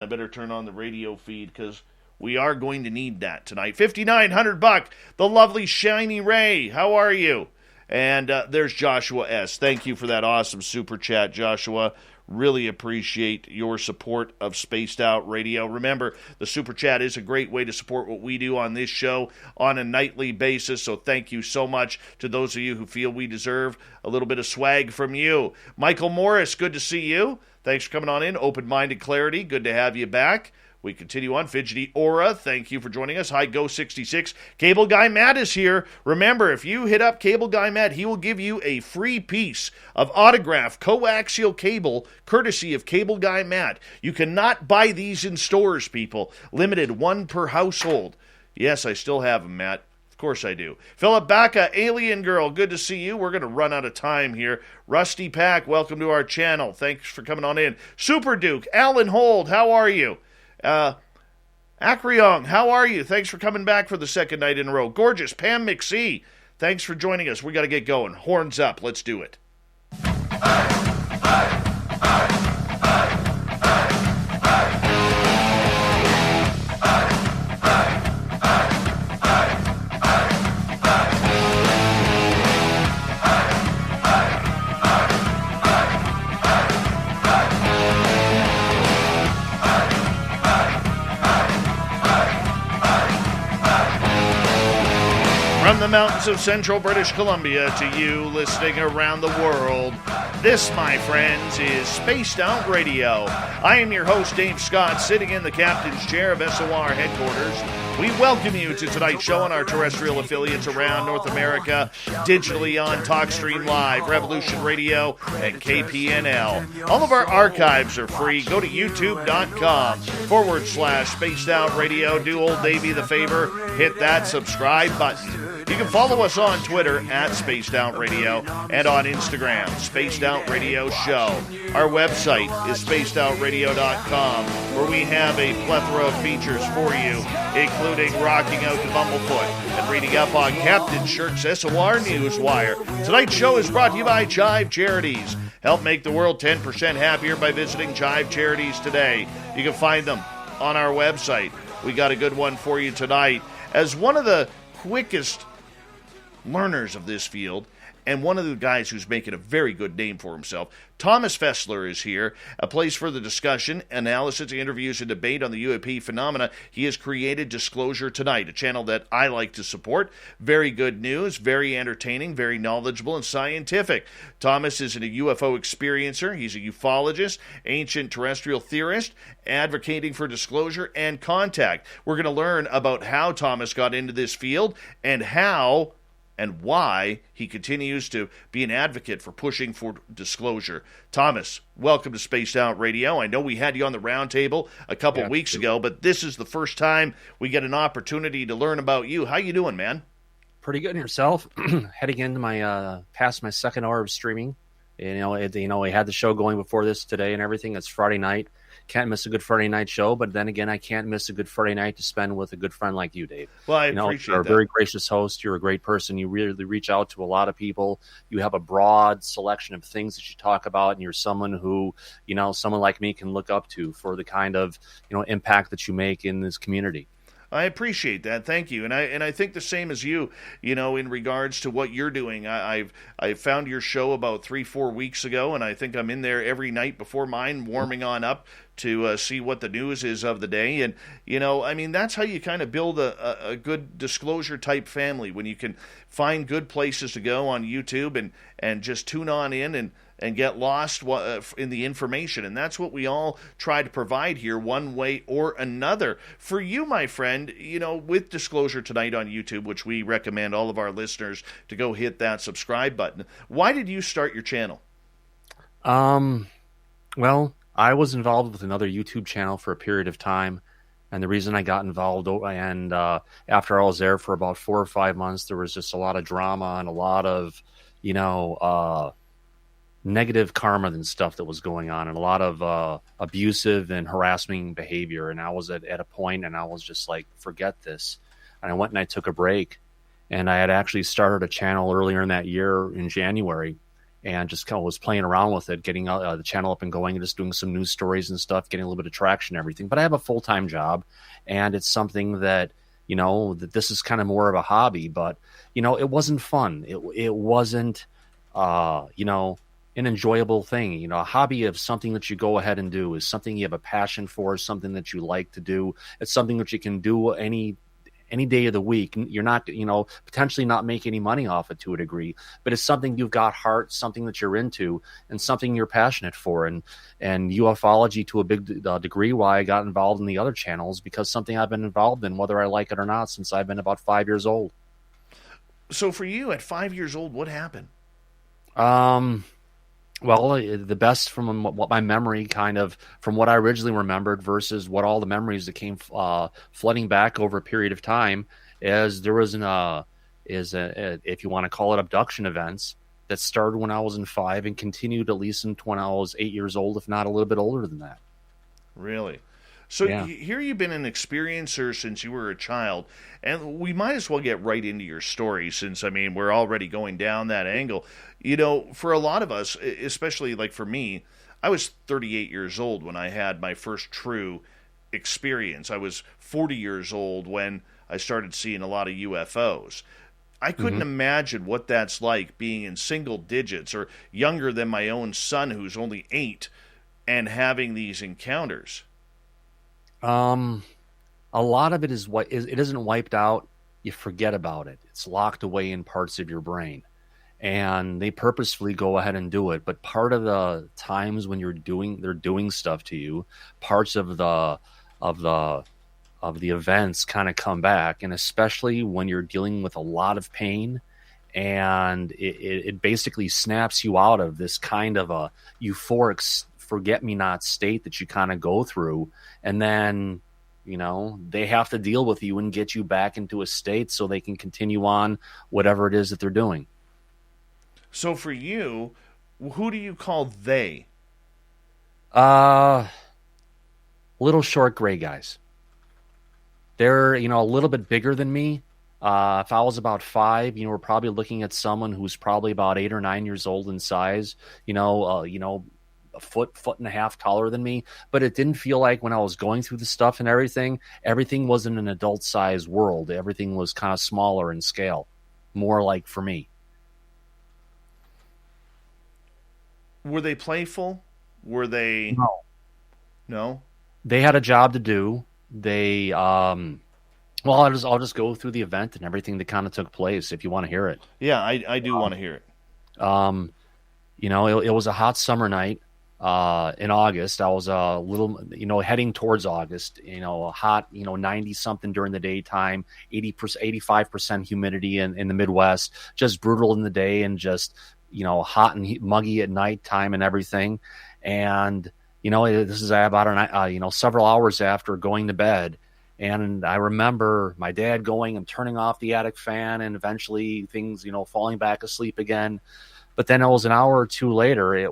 I better turn on the radio feed because we are going to need that tonight. $5,900, the lovely Shiny Ray. How are you? And there's Joshua S. Thank you for that awesome super chat, Joshua. Really appreciate your support of Spaced Out Radio. Remember, the super chat is a great way to support what we do on this show on a nightly basis. So thank you so much to those of you who feel we deserve a little bit of swag from you. Michael Morris, good to see you. Thanks for coming on in. Open-Minded Clarity, good to have you back. We continue on. Fidgety Aura, thank you for joining us. Hi, Go66. Cable Guy Matt is here. Remember, if you hit up Cable Guy Matt, he will give you a free piece of autographed coaxial cable courtesy of Cable Guy Matt. You cannot buy these in stores, people. Limited, one per household. Yes, I still have them, Matt. Of course I do. Philip Baca, Alien Girl, good to see you. We're going to run out of time here. Rusty Pack, welcome to our channel. Thanks for coming on in. Super Duke, Alan Hold, how are you? Akryong, how are you? Thanks for coming back for the second night in a row. Gorgeous Pam McSee, thanks for joining us. We got to get going. Horns up. Let's do it. From the mountains of central British Columbia to you listening around the world, this, my friends, is Spaced Out Radio. I am your host, Dave Scott, sitting in the captain's chair of SOR headquarters. We welcome you to tonight's show on our terrestrial affiliates around North America, digitally on TalkStream Live, Revolution Radio, and KPNL. All of our archives are free. Go to youtube.com/Spaced Out Radio. Do old Davey the favor, hit that subscribe button. You can follow us on Twitter at Spaced Out Radio and on Instagram, Spaced Out Radio Show. Our website is spacedoutradio.com, where we have a plethora of features for you, including rocking out to Bumblefoot and reading up on Captain Shirk's SOR Newswire. Tonight's show is brought to you by Chive Charities. Help make the world 10% happier by visiting Chive Charities today. You can find them on our website. We got a good one for you tonight. As one of the quickest learners of this field, and one of the guys who's making a very good name for himself, Thomas Fessler is here, a place for the discussion, analysis, interviews, and debate on the UAP phenomena. He has created Disclosure Tonight, a channel that I like to support. Very good news, very entertaining, very knowledgeable, and scientific. Thomas is a UFO experiencer. He's a ufologist, ancient terrestrial theorist, advocating for disclosure and contact. We're going to learn about how Thomas got into this field and how and why he continues to be an advocate for pushing for disclosure. Thomas, welcome to Spaced Out Radio. I know we had you on the roundtable a couple weeks ago, but this is the first time we get an opportunity to learn about you. How you doing, man? Pretty good in yourself. Heading into my past my second hour of streaming. We had the show going before this today and everything. It's Friday night. Can't miss a good Friday night show, but then again, I can't miss a good Friday night to spend with a good friend like you, Dave. Well, I appreciate you're that. a very gracious host. You're a great person. You really reach out to a lot of people. You have a broad selection of things that you talk about, and you're someone who, someone like me can look up to for the kind of, impact that you make in this community. I appreciate that. Thank you. And I think the same as you, in regards to what you're doing. I found your show about 3-4 weeks ago, and I think I'm in there every night before mine, warming on up to see what the news is of the day. And, that's how you kind of build a good disclosure type family, when you can find good places to go on YouTube and just tune on in and get lost in the information. And that's what we all try to provide here one way or another. For you, my friend, with Disclosure Tonight on YouTube, which we recommend all of our listeners to go hit that subscribe button. Why did you start your channel? Well, I was involved with another YouTube channel for a period of time. And the reason I got involved, and after I was there for about 4 or 5 months, there was just a lot of drama and a lot of, negative karma and stuff that was going on, and a lot of abusive and harassing behavior. And I was at a point, and I was just like, forget this. And I went and I took a break. And I had actually started a channel earlier in that year in January. and just kind of was playing around with it, getting the channel up and going, and just doing some news stories and stuff, getting a little bit of traction and everything. But I have a full-time job, and it's something that, that this is kind of more of a hobby. But, it wasn't fun. It wasn't, an enjoyable thing. A hobby of something that you go ahead and do is something you have a passion for, something that you like to do. It's something that you can do any day of the week. You're not, potentially not make any money off it to a degree, but it's something you've got heart, something that you're into, and something you're passionate for. And ufology, to a big degree, why I got involved in the other channels, because something I've been involved in, whether I like it or not, since I've been about 5 years old. So for you, at 5 years old, what happened? Well, the best from what my memory from what I originally remembered versus what all the memories that came flooding back over a period of time, is there was if you want to call it, abduction events that started when I was in 5 and continued at least when I was 8 years old, if not a little bit older than that. Really? So here you've been an experiencer since you were a child, and we might as well get right into your story since, we're already going down that angle. For a lot of us, especially like for me, I was 38 years old when I had my first true experience. I was 40 years old when I started seeing a lot of UFOs. I couldn't imagine what that's like, being in single digits or younger than my own son, who's only 8, and having these encounters. A lot of it it isn't wiped out. You forget about it. It's locked away in parts of your brain, and they purposefully go ahead and do it. But part of the times when they're doing stuff to you, parts of the events kind of come back, and especially when you're dealing with a lot of pain, and it basically snaps you out of this kind of a euphoric forget-me-not state that you kind of go through, and then they have to deal with you and get you back into a state so they can continue on whatever it is that they're doing. So for you, who do you call they? Little short gray guys. They're a little bit bigger than me. If I was about 5, we're probably looking at someone who's probably about 8 or 9 years old in size, a foot and a half taller than me. But it didn't feel like, when I was going through the stuff and everything wasn't an adult size world. Everything was kind of smaller in scale, more like for me. Were they playful? Were they? No. They had a job to do. They, well, I'll just go through the event and everything that kind of took place, if you want to hear it. Yeah, I do want to hear it. It was a hot summer night in August. I was a little, heading towards August, hot, 90 something during the daytime, 85% humidity in the Midwest, just brutal in the day, and just, hot and muggy at nighttime and everything. And, this is about several hours after going to bed. And I remember my dad going and turning off the attic fan, and eventually things, falling back asleep again. But then it was an hour or two later,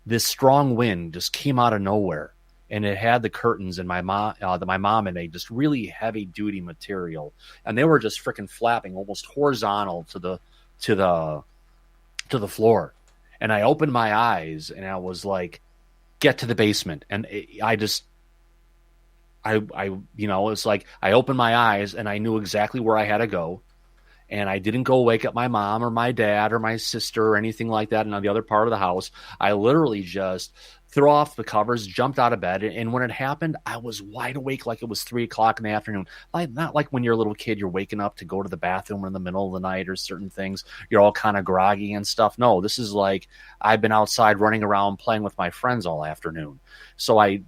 this strong wind just came out of nowhere, and it had the curtains and my mom in a just really heavy duty material, and they were just freaking flapping almost horizontal to the floor. And I opened my eyes, and I was like, get to the basement. And it's like I opened my eyes and I knew exactly where I had to go. And I didn't go wake up my mom or my dad or my sister or anything like that in the other part of the house. I literally just threw off the covers, jumped out of bed. And when it happened, I was wide awake like it was 3 o'clock in the afternoon. Not like when you're a little kid, you're waking up to go to the bathroom in the middle of the night or certain things. You're all kind of groggy and stuff. No, this is like I've been outside running around playing with my friends all afternoon. So I,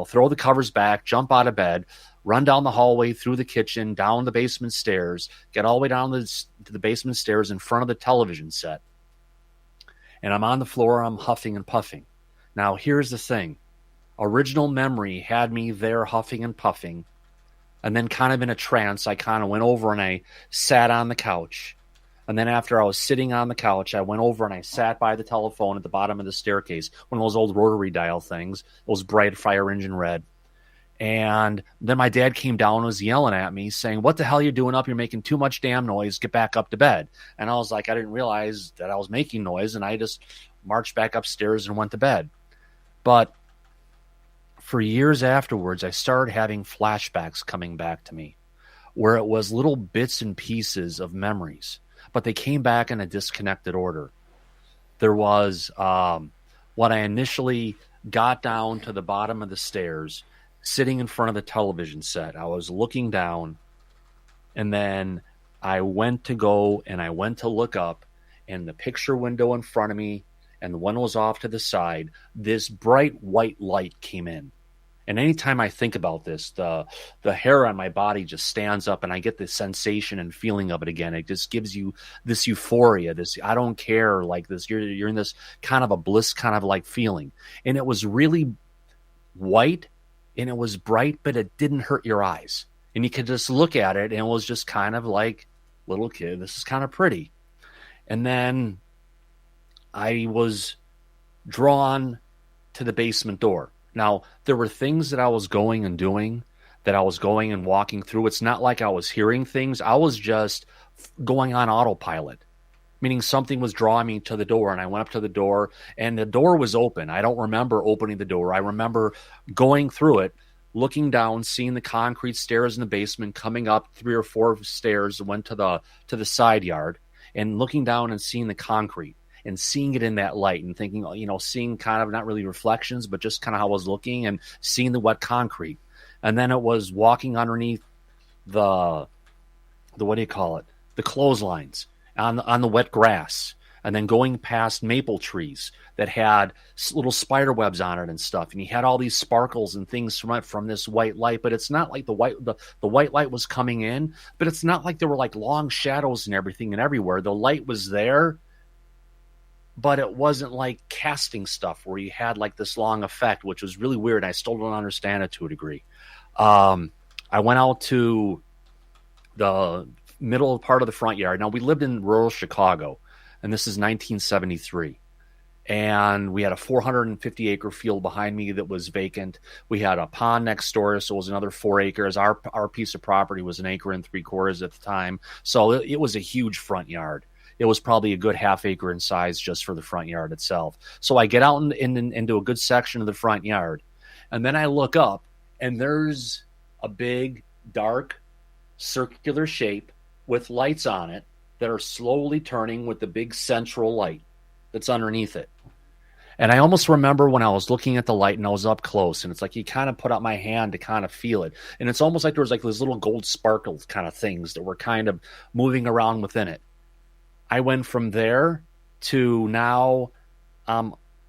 throw the covers back, jump out of bed, run down the hallway, through the kitchen, down the basement stairs, get all the way down to the basement stairs in front of the television set. And I'm on the floor, I'm huffing and puffing. Now, here's the thing. Original memory had me there huffing and puffing. And then kind of in a trance, I kind of went over and I sat on the couch. And then after I was sitting on the couch, I went over and I sat by the telephone at the bottom of the staircase, one of those old rotary dial things, those bright fire engine red. And then my dad came down and was yelling at me saying, "What the hell are you doing up? You're making too much damn noise. Get back up to bed." And I was like, I didn't realize that I was making noise, and I just marched back upstairs and went to bed. But for years afterwards, I started having flashbacks coming back to me where it was little bits and pieces of memories, but they came back in a disconnected order. There was when I initially got down to the bottom of the stairs, sitting in front of the television set. I was looking down, and then I went to look up, and the picture window in front of me and the one was off to the side, this bright white light came in. And anytime I think about this, the hair on my body just stands up, and I get this sensation and feeling of it again. It just gives you this euphoria, this I don't care, like this. You're in this kind of a bliss kind of like feeling. And it was really white, and it was bright, but it didn't hurt your eyes. And you could just look at it, and it was just kind of like, little kid, this is kind of pretty. And then I was drawn to the basement door. Now, there were things that I was going and doing, that I was going and walking through. It's not like I was hearing things. I was just going on autopilot, meaning something was drawing me to the door, and I went up to the door, and the door was open. I don't remember opening the door. I remember going through it, looking down, seeing the concrete stairs in the basement, coming up 3 or 4 stairs, went to the side yard, and looking down and seeing the concrete and seeing it in that light and thinking, seeing kind of not really reflections, but just kind of how I was looking and seeing the wet concrete. And then it was walking underneath the what do you call it? The clotheslines on the wet grass, and then going past maple trees that had little spider webs on it and stuff. And he had all these sparkles and things from this white light, but it's not like the white light was coming in, but it's not like there were like long shadows and everything and everywhere. The light was there, but it wasn't like casting stuff where you had like this long effect, which was really weird. I still don't understand it to a degree. I went out to the middle part of the front yard. Now, we lived in rural Chicago, and this is 1973. And we had a 450-acre field behind me that was vacant. We had a pond next door, so it was another 4 acres. Our piece of property was 1 3/4 acres at the time. So it was a huge front yard. It was probably a good half acre in size just for the front yard itself. So I get out into a good section of the front yard, and then I look up, and there's a big, dark, circular shape with lights on it that are slowly turning with the big central light that's underneath it. And I almost remember when I was looking at the light and I was up close, and it's like you kind of put out my hand to kind of feel it. And it's almost like there was like these little gold sparkles kind of things that were kind of moving around within it. I went from there to now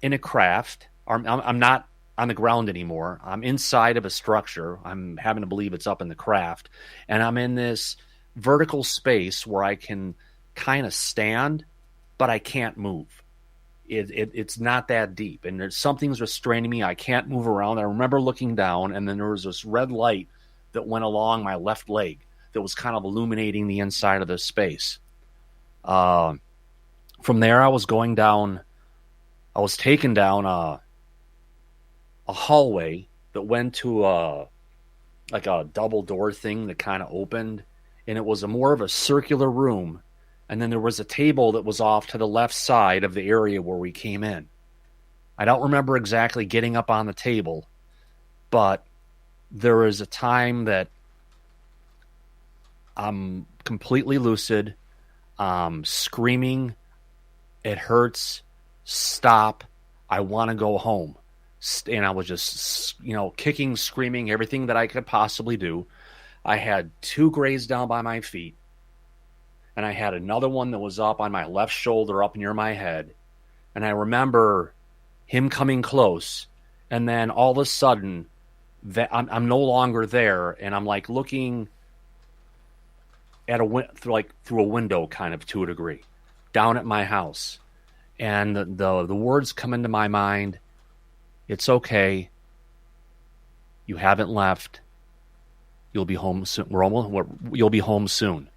in a craft. I'm not on the ground anymore. I'm inside of a structure. I'm having to believe it's up in the craft. And I'm in this vertical space where I can kind of stand, but I can't move. It's not that deep. And something's restraining me. I can't move around. I remember looking down, and then there was this red light that went along my left leg that was kind of illuminating the inside of this space. From there, I was taken down a hallway that went to a double door thing that kind of opened, and it was more of a circular room. And then there was a table that was off to the left side of the area where we came in. I don't remember exactly getting up on the table, but there was a time that I'm completely lucid. Screaming, it hurts, stop, I want to go home. And I was just, kicking, screaming, everything that I could possibly do. I had 2 grays down by my feet, and I had another one that was up on my left shoulder, up near my head. And I remember him coming close, and then all of a sudden, I'm no longer there, and I'm like looking at through a window, kind of to a degree, down at my house, and the words come into my mind. It's okay. You haven't left. You'll be home soon. You'll be home soon.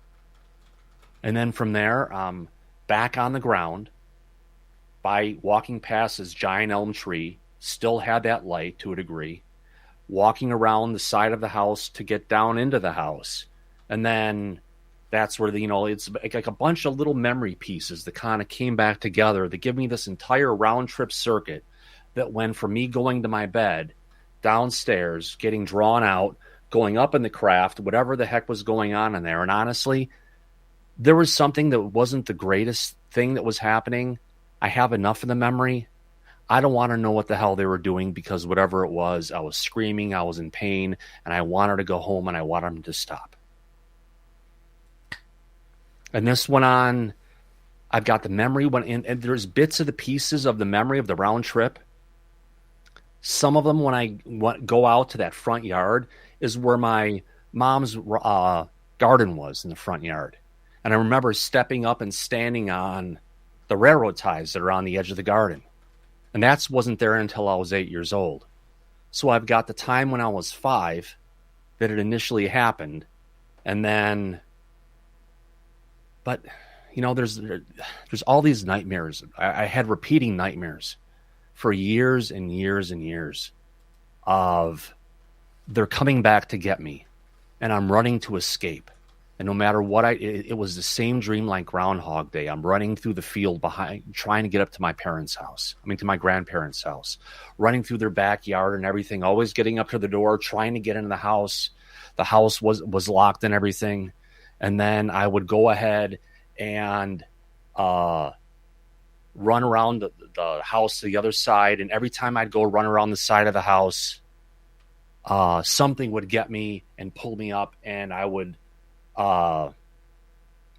And then from there, I'm back on the ground, by walking past this giant elm tree. Still had that light to a degree. walking around the side of the house to get down into the house. And then that's where it's like a bunch of little memory pieces that kind of came back together that give me this entire round trip circuit that went from me going to my bed, downstairs, getting drawn out, going up in the craft, whatever the heck was going on in there. And honestly, there was something that wasn't the greatest thing that was happening. I have enough of the memory. I don't want to know what the hell they were doing, because whatever it was, I was screaming, I was in pain, and I wanted to go home, and I wanted them to stop. And this went on. I've got the memory went in, and there's bits of the pieces of the memory of the round trip. Some of them, when I go out to that front yard, is where my mom's garden was, in the front yard. And I remember stepping up and standing on the railroad ties that are on the edge of the garden. And that wasn't there until I was 8 years old. So I've got the time when I was 5 that it initially happened. And then, but, there's all these nightmares. I had repeating nightmares for years and years and years of they're coming back to get me. And I'm running to escape. And no matter what it was the same dream like Groundhog Day. I'm running through the field behind, trying to get up to my to my grandparents' house, running through their backyard and everything, always getting up to the door, trying to get into the house. The house was locked and everything. And then I would go ahead and run around the house to the other side. And every time I'd go run around the side of the house, something would get me and pull me up, and I would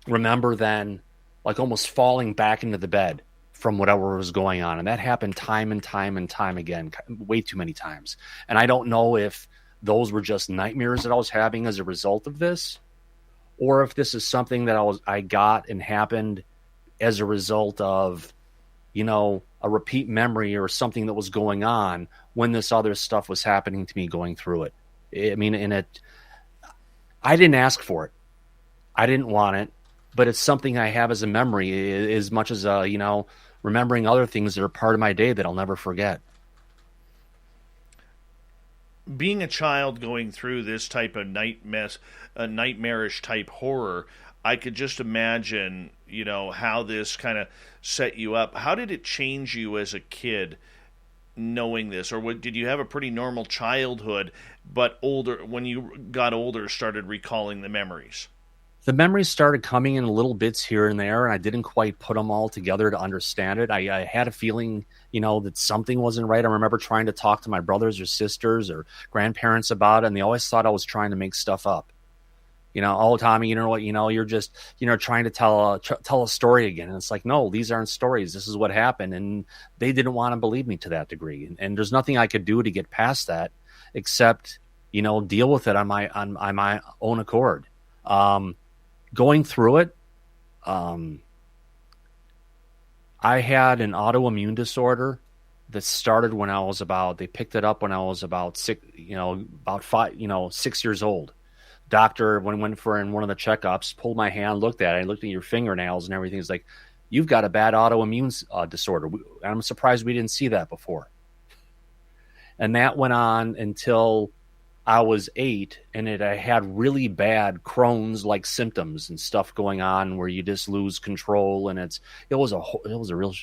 remember then like almost falling back into the bed from whatever was going on. And that happened time and time and time again, way too many times. And I don't know if those were just nightmares that I was having as a result of this, or if this is something that I got and happened as a result of, a repeat memory or something that was going on when this other stuff was happening to me going through it. I mean, I didn't ask for it. I didn't want it, but it's something I have as a memory, as much as, remembering other things that are part of my day that I'll never forget. Being a child going through this type of nightmarish type horror, I could just imagine, how this kind of set you up. How did it change you as a kid knowing this? Or did you have a pretty normal childhood, but when you got older, started recalling the memories? The memories started coming in little bits here and there, and I didn't quite put them all together to understand it. I had a feeling, that something wasn't right. I remember trying to talk to my brothers or sisters or grandparents about it, and they always thought I was trying to make stuff up. Oh, Tommy, you're just, trying to tell a story again. And it's like, no, these aren't stories. This is what happened. And they didn't want to believe me to that degree. And there's nothing I could do to get past that except, deal with it on my own accord. Going through it, I had an autoimmune disorder that started when I was they picked it up when I was about 6 years old. Doctor, when I went in one of the checkups, pulled my hand, looked at it, looked at your fingernails and everything. It's like, you've got a bad autoimmune disorder. I'm surprised we didn't see that before. And that went on until I was 8, and I had really bad Crohn's-like symptoms and stuff going on where you just lose control, and it was a real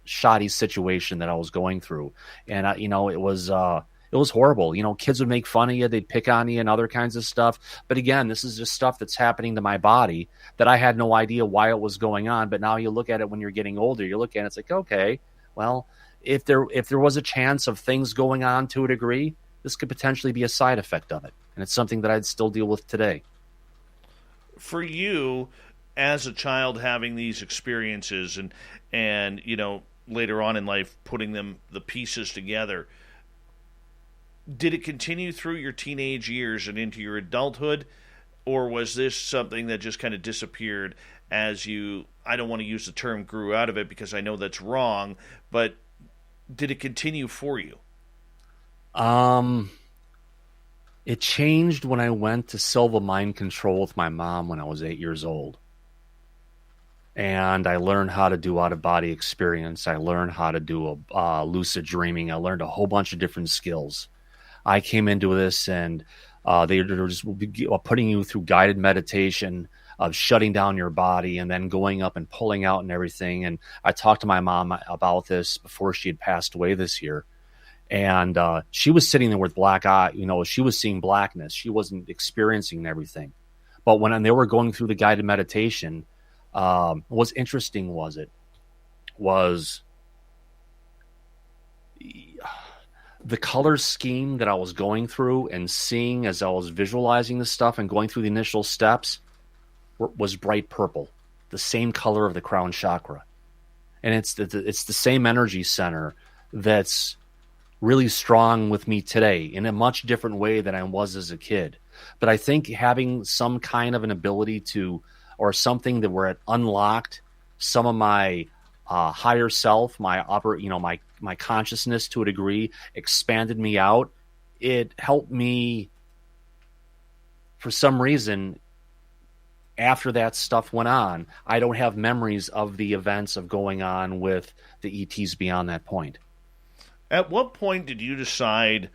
shoddy situation that I was going through, and it was horrible. Kids would make fun of you, they'd pick on you, and other kinds of stuff. But again, this is just stuff that's happening to my body that I had no idea why it was going on. But now you look at it when you're getting older, you look at it, it's like, okay, well, if there was a chance of things going on to a degree, this could potentially be a side effect of it. And it's something that I'd still deal with today. For you, as a child having these experiences and later on in life putting the pieces together, did it continue through your teenage years and into your adulthood? Or was this something that just kind of disappeared as you, I don't want to use the term grew out of it because I know that's wrong, but did it continue for you? It changed when I went to Silva Mind Control with my mom when I was 8 years old. And I learned how to do out-of-body experience. I learned how to do lucid dreaming. I learned a whole bunch of different skills. I came into this and they were just putting you through guided meditation of shutting down your body and then going up and pulling out and everything. And I talked to my mom about this before she had passed away this year. And she was sitting there with black eye, she was seeing blackness. She wasn't experiencing everything. But when they were going through the guided meditation, what's interesting was the color scheme that I was going through and seeing as I was visualizing the stuff and going through the initial steps was bright purple, the same color of the crown chakra. And it's the same energy center that's really strong with me today in a much different way than I was as a kid. But I think having some kind of an ability to, or something that where it unlocked some of my higher self, my my consciousness to a degree, expanded me out. It helped me for some reason. After that stuff went on, I don't have memories of the events of going on with the ETs beyond that point. At what point did you decide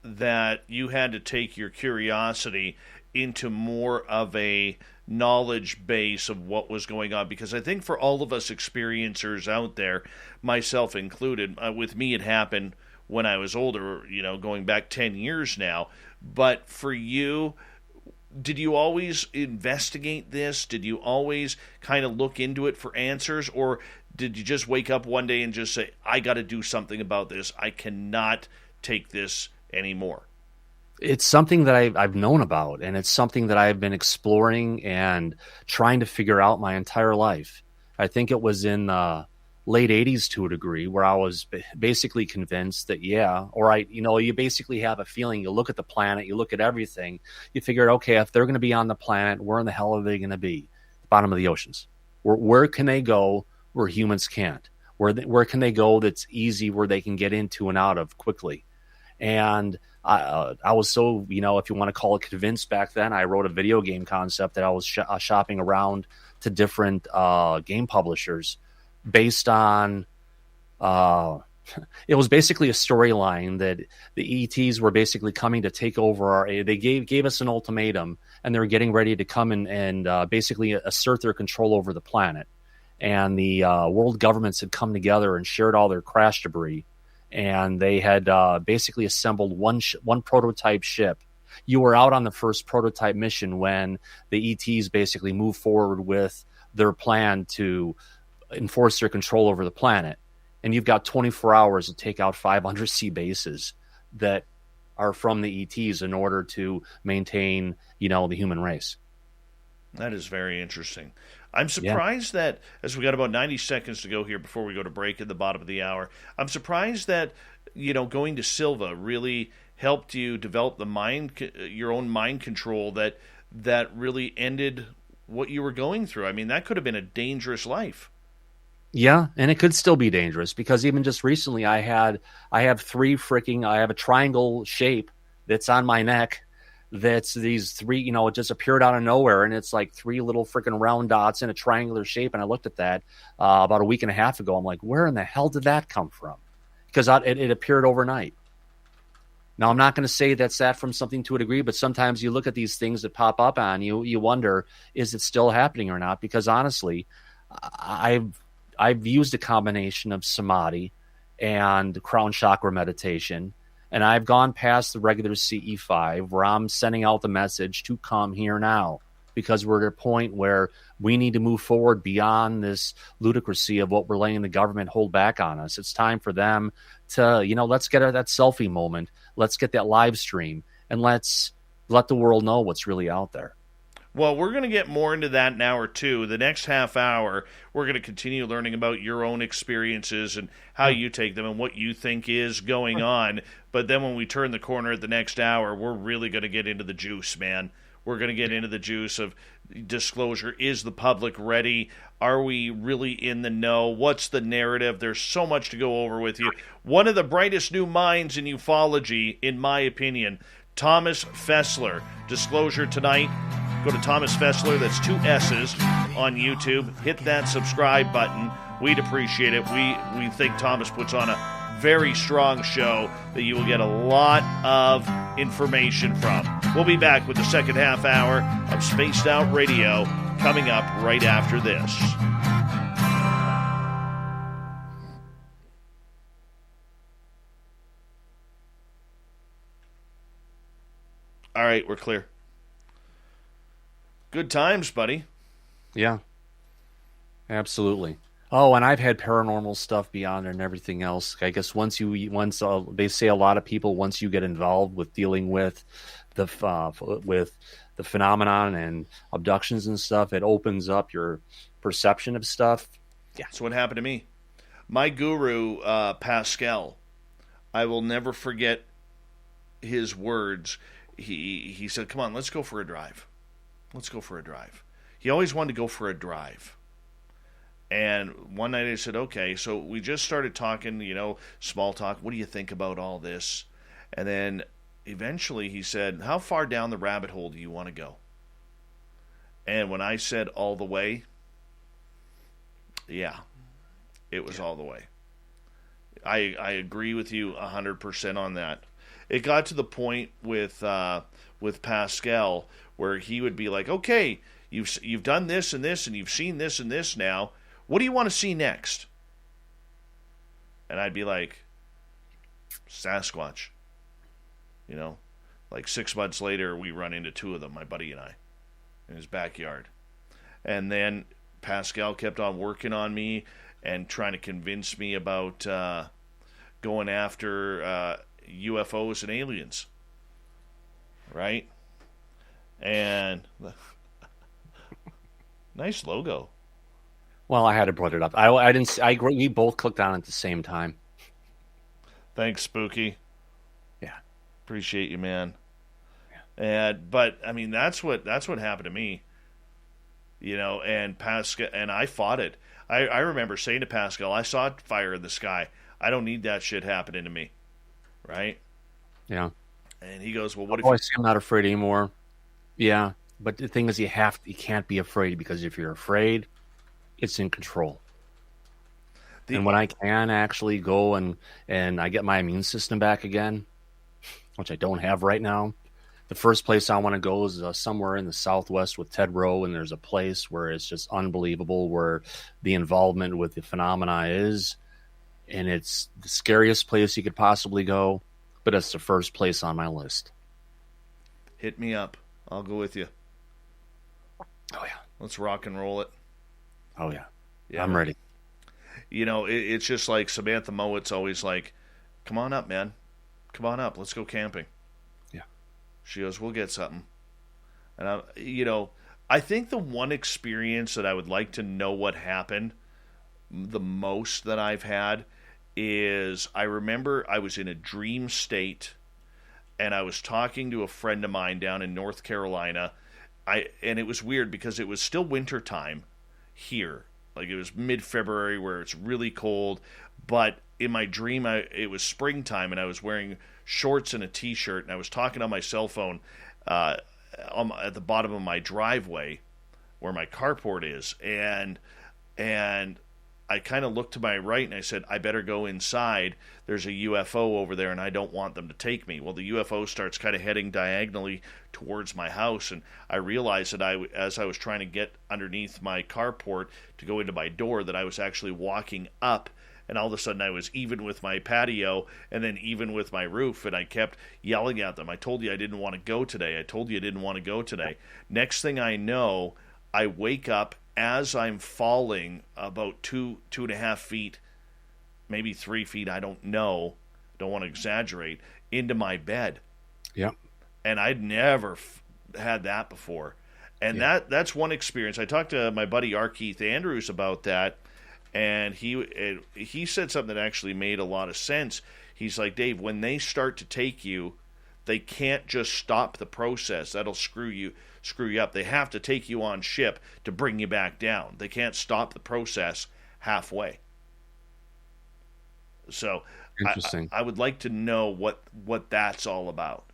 that you had to take your curiosity into more of a knowledge base of what was going on? Because I think for all of us experiencers out there, myself included, with me it happened when I was older, going back 10 years now. But for you, did you always investigate this? Did you always kind of look into it for answers? Or did you just wake up one day and just say, I got to do something about this. I cannot take this anymore? It's something that I've known about, and it's something that I've been exploring and trying to figure out my entire life. I think it was in the late 80s to a degree where I was basically convinced that, you basically have a feeling. You look at the planet, you look at everything, you figure, okay, if they're going to be on the planet, where in the hell are they going to be? The bottom of the oceans. Where can they go where humans can't? Where can they go that's easy, where they can get into and out of quickly? And I was so, if you want to call it convinced back then, I wrote a video game concept that I was shopping around to different game publishers based on, it was basically a storyline that the ETs were basically coming to take over they gave us an ultimatum, and they were getting ready to come and basically assert their control over the planet. And the world governments had come together and shared all their crash debris. And they had basically assembled one prototype ship. You were out on the first prototype mission when the ETs basically moved forward with their plan to enforce their control over the planet. And you've got 24 hours to take out 500 sea bases that are from the ETs in order to maintain, the human race. That is very interesting. I'm surprised that, as we got about 90 seconds to go here before we go to break at the bottom of the hour, I'm surprised that, going to Silva really helped you develop your own mind control that really ended what you were going through. I mean, that could have been a dangerous life. Yeah, and it could still be dangerous because even just recently I have a triangle shape that's on my neck. That's these three, it just appeared out of nowhere, and it's like three little freaking round dots in a triangular shape. And I looked at that about a week and a half ago. I'm like, where in the hell did that come from? Because it appeared overnight. Now, I'm not going to say that's that from something to a degree, but sometimes you look at these things that pop up on you, you wonder, is it still happening or not? Because honestly, I've used a combination of samadhi and crown chakra meditation. And I've gone past the regular CE5 where I'm sending out the message to come here now, because we're at a point where we need to move forward beyond this ludicrousy of what we're letting the government hold back on us. It's time for them to, let's get that selfie moment. Let's get that live stream, and let's let the world know what's really out there. Well, we're going to get more into that in hour two. The next half hour, we're going to continue learning about your own experiences and how you take them and what you think is going on. But then when we turn the corner at the next hour, we're really going to get into the juice, man. We're going to get into the juice of disclosure. Is the public ready? Are we really in the know? What's the narrative? There's so much to go over with you. One of the brightest new minds in ufology, in my opinion, Thomas Fessler. Disclosure tonight. Go to Thomas Fessler, that's 2 S's, on YouTube. Hit that subscribe button. We'd appreciate it. We think Thomas puts on a very strong show that you will get a lot of information from. We'll be back with the second half hour of Spaced Out Radio coming up right after this. All right, we're clear. Good times, buddy. Yeah, absolutely. Oh, and I've had paranormal stuff beyond and everything else. I guess once they say a lot of people, once you get involved with dealing with the phenomenon and abductions and stuff, it opens up your perception of stuff. Yeah, that's what happened to me. My guru, Pascal, I will never forget his words. He said, "Come on, let's go for a drive. Let's go for a drive." He always wanted to go for a drive. And one night I said, okay, so we just started talking, small talk. What do you think about all this? And then eventually he said, how far down the rabbit hole do you want to go? And when I said all the way, yeah, it was all the way. I agree with you 100% on that. It got to the point with Pascal where he would be like, okay, you've done this and this, and you've seen this and this now. What do you want to see next? And I'd be like, Sasquatch. Like 6 months later, we run into two of them, my buddy and I, in his backyard. And then Pascal kept on working on me and trying to convince me about going after UFOs and aliens. Right? And nice logo. Well, I had to put it up. We both clicked on it at the same time. Thanks, Spooky. Yeah, appreciate you, man. Yeah. But I mean, that's what happened to me. And Pascal and I fought it. I remember saying to Pascal, I saw fire in the sky. I don't need that shit happening to me. Right? Yeah. And he goes, well, what if I see I'm not afraid anymore. Yeah. But the thing is, you can't be afraid, because if you're afraid, it's in control. And when I can actually go and I get my immune system back again, which I don't have right now, the first place I want to go is somewhere in the Southwest with Ted Rowe, and there's a place where it's just unbelievable where the involvement with the phenomena is, and it's the scariest place you could possibly go, but it's the first place on my list. Hit me up. I'll go with you. Oh, yeah. Let's rock and roll it. Oh, yeah. I'm ready. It's just like Samantha Mowat's always like, come on up, man. Come on up. Let's go camping. Yeah. She goes, we'll get something. And, I think the one experience that I would like to know what happened the most that I've had is I remember I was in a dream state, and I was talking to a friend of mine down in North Carolina. And it was weird because it was still winter time here. Like, it was mid-February where it's really cold, but in my dream it was springtime, and I was wearing shorts and a t-shirt, and I was talking on my cell phone at the bottom of my driveway where my carport is, and I kind of looked to my right and I said, I better go inside. There's a UFO over there and I don't want them to take me. Well, the UFO starts kind of heading diagonally towards my house, and I realized that as I was trying to get underneath my carport to go into my door, that I was actually walking up, and all of a sudden I was even with my patio and then even with my roof, and I kept yelling at them. I told you I didn't want to go today. I told you I didn't want to go today. Next thing I know, I wake up as I'm falling about 2.5 feet, maybe 3 feet, I don't know, don't want to exaggerate, into my bed. Yeah. And I'd never had that before. And that's one experience. I talked to my buddy R. Keith Andrews about that, and he said something that actually made a lot of sense. He's like, Dave, when they start to take you, they can't just stop the process. That'll screw you up. They have to take you on ship to bring you back down. They can't stop the process halfway. So interesting. I would like to know what that's all about.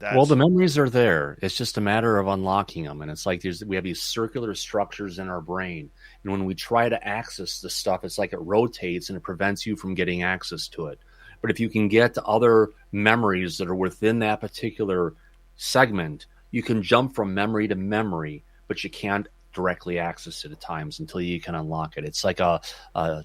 Well, the memories are there. It's just a matter of unlocking them. And it's like we have these circular structures in our brain. And when we try to access the stuff, it's like it rotates and it prevents you from getting access to it. But if you can get to other memories that are within that particular segment, you can jump from memory to memory, but you can't directly access it at times until you can unlock it. It's like a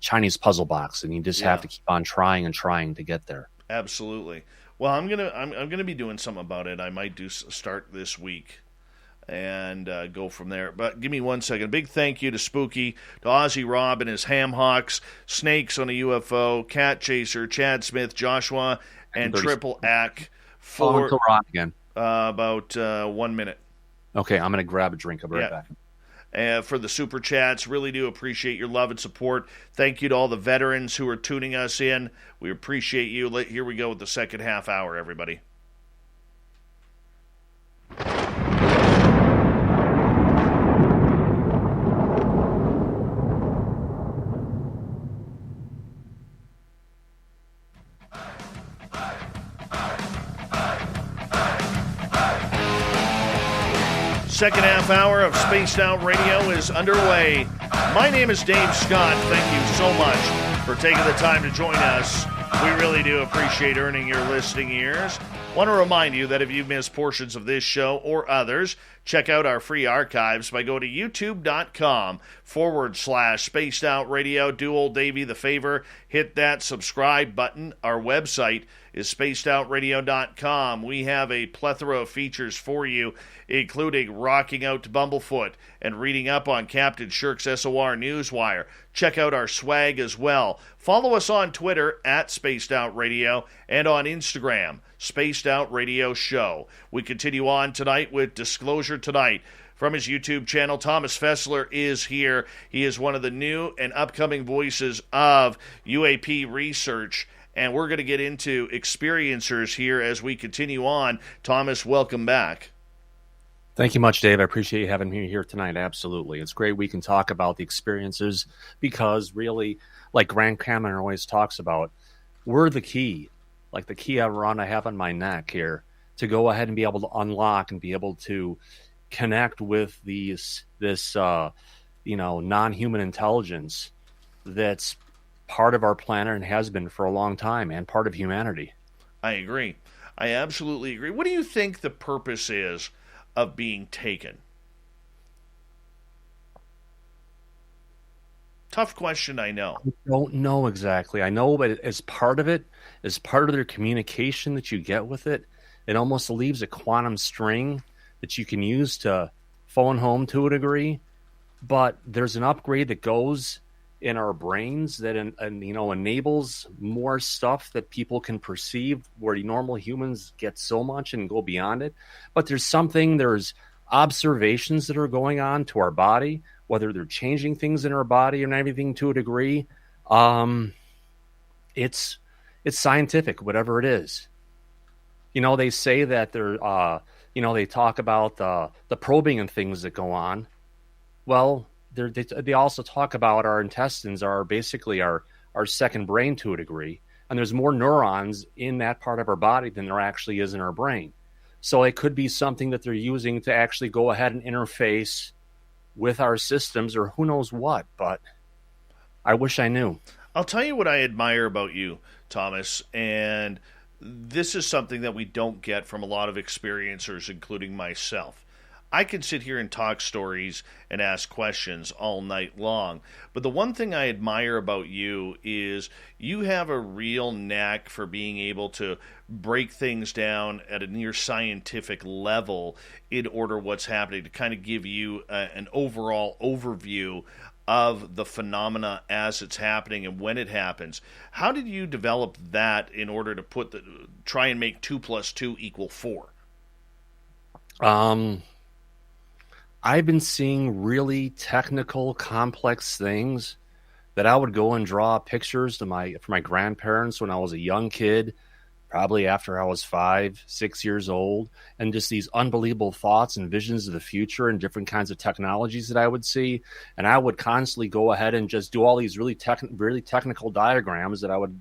Chinese puzzle box, and you just have to keep on trying and trying to get there. Absolutely. Well, I'm gonna be doing something about it. I might start this week and go from there. But give me 1 second. Big thank you to Spooky, to Ozzy Rob and his Ham Hawks, Snakes on a UFO, Cat Chaser, Chad Smith, Joshua, and Triple Ack for until we're on again. About 1 minute. Okay, I'm going to grab a drink. I'll be right back. For the super chats, really do appreciate your love and support. Thank you to all the veterans who are tuning us in. We appreciate you. Here we go with the second half hour, everybody. Second half hour of Spaced Out Radio is underway. My name is Dave Scott. Thank you so much for taking the time to join us. We really do appreciate earning your listening ears. Want to remind you that if you've missed portions of this show or others, check out our free archives by going to youtube.com/Spaced Out Radio. Do old Davey the favor, hit that subscribe button. Our website is spacedoutradio.com. We have a plethora of features for you, including rocking out to Bumblefoot and reading up on Captain Shirk's SOR Newswire. Check out our swag as well. Follow us on Twitter at Spaced Out Radio and on Instagram, Spaced Out Radio Show. We continue on tonight with Disclosure Tonight. From his YouTube channel, Thomas Fessler is here. He is one of the new and upcoming voices of UAP research. And we're going to get into experiencers here as we continue on. Thomas, welcome back. Thank you much, Dave. I appreciate you having me here tonight. Absolutely. It's great we can talk about the experiences because really, like Grant Cameron always talks about, we're the key, like the key I have on my neck here, to go ahead and be able to unlock and be able to connect with this non-human intelligence that's part of our planet and has been for a long time and part of humanity. I agree. I absolutely agree. What do you think the purpose is of being taken? Tough question, I know. I don't know exactly. I know, but as part of it, as part of their communication that you get with it, it almost leaves a quantum string that you can use to phone home to a degree. But there's an upgrade that goes in our brains that enables more stuff that people can perceive where normal humans get so much and go beyond it. But there's observations that are going on to our body, whether they're changing things in our body and everything to a degree. It's scientific, whatever it is. They say that they talk about the probing and things that go on. Well, they also talk about our intestines are basically our second brain to a degree. And there's more neurons in that part of our body than there actually is in our brain. So it could be something that they're using to actually go ahead and interface with our systems or who knows what. But I wish I knew. I'll tell you what I admire about you, Thomas, and this is something that we don't get from a lot of experiencers, including myself. I can sit here and talk stories and ask questions all night long. But the one thing I admire about you is you have a real knack for being able to break things down at a near scientific level in order what's happening, to kind of give you an overall overview of the phenomena as it's happening and when it happens. How did you develop that in order to try and make 2 + 2 = 4? I've been seeing really technical, complex things that I would go and draw pictures for my grandparents when I was a young kid, probably after I was 5, 6 years old, and just these unbelievable thoughts and visions of the future and different kinds of technologies that I would see. And I would constantly go ahead and just do all these really technical diagrams that I would,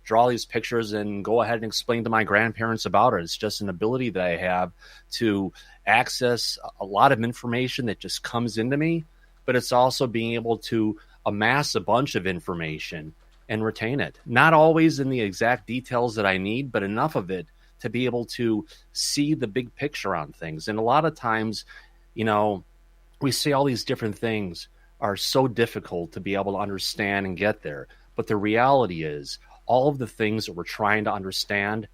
draw these pictures and go ahead and explain to my grandparents about it. It's just an ability that I have to access a lot of information that just comes into me, but it's also being able to amass a bunch of information and retain it. Not always in the exact details that I need, but enough of it to be able to see the big picture on things. And a lot of times, we say all these different things are so difficult to be able to understand and get there. But the reality is, all of the things that we're trying to understand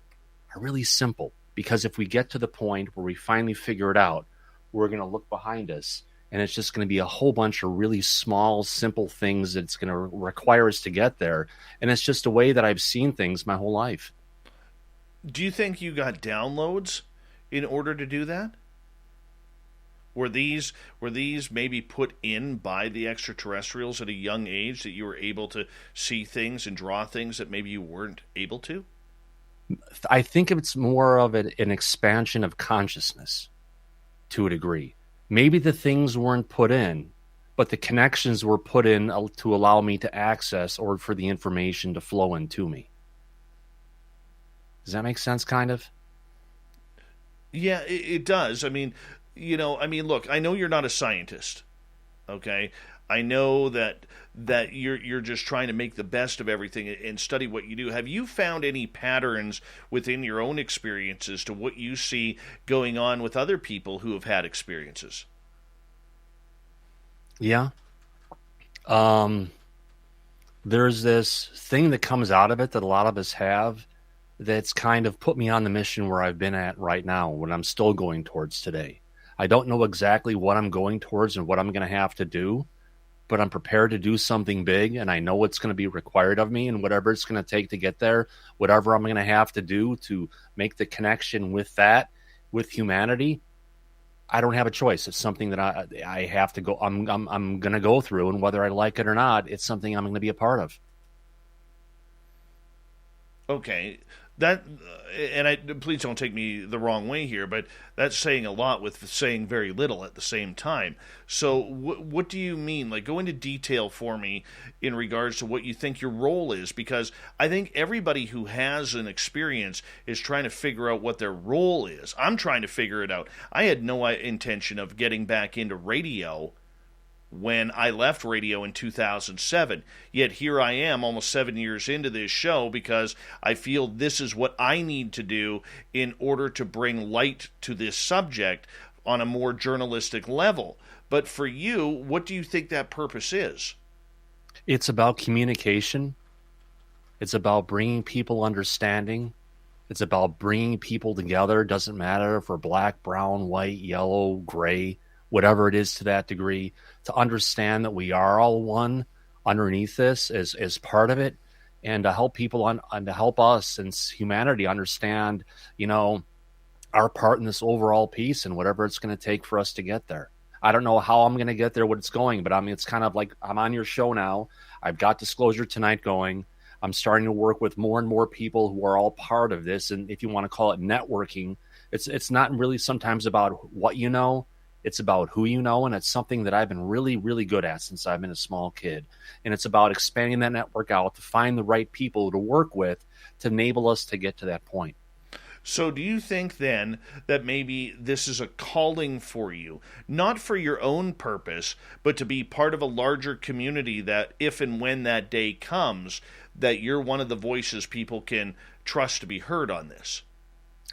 are really simple. Because if we get to the point where we finally figure it out, we're going to look behind us, and it's just going to be a whole bunch of really small, simple things that's going to require us to get there. And it's just a way that I've seen things my whole life. Do you think you got downloads in order to do that? Were these maybe put in by the extraterrestrials at a young age, that you were able to see things and draw things that maybe you weren't able to? I think it's more of an expansion of consciousness to a degree. Maybe the things weren't put in, but the connections were put in to allow me to access or for the information to flow into me. Does that make sense, kind of? Yeah, it does. I mean, look, I know you're not a scientist, okay? I know that you're just trying to make the best of everything and study what you do. Have you found any patterns within your own experiences to what you see going on with other people who have had experiences? Yeah. There's this thing that comes out of it that a lot of us have that's kind of put me on the mission where I've been at right now, what I'm still going towards today. I don't know exactly what I'm going towards and what I'm going to have to do, but I'm prepared to do something big, and I know what's going to be required of me, and whatever it's going to take to get there, whatever I'm going to have to do to make the connection with that, with humanity, I don't have a choice. It's something that I have to go. I'm going to go through, and whether I like it or not, it's something I'm going to be a part of. Okay. Please don't take me the wrong way here, but that's saying a lot with saying very little at the same time. So what do you mean? Like, go into detail for me in regards to what you think your role is, because I think everybody who has an experience is trying to figure out what their role is. I'm trying to figure it out. I had no intention of getting back into radio when I left radio in 2007. Yet here I am almost 7 years into this show because I feel this is what I need to do in order to bring light to this subject on a more journalistic level. But for you, what do you think that purpose is? It's about communication. It's about bringing people understanding. It's about bringing people together. It doesn't matter if we're black, brown, white, yellow, gray, whatever it is to that degree, to understand that we are all one underneath this as part of it, and to help people and to help us and humanity understand, our part in this overall piece and whatever it's going to take for us to get there. I don't know how I'm going to get there, what it's going, but it's kind of like I'm on your show now. I've got Disclosure Tonight going. I'm starting to work with more and more people who are all part of this. And if you want to call it networking, it's not really sometimes about what you know. It's about who you know, and it's something that I've been really, really good at since I've been a small kid. And it's about expanding that network out to find the right people to work with to enable us to get to that point. So do you think then that maybe this is a calling for you, not for your own purpose, but to be part of a larger community that if and when that day comes, that you're one of the voices people can trust to be heard on this?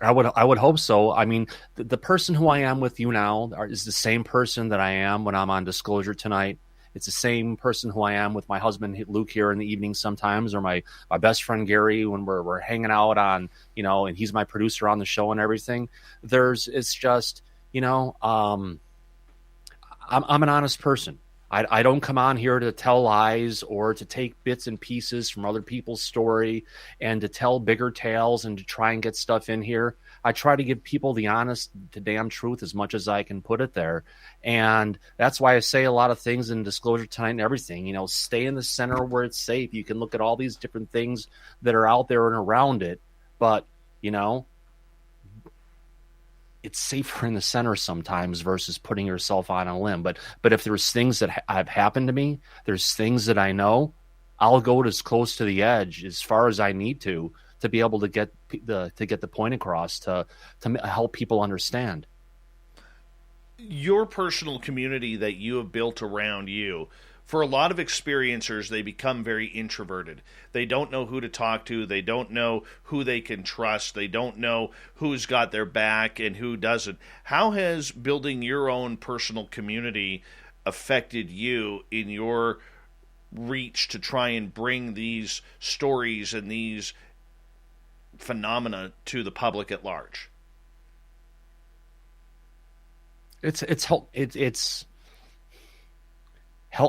I would hope so. I mean, the person who I am with you now is the same person that I am when I'm on Disclosure Tonight. It's the same person who I am with my husband Luke here in the evening sometimes, or my best friend Gary when we're hanging out on, and he's my producer on the show and everything. It's just, I'm an honest person. I don't come on here to tell lies or to take bits and pieces from other people's story and to tell bigger tales and to try and get stuff in here. I try to give people the honest to damn truth as much as I can put it there. And that's why I say a lot of things in Disclosure Tonight and everything. Stay in the center where it's safe. You can look at all these different things that are out there and around it, but, it's safer in the center sometimes versus putting yourself on a limb. But if there's things that have happened to me, there's things that I know, I'll go as close to the edge as far as I need to be able to get the point across to help people understand. Your personal community that you have built around you, for a lot of experiencers, they become very introverted. They don't know who to talk to. They don't know who they can trust. They don't know who's got their back and who doesn't. How has building your own personal community affected you in your reach to try and bring these stories and these phenomena to the public at large? It's helped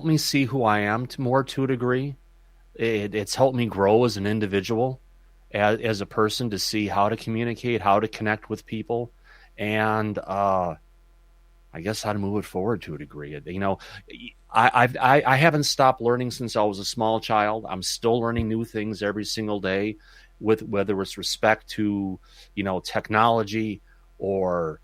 me see who I am to a degree. It's helped me grow as an individual, as a person, to see how to communicate, how to connect with people, and I guess how to move it forward to a degree. You know, I haven't stopped learning since I was a small child. I'm still learning new things every single day, with whether it's respect to, you know, technology or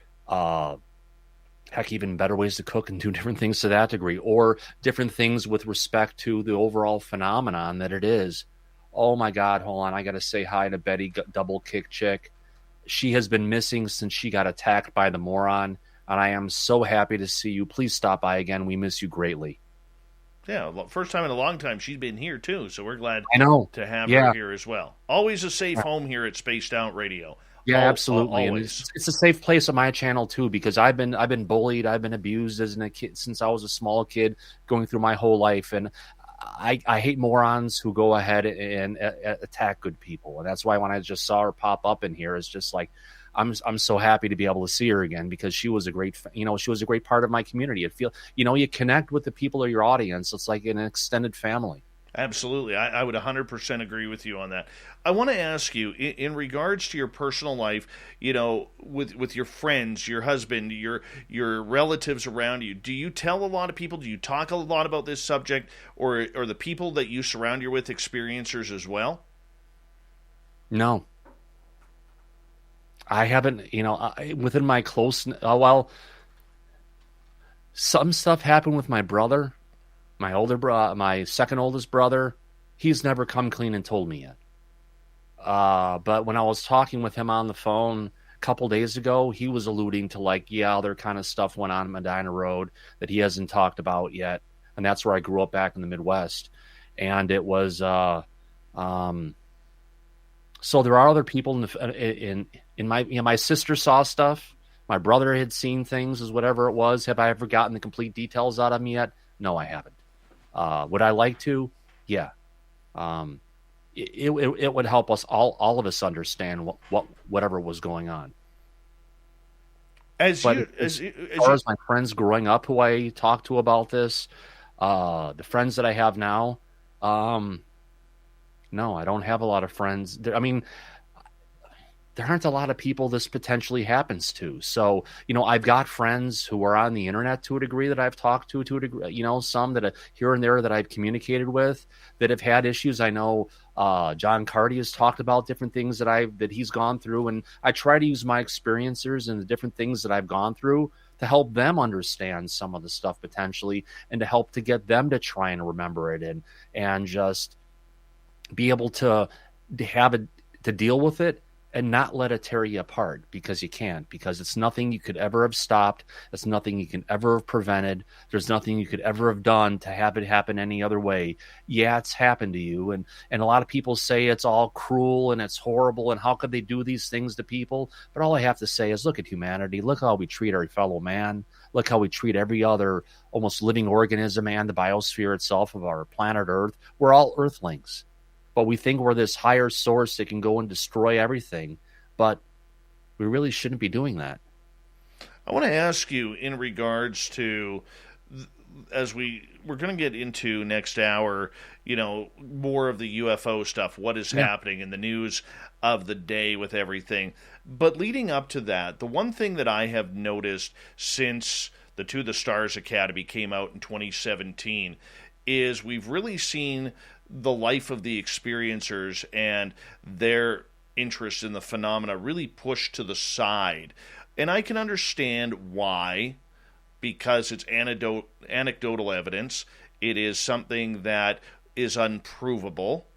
heck, even better ways to cook and do different things to that degree, or different things with respect to the overall phenomenon that it is. Oh my God, hold on. I got to say hi to Betty Double Kick Chick. She has been missing since she got attacked by the moron, and I am so happy to see you. Please stop by again. We miss you greatly. Yeah, first time in a long time she's been here too, so we're glad to have her here as well. Always a safe home here at Spaced Out Radio. Yeah, absolutely. And it's a safe place on my channel too, because I've been bullied, I've been abused as a kid since I was a small kid, going through my whole life, and I hate morons who go ahead and attack good people, and that's why when I just saw her pop up in here, it's just like I'm so happy to be able to see her again, because she was a great part of my community. You connect with the people of your audience. It's like an extended family. Absolutely. I would 100% agree with you on that. I want to ask you, in regards to your personal life, you know, with your friends, your husband, your relatives around you, do you tell a lot of people, do you talk a lot about this subject, or the people that you surround you with experiencers as well? No. I haven't, within my close, some stuff happened with my brother. My second oldest brother, he's never come clean and told me yet. But when I was talking with him on the phone a couple days ago, he was alluding to other kind of stuff went on in Medina Road that he hasn't talked about yet. And that's where I grew up back in the Midwest. And it was, so there are other people in my sister saw stuff. My brother had seen things, as whatever it was. Have I ever gotten the complete details out of me yet? No, I haven't. Would I like to? Yeah. It would help us all of us understand whatever was going on. As far as my friends growing up who I talked to about this, the friends that I have now, no, I don't have a lot of friends. I mean, there aren't a lot of people this potentially happens to. So, I've got friends who are on the internet to a degree that I've talked to a degree, some that are here and there that I've communicated with that have had issues. I know John Carty has talked about different things that he's gone through, and I try to use my experiencers and the different things that I've gone through to help them understand some of the stuff potentially, and to help to get them to try and remember it and just be able to have it, to deal with it, and not let it tear you apart, because you can't, because it's nothing you could ever have stopped. It's nothing you can ever have prevented. There's nothing you could ever have done to have it happen any other way. Yeah, it's happened to you. And a lot of people say it's all cruel and it's horrible and how could they do these things to people? But all I have to say is look at humanity. Look how we treat our fellow man. Look how we treat every other almost living organism and the biosphere itself of our planet Earth. We're all Earthlings. But we think we're this higher source that can go and destroy everything. But we really shouldn't be doing that. I want to ask you in regards to, as we're going to get into next hour, more of the UFO stuff, what is happening in the news of the day with everything. But leading up to that, the one thing that I have noticed since the To the Stars Academy came out in 2017 is we've really seen the life of the experiencers and their interest in the phenomena really pushed to the side. And I can understand why, because it's anecdotal evidence. It is something that is unprovable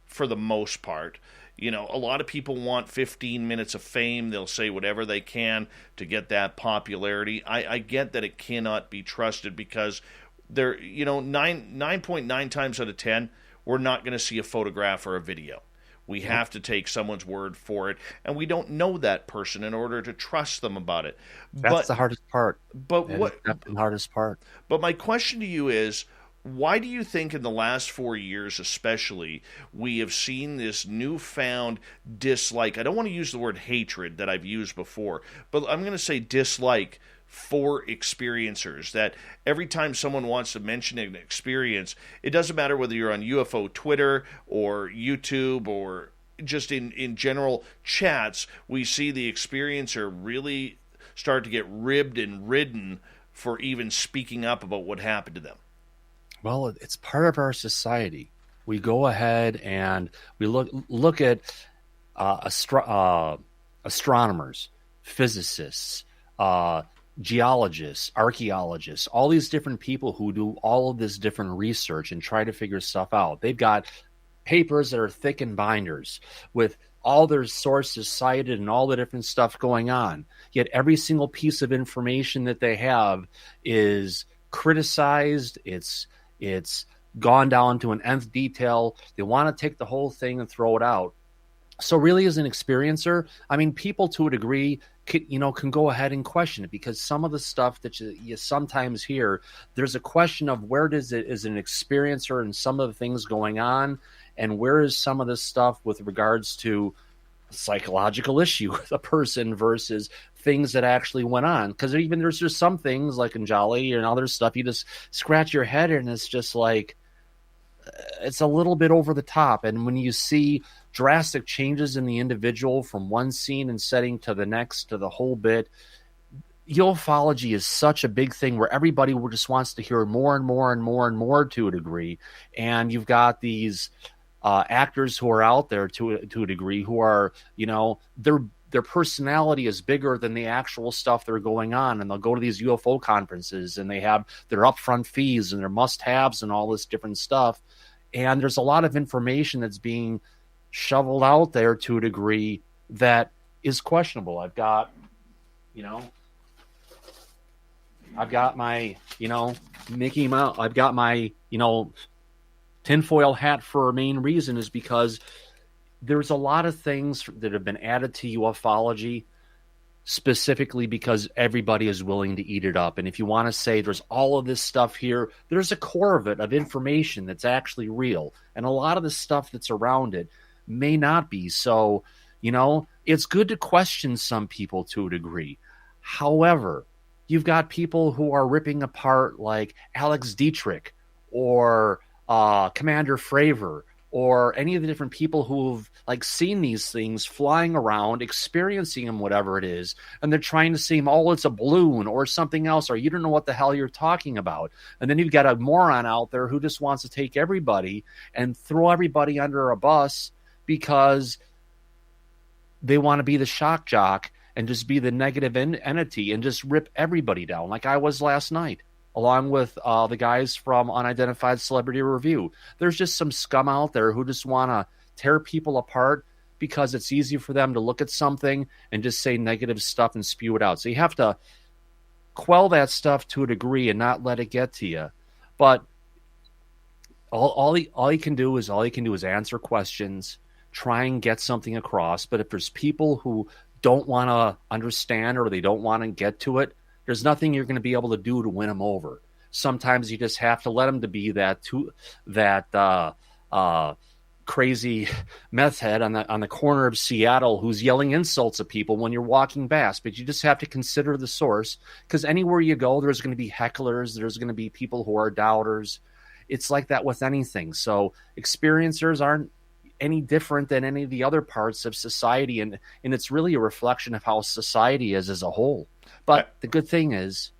for the most part. A lot of people want 15 minutes of fame. They'll say whatever they can to get that popularity. I get that it cannot be trusted because There, 9.9 times out of 10, we're not going to see a photograph or a video. We have to take someone's word for it, and we don't know that person in order to trust them about it. That's the hardest part. But That's the hardest part. But my question to you is, why do you think in the last 4 years especially we have seen this newfound dislike? I don't want to use the word hatred that I've used before, but I'm going to say dislike for experiencers, that every time someone wants to mention an experience, it doesn't matter whether you're on UFO Twitter or YouTube or just in general chats, we see the experiencer really start to get ribbed and ridden for even speaking up about what happened to them. Well, it's part of our society. We go ahead and we look at astronomers, physicists, geologists, archaeologists, all these different people who do all of this different research and try to figure stuff out. They've got papers that are thick in binders with all their sources cited and all the different stuff going on. Yet every single piece of information that they have is criticized. It's gone down to an nth detail. They want to take the whole thing and throw it out. So really, as an experiencer, I mean, people to a degree can go ahead and question it, because some of the stuff that you sometimes hear, there's a question of where does it as an experiencer and some of the things going on, and where is some of this stuff with regards to psychological issue with a person versus things that actually went on. Because even there's just some things like in Jolly and other stuff, you just scratch your head and it's just like, it's a little bit over the top. And when you see drastic changes in the individual from one scene and setting to the next to the whole bit, ufology is such a big thing where everybody just wants to hear more and more and more and more to a degree. And you've got these actors who are out there to a degree who are, their personality is bigger than the actual stuff they're going on. And they'll go to these UFO conferences and they have their upfront fees and their must-haves and all this different stuff. And there's a lot of information that's being shoveled out there to a degree that is questionable. I've got my, Mickey Mouse. I've got my, tinfoil hat for a main reason is because there's a lot of things that have been added to ufology specifically because everybody is willing to eat it up. And if you want to say there's all of this stuff here, there's a core of it, of information that's actually real. And a lot of the stuff that's around it may not be. So, it's good to question some people to a degree. However, you've got people who are ripping apart like Alex Dietrich or Commander Fravor, or any of the different people who've seen these things flying around, experiencing them, whatever it is, and they're trying to seem, it's a balloon or something else, or you don't know what the hell you're talking about. And then you've got a moron out there who just wants to take everybody and throw everybody under a bus because they want to be the shock jock and just be the negative entity and just rip everybody down like I was last night, along with the guys from Unidentified Celebrity Review. There's just some scum out there who just want to tear people apart because it's easy for them to look at something and just say negative stuff and spew it out. So you have to quell that stuff to a degree and not let it get to you. But all you can do is answer questions, try and get something across. But if there's people who don't want to understand or they don't want to get to it, there's nothing you're going to be able to do to win them over. Sometimes you just have to let them to be that crazy meth head on the corner of Seattle who's yelling insults at people when you're walking past. But you just have to consider the source, because anywhere you go, there's going to be hecklers. There's going to be people who are doubters. It's like that with anything. So experiencers aren't any different than any of the other parts of society, and it's really a reflection of how society is as a whole. But the good thing is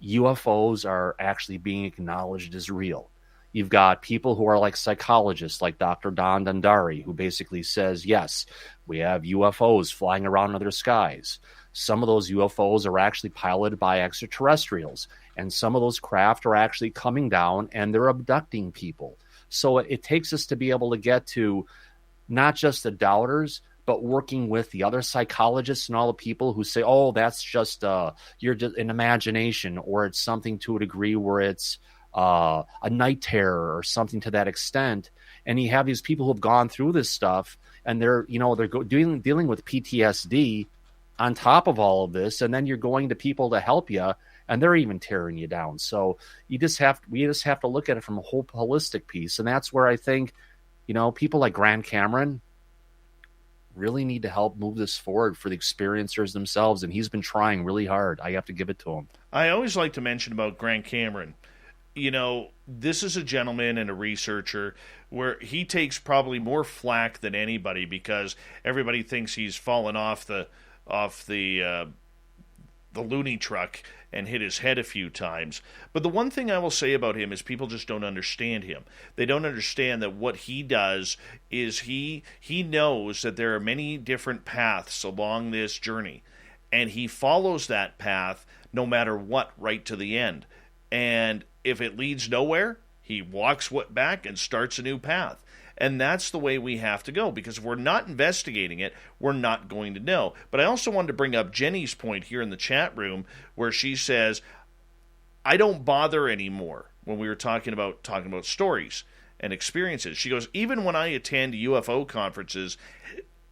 UFOs are actually being acknowledged as real. You've got people who are like psychologists, like Dr. Don Dundari, who basically says, yes, we have UFOs flying around other skies. Some of those UFOs are actually piloted by extraterrestrials, and some of those craft are actually coming down and they're abducting people. So it takes us to be able to get to not just the doubters, but working with the other psychologists and all the people who say, oh, that's just you're just an imagination, or it's something to a degree where it's a night terror or something to that extent. And you have these people who have gone through this stuff, and they're dealing with PTSD on top of all of this, and then you're going to people to help you, and they're even tearing you down. So we just have to look at it from a whole holistic piece, and that's where I think, people like Grant Cameron really need to help move this forward for the experiencers themselves, and he's been trying really hard. I have to give it to him. I always like to mention about Grant Cameron. This is a gentleman and a researcher where he takes probably more flack than anybody because everybody thinks he's fallen off the loony truck and hit his head a few times. But the one thing I will say about him is people just don't understand him. They don't understand that what he does is he knows that there are many different paths along this journey, and he follows that path no matter what right to the end. And if it leads nowhere, he walks back and starts a new path. And that's the way we have to go, because if we're not investigating it, we're not going to know. But I also wanted to bring up Jenny's point here in the chat room where she says, I don't bother anymore when we were talking about stories and experiences. She goes, even when I attend UFO conferences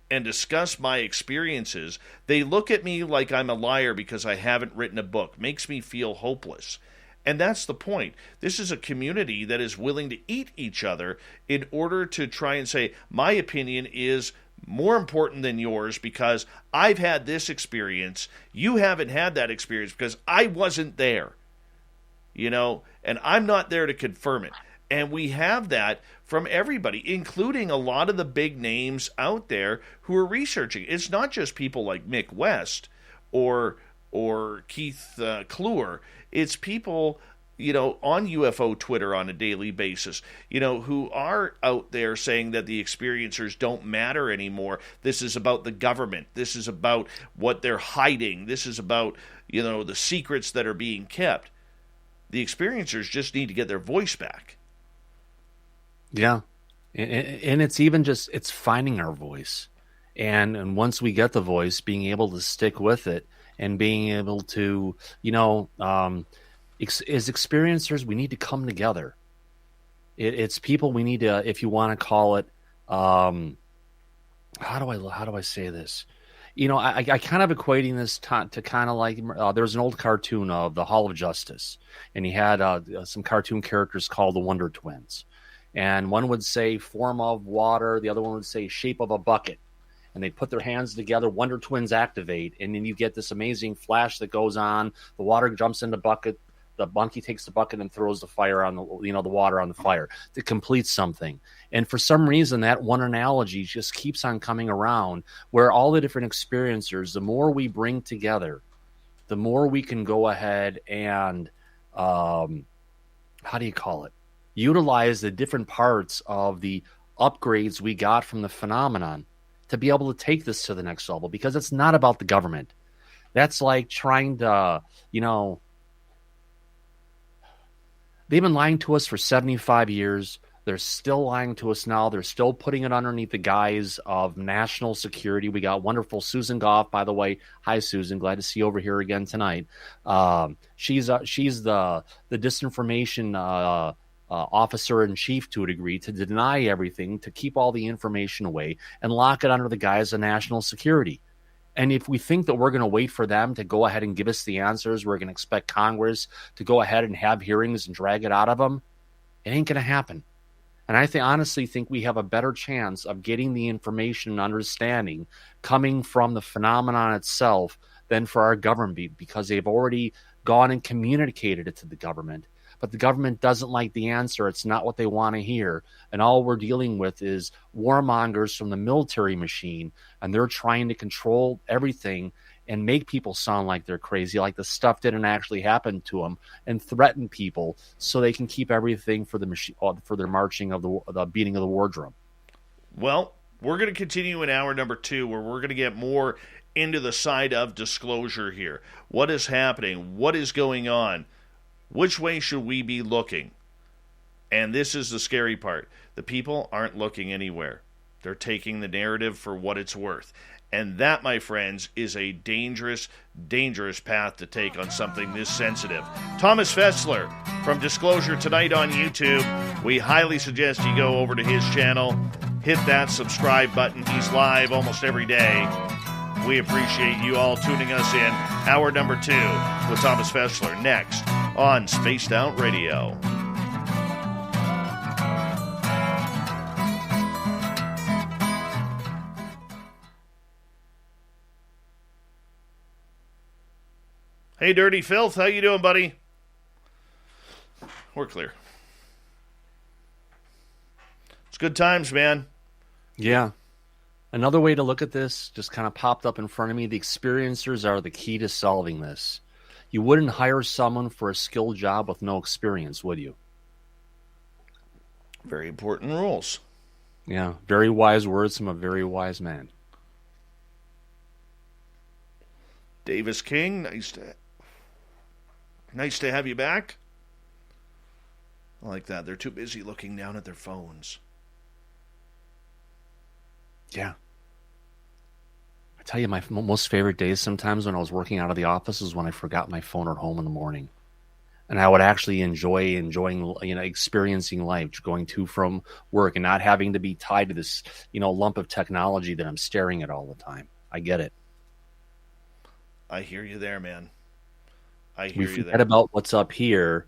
and discuss my experiences, they look at me like I'm a liar because I haven't written a book. Makes me feel hopeless. And that's the point. This is a community that is willing to eat each other in order to try and say, my opinion is more important than yours because I've had this experience. You haven't had that experience because I wasn't there. And I'm not there to confirm it. And we have that from everybody, including a lot of the big names out there who are researching. It's not just people like Mick West or Keith Kluwer. It's people, on UFO Twitter on a daily basis, who are out there saying that the experiencers don't matter anymore. This is about the government. This is about what they're hiding. This is about, the secrets that are being kept. The experiencers just need to get their voice back. Yeah. And it's even just, it's finding our voice. And once we get the voice, being able to stick with it and being able to, as experiencers, we need to come together. It's people we need to, if you want to call it, how do I say this? I kind of equating this to kind of like, there's an old cartoon of the Hall of Justice, and he had some cartoon characters called the Wonder Twins. And one would say form of water, the other one would say shape of a bucket. And they put their hands together, Wonder Twins activate, and then you get this amazing flash that goes on. The water jumps in the bucket. The monkey takes the bucket and throws the fire on the water on the fire to complete something. And for some reason, that one analogy just keeps on coming around, where all the different experiencers, the more we bring together, the more we can go ahead and, utilize the different parts of the upgrades we got from the phenomenon to be able to take this to the next level, because it's not about the government. That's like trying to, they've been lying to us for 75 years. They're still lying to us now. They're still putting it underneath the guise of national security. We got wonderful Susan Goff, by the way. Hi, Susan. Glad to see you over here again tonight. She's the disinformation officer in chief to a degree, to deny everything, to keep all the information away and lock it under the guise of national security. And if we think that we're going to wait for them to go ahead and give us the answers, we're going to expect Congress to go ahead and have hearings and drag it out of them, it ain't going to happen. And I honestly think we have a better chance of getting the information and understanding coming from the phenomenon itself than for our government, because they've already gone and communicated it to the government. But the government doesn't like the answer. It's not what they want to hear. And all we're dealing with is warmongers from the military machine, and they're trying to control everything and make people sound like they're crazy, like the stuff didn't actually happen to them, and threaten people so they can keep everything for the machine, for their marching of the beating of the war drum. Well, we're going to continue in hour number 2, where we're going to get more into the side of disclosure here. What is happening? What is going on? Which way should we be looking? And this is the scary part. The people aren't looking anywhere. They're taking the narrative for what it's worth. And that, my friends, is a dangerous, dangerous path to take on something this sensitive. Thomas Fessler from Disclosure Tonight on YouTube. We highly suggest you go over to his channel, hit that subscribe button. He's live almost every day. We appreciate you all tuning us in. Hour number 2 with Thomas Fessler next on Spaced Out Radio. Hey, Dirty Filth, how you doing, buddy? We're clear. It's good times, man. Yeah. Another way to look at this just kind of popped up in front of me. The experiencers are the key to solving this. You wouldn't hire someone for a skilled job with no experience, would you? Very important rules. Yeah. Very wise words from a very wise man. Davis King, nice to have you back. I like that. They're too busy looking down at their phones. Yeah. I tell you, my most favorite days sometimes when I was working out of the office is when I forgot my phone at home in the morning. And I would actually enjoying, experiencing life, going to from work and not having to be tied to this, lump of technology that I'm staring at all the time. I get it. I hear you there, man. We forget about what's up here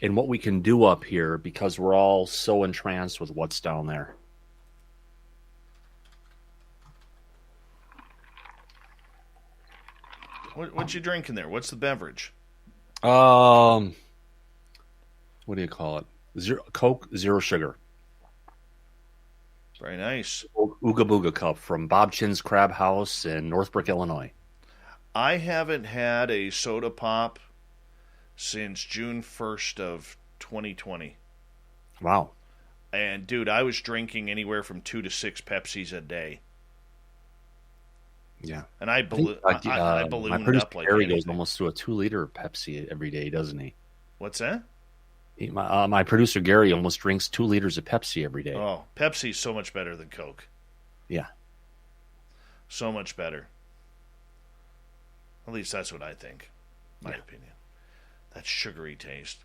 and what we can do up here because we're all so entranced with what's down there. What you drinking there? What's the beverage? What do you call it? Coke, zero sugar. Very nice. Ooga Booga cup from Bob Chin's Crab House in Northbrook, Illinois. I haven't had a soda pop since June 1st of 2020. Wow. And, dude, I was drinking anywhere from 2 to 6 Pepsis a day. Yeah. And I ballooned up like Gary anything. goes almost to a 2-liter Pepsi every day, doesn't he? What's that? My producer, Gary, almost drinks 2 liters of Pepsi every day. Oh, Pepsi's so much better than Coke. Yeah. So much better. At least that's what I think. My opinion. That sugary taste.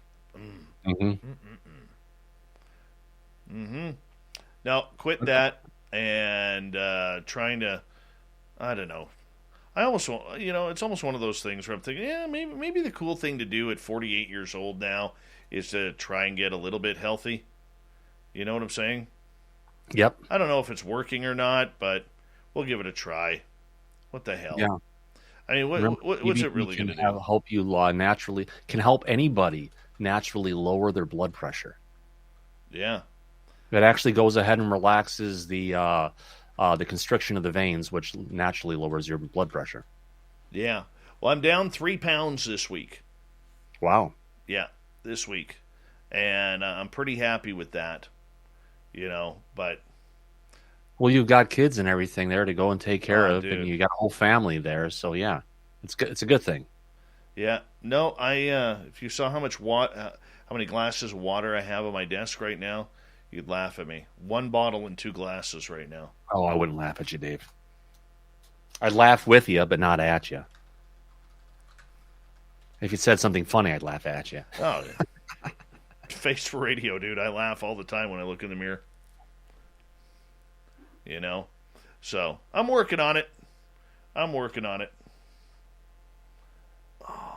Now, quit that and trying to, I don't know. I almost want, it's almost one of those things where I'm thinking, yeah, maybe the cool thing to do at 48 years old now is to try and get a little bit healthy. You know what I'm saying? Yep. I don't know if it's working or not, but we'll give it a try. What the hell? Yeah. I mean, what's it really going to do? Help you naturally, can help anybody naturally lower their blood pressure. Yeah. It actually goes ahead and relaxes the constriction of the veins, which naturally lowers your blood pressure. Yeah. Well, I'm down 3 pounds this week. Wow. Yeah, this week. And I'm pretty happy with that, but... Well, you've got kids and everything there to go and take care of, dude. and you got a whole family there, so yeah, it's good. It's a good thing. Yeah. No, if you saw how many glasses of water I have on my desk right now, you'd laugh at me. 1 bottle and 2 glasses right now. Oh, I wouldn't laugh at you, Dave. I'd laugh with you, but not at you. If you said something funny, I'd laugh at you. Oh, yeah. Face for radio, dude. I laugh all the time when I look in the mirror. So I'm working on it. Oh,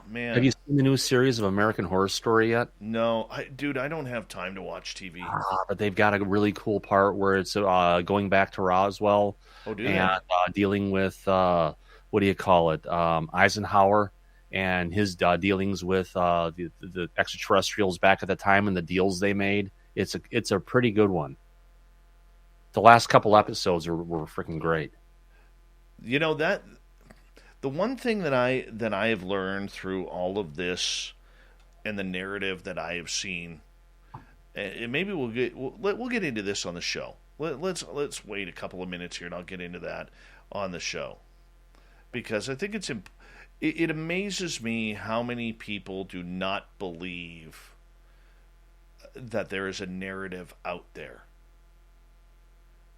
man. Have you seen the new series of American Horror Story yet? No, I don't have time to watch TV. But they've got a really cool part where it's going back to Roswell and dealing with Eisenhower and his dealings with the extraterrestrials back at the time and the deals they made. It's a pretty good one. The last couple episodes were freaking great. That the one thing that I have learned through all of this and the narrative that I have seen, and maybe we'll get into this on the show. Let's wait a couple of minutes here, and I'll get into that on the show, because I think it amazes me how many people do not believe that there is a narrative out there.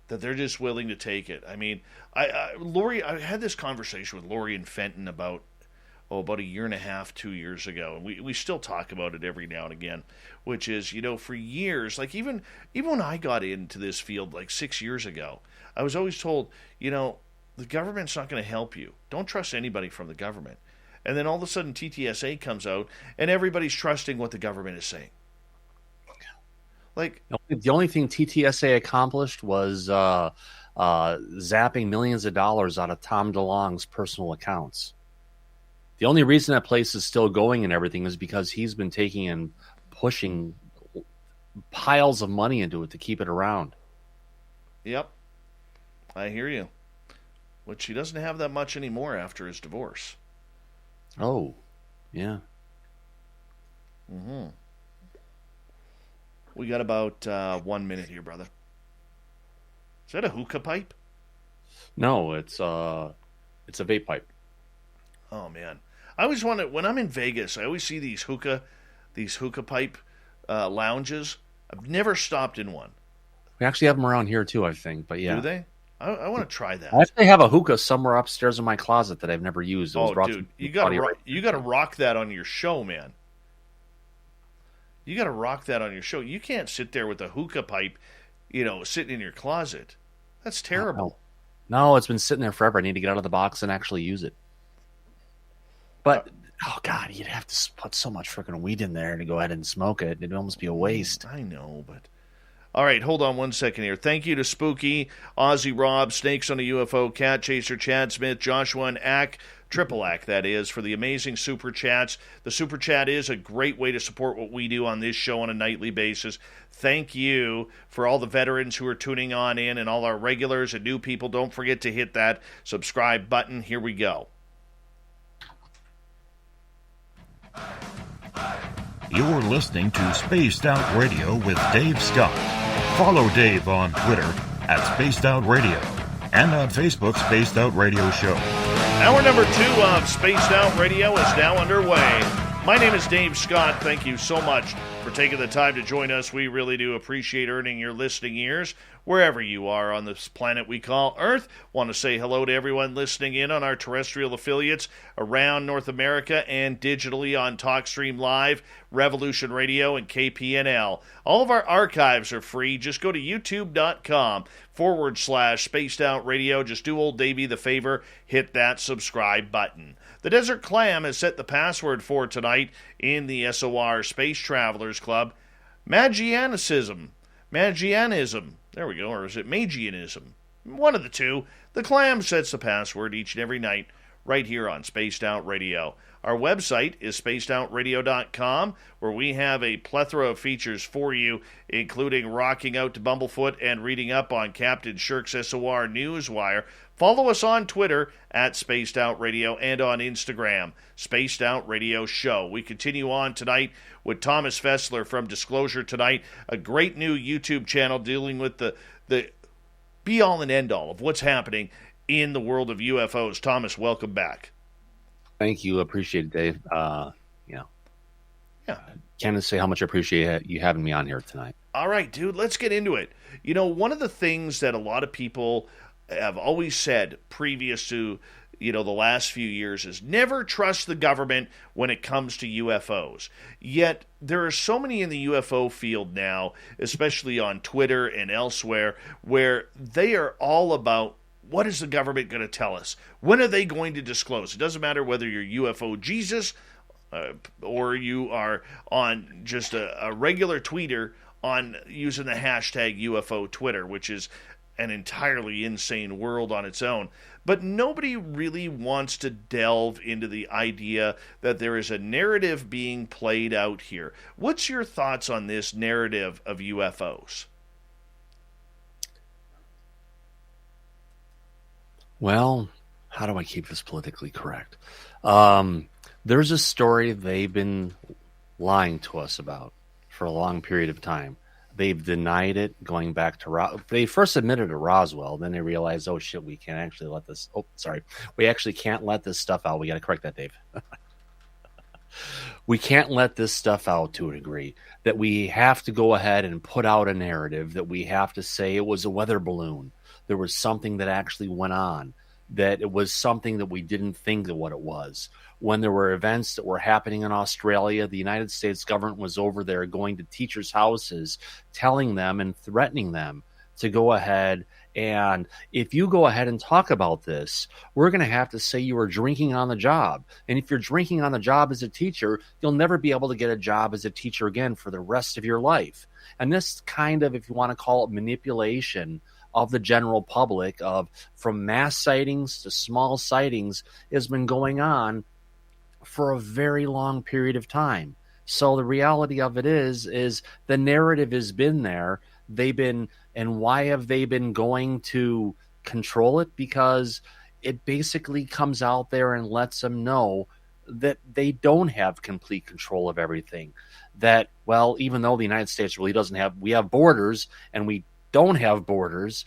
that they're just willing to take it. I mean, Lori, I had this conversation with Lori and Fenton about a year and a half, 2 years ago, and we still talk about it every now and again, which is, for years, like even when I got into this field like 6 years ago, I was always told, the government's not going to help you. Don't trust anybody from the government. And then all of a sudden TTSA comes out and everybody's trusting what the government is saying. Like, the only thing TTSA accomplished was zapping millions of dollars out of Tom DeLonge's personal accounts. The only reason that place is still going and everything is because he's been taking and pushing piles of money into it to keep it around. Yep. I hear you. Which he doesn't have that much anymore after his divorce. Oh, yeah. Mm-hmm. We got about 1 minute here, brother. Is that a hookah pipe? No, it's a vape pipe. Oh man, I always want to. When I'm in Vegas, I always see these hookah pipe lounges. I've never stopped in one. We actually have them around here too, I think. But yeah, do they? I want to try that. I actually have a hookah somewhere upstairs in my closet that I've never used. Dude, you got to rock that on your show, man. You got to rock that on your show. You can't sit there with a hookah pipe, sitting in your closet. That's terrible. No, it's been sitting there forever. I need to get out of the box and actually use it. But, oh, God, you'd have to put so much freaking weed in there to go ahead and smoke it. It'd almost be a waste. I know, but... All right, hold on 1 second here. Thank you to Spooky, Ozzy Rob, Snakes on a UFO, Cat Chaser, Chad Smith, Joshua, and Ack, Triple Ack, that is, for the amazing Super Chats. The Super Chat is a great way to support what we do on this show on a nightly basis. Thank you for all the veterans who are tuning on in and all our regulars and new people. Don't forget to hit that subscribe button. Here we go. You're listening to Spaced Out Radio with Dave Scott. Follow Dave on Twitter at Spaced Out Radio and on Facebook, Spaced Out Radio Show. Hour number 2 of Spaced Out Radio is now underway. My name is Dave Scott. Thank you so much for taking the time to join us. We really do appreciate earning your listening ears wherever you are on this planet we call Earth. Want to say hello to everyone listening in on our terrestrial affiliates around North America and digitally on TalkStream Live, Revolution Radio, and KPNL. All of our archives are free. Just go to youtube.com/Spaced Out Radio. Just do old Davey the favor, hit that subscribe button. The Desert Clam has set the password for tonight in the SOR Space Travelers Club. Magianism. There we go. Or is it Magianism? One of the two. The Clam sets the password each and every night right here on Spaced Out Radio. Our website is spacedoutradio.com, where we have a plethora of features for you, including rocking out to Bumblefoot and reading up on Captain Shirk's SOR Newswire. Follow us on Twitter at Spaced Out Radio and on Instagram, Spaced Out Radio Show. We continue on tonight with Thomas Fessler from Disclosure Tonight, a great new YouTube channel dealing with the be-all and end-all of what's happening in the world of UFOs. Thomas, welcome back. Thank you. Appreciate it, Dave. Can't say how much I appreciate you having me on here tonight. All right, dude, let's get into it. One of the things that a lot of people have always said previous to, the last few years is never trust the government when it comes to UFOs. Yet there are so many in the UFO field now, especially on Twitter and elsewhere, where they are all about, what is the government going to tell us? When are they going to disclose? It doesn't matter whether you're UFO Jesus or you are on just a regular tweeter on using the hashtag UFO Twitter, which is an entirely insane world on its own. But nobody really wants to delve into the idea that there is a narrative being played out here. What's your thoughts on this narrative of UFOs? Well, how do I keep this politically correct? There's a story they've been lying to us about for a long period of time. They've denied it going back to they first admitted to Roswell. Then they realized, oh shit, we can't actually let this. Oh, sorry. We actually can't let this stuff out. We got to correct that, Dave. We can't let this stuff out to a degree that we have to go ahead and put out a narrative that we have to say it was a weather balloon. there was something that actually went on, that it was something that we didn't think that what it was. When there were events that were happening in Australia, the United States government was over there going to teachers' houses, telling them and threatening them to go ahead. And if you go ahead and talk about this, we're going to have to say you were drinking on the job. And if you're drinking on the job as a teacher, you'll never be able to get a job as a teacher again for the rest of your life. And this kind of, if you want to call it manipulation of the general public, of from mass sightings to small sightings, has been going on for a very long period of time. So the reality of it is the narrative has been there. They've been, and why have they been going to control it? Because it basically comes out there and lets them know that they don't have complete control of everything. That, well, even though the United States really doesn't have, we have borders and we don't have borders,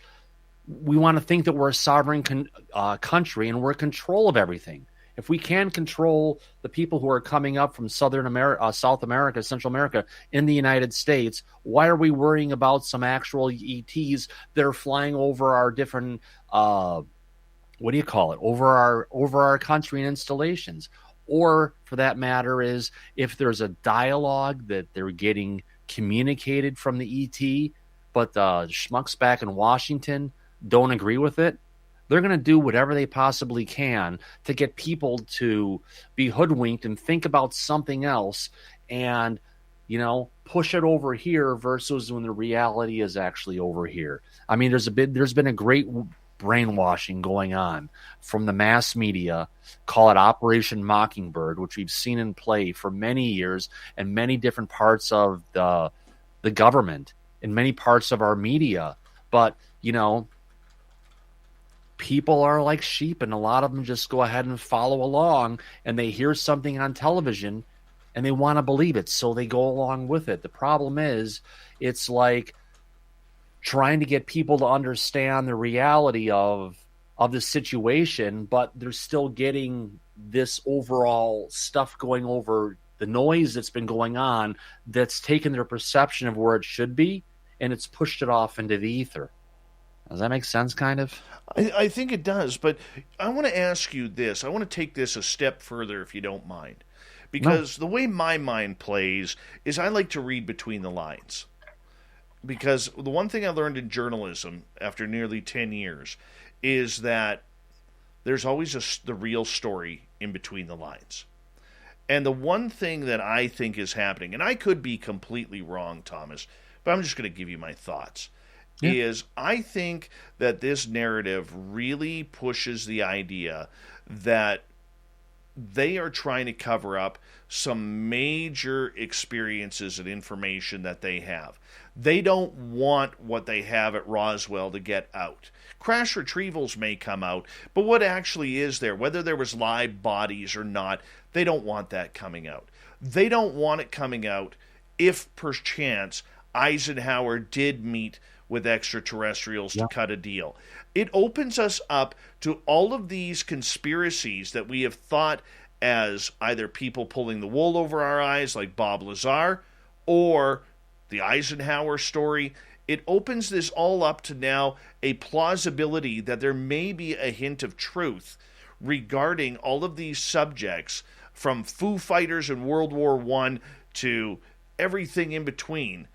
we want to think that we're a sovereign country and we're in control of everything. If we can control the people who are coming up from Southern America, South America, Central America in the United States, why are we worrying about some actual ETs that are flying over our different, over our country and installations? Or, for that matter, is if there's a dialogue that they're getting communicated from the ET, but the schmucks back in Washington don't agree with it, they're going to do whatever they possibly can to get people to be hoodwinked and think about something else and, push it over here versus when the reality is actually over here. I mean, there's been a great brainwashing going on from the mass media, call it Operation Mockingbird, which we've seen in play for many years in many different parts of the government, in many parts of our media. But, people are like sheep, and a lot of them just go ahead and follow along, and they hear something on television and they want to believe it, so they go along with it. The problem is, it's like trying to get people to understand the reality of the situation, but they're still getting this overall stuff going over the noise that's been going on that's taken their perception of where it should be, and it's pushed it off into the ether. Does that make sense, kind of? I think it does, but I want to ask you this. I want to take this a step further, if you don't mind. Because the way my mind plays is I like to read between the lines. Because the one thing I learned in journalism after nearly 10 years is that there's always the real story in between the lines. And the one thing that I think is happening, and I could be completely wrong, Thomas, but I'm just going to give you my thoughts, is I think that this narrative really pushes the idea that they are trying to cover up some major experiences and information that they have. They don't want what they have at Roswell to get out. Crash retrievals may come out, but what actually is there, whether there was live bodies or not, they don't want that coming out. They don't want it coming out if, perchance, Eisenhower did meet with extraterrestrials to cut a deal. It opens us up to all of these conspiracies that we have thought as either people pulling the wool over our eyes like Bob Lazar or the Eisenhower story. It opens this all up to now a plausibility that there may be a hint of truth regarding all of these subjects, from Foo Fighters in World War I to everything in between,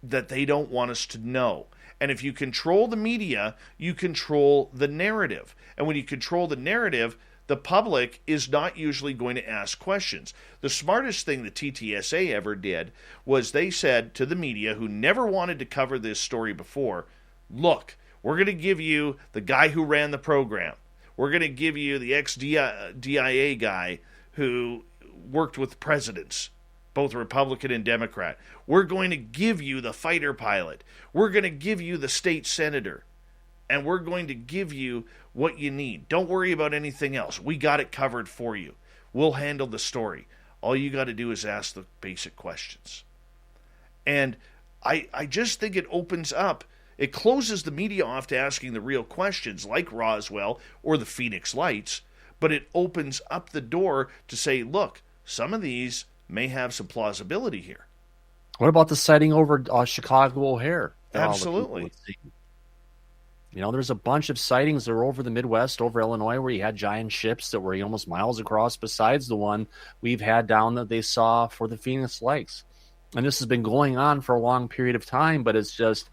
that they don't want us to know. And if you control the media, you control the narrative. And when you control the narrative, the public is not usually going to ask questions. The smartest thing the TTSA ever did was they said to the media, who never wanted to cover this story before, look, we're going to give you the guy who ran the program. We're going to give you the ex-DIA guy who worked with presidents, both Republican and Democrat. We're going to give you the fighter pilot. We're going to give you the state senator. And we're going to give you what you need. Don't worry about anything else. We got it covered for you. We'll handle the story. All you got to do is ask the basic questions. And I just think it opens up, it closes the media off to asking the real questions like Roswell or the Phoenix Lights, but it opens up the door to say, look, some of these may have some plausibility here. What about the sighting over Chicago O'Hare? Absolutely. There's a bunch of sightings that are over the Midwest, over Illinois, where you had giant ships that were almost miles across, besides the one we've had down that they saw for the Phoenix Lakes. And this has been going on for a long period of time, but it's just,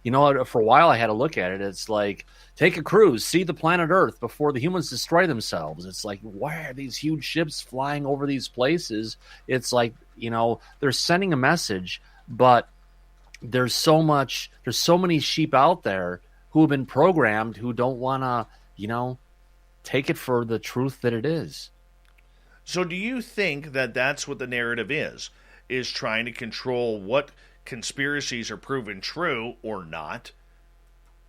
for a while I had to look at it. It's like, take a cruise, see the planet Earth before the humans destroy themselves. It's like, why are these huge ships flying over these places? It's like, they're sending a message, but there's so many sheep out there who have been programmed who don't want to, take it for the truth that it is. So do you think that that's what the narrative is trying to control what conspiracies are proven true or not?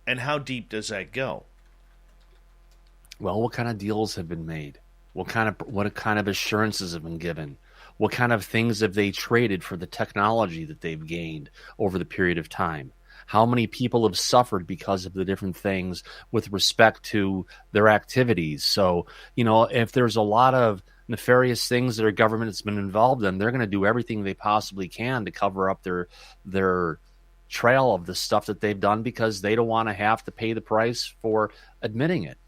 And how deep does that go? Well, what kind of deals have been made? What kind of assurances have been given? What kind of things have they traded for the technology that they've gained over the period of time? How many people have suffered because of the different things with respect to their activities? So, if there's a lot of nefarious things that our government has been involved in, they're going to do everything they possibly can to cover up their trail of the stuff that they've done, because they don't want to have to pay the price for admitting it.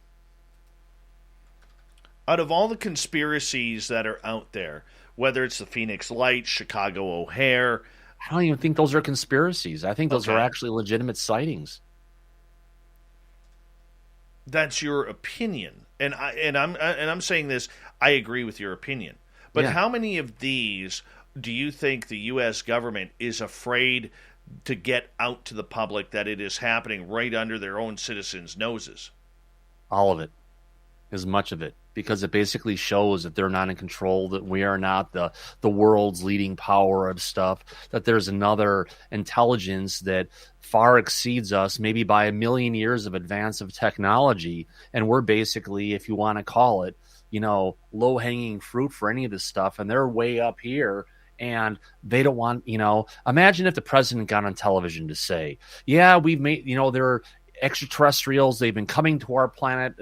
Out of all the conspiracies that are out there, whether it's the Phoenix Lights, Chicago O'Hare, I don't even think those are conspiracies. I think those are actually legitimate sightings. That's your opinion, and I'm saying this. I agree with your opinion, but how many of these do you think the U.S. government is afraid to get out to the public that it is happening right under their own citizens' noses? All of it, as much of it, because it basically shows that they're not in control, that we are not the world's leading power of stuff, that there's another intelligence that far exceeds us, maybe by 1 million years of advance of technology, and we're basically, if you want to call it, low-hanging fruit for any of this stuff, and they're way up here, and they don't want, imagine if the president got on television to say, yeah, we've made, they're extraterrestrials, they've been coming to our planet,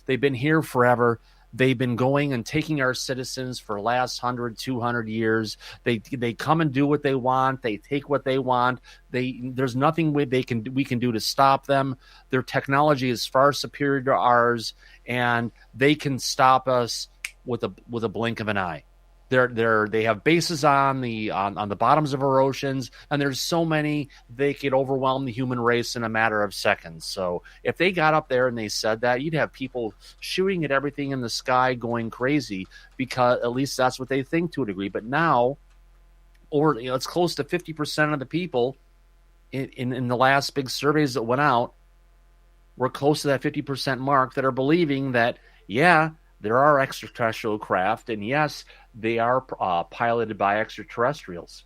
they've been here forever, they've been going and taking our citizens for the last 100, 200 years, they come and do what they want, they take what they want, there's nothing we can do to stop them, their technology is far superior to ours, and they can stop us with a blink of an eye. They have bases on the bottoms of our oceans, and there's so many they could overwhelm the human race in a matter of seconds. So if they got up there and they said that, you'd have people shooting at everything in the sky, going crazy, because at least that's what they think to a degree. But now, it's close to 50% of the people in the last big surveys that went out were close to that 50% mark that are believing that, yeah, there are extraterrestrial craft, and yes, they are piloted by extraterrestrials.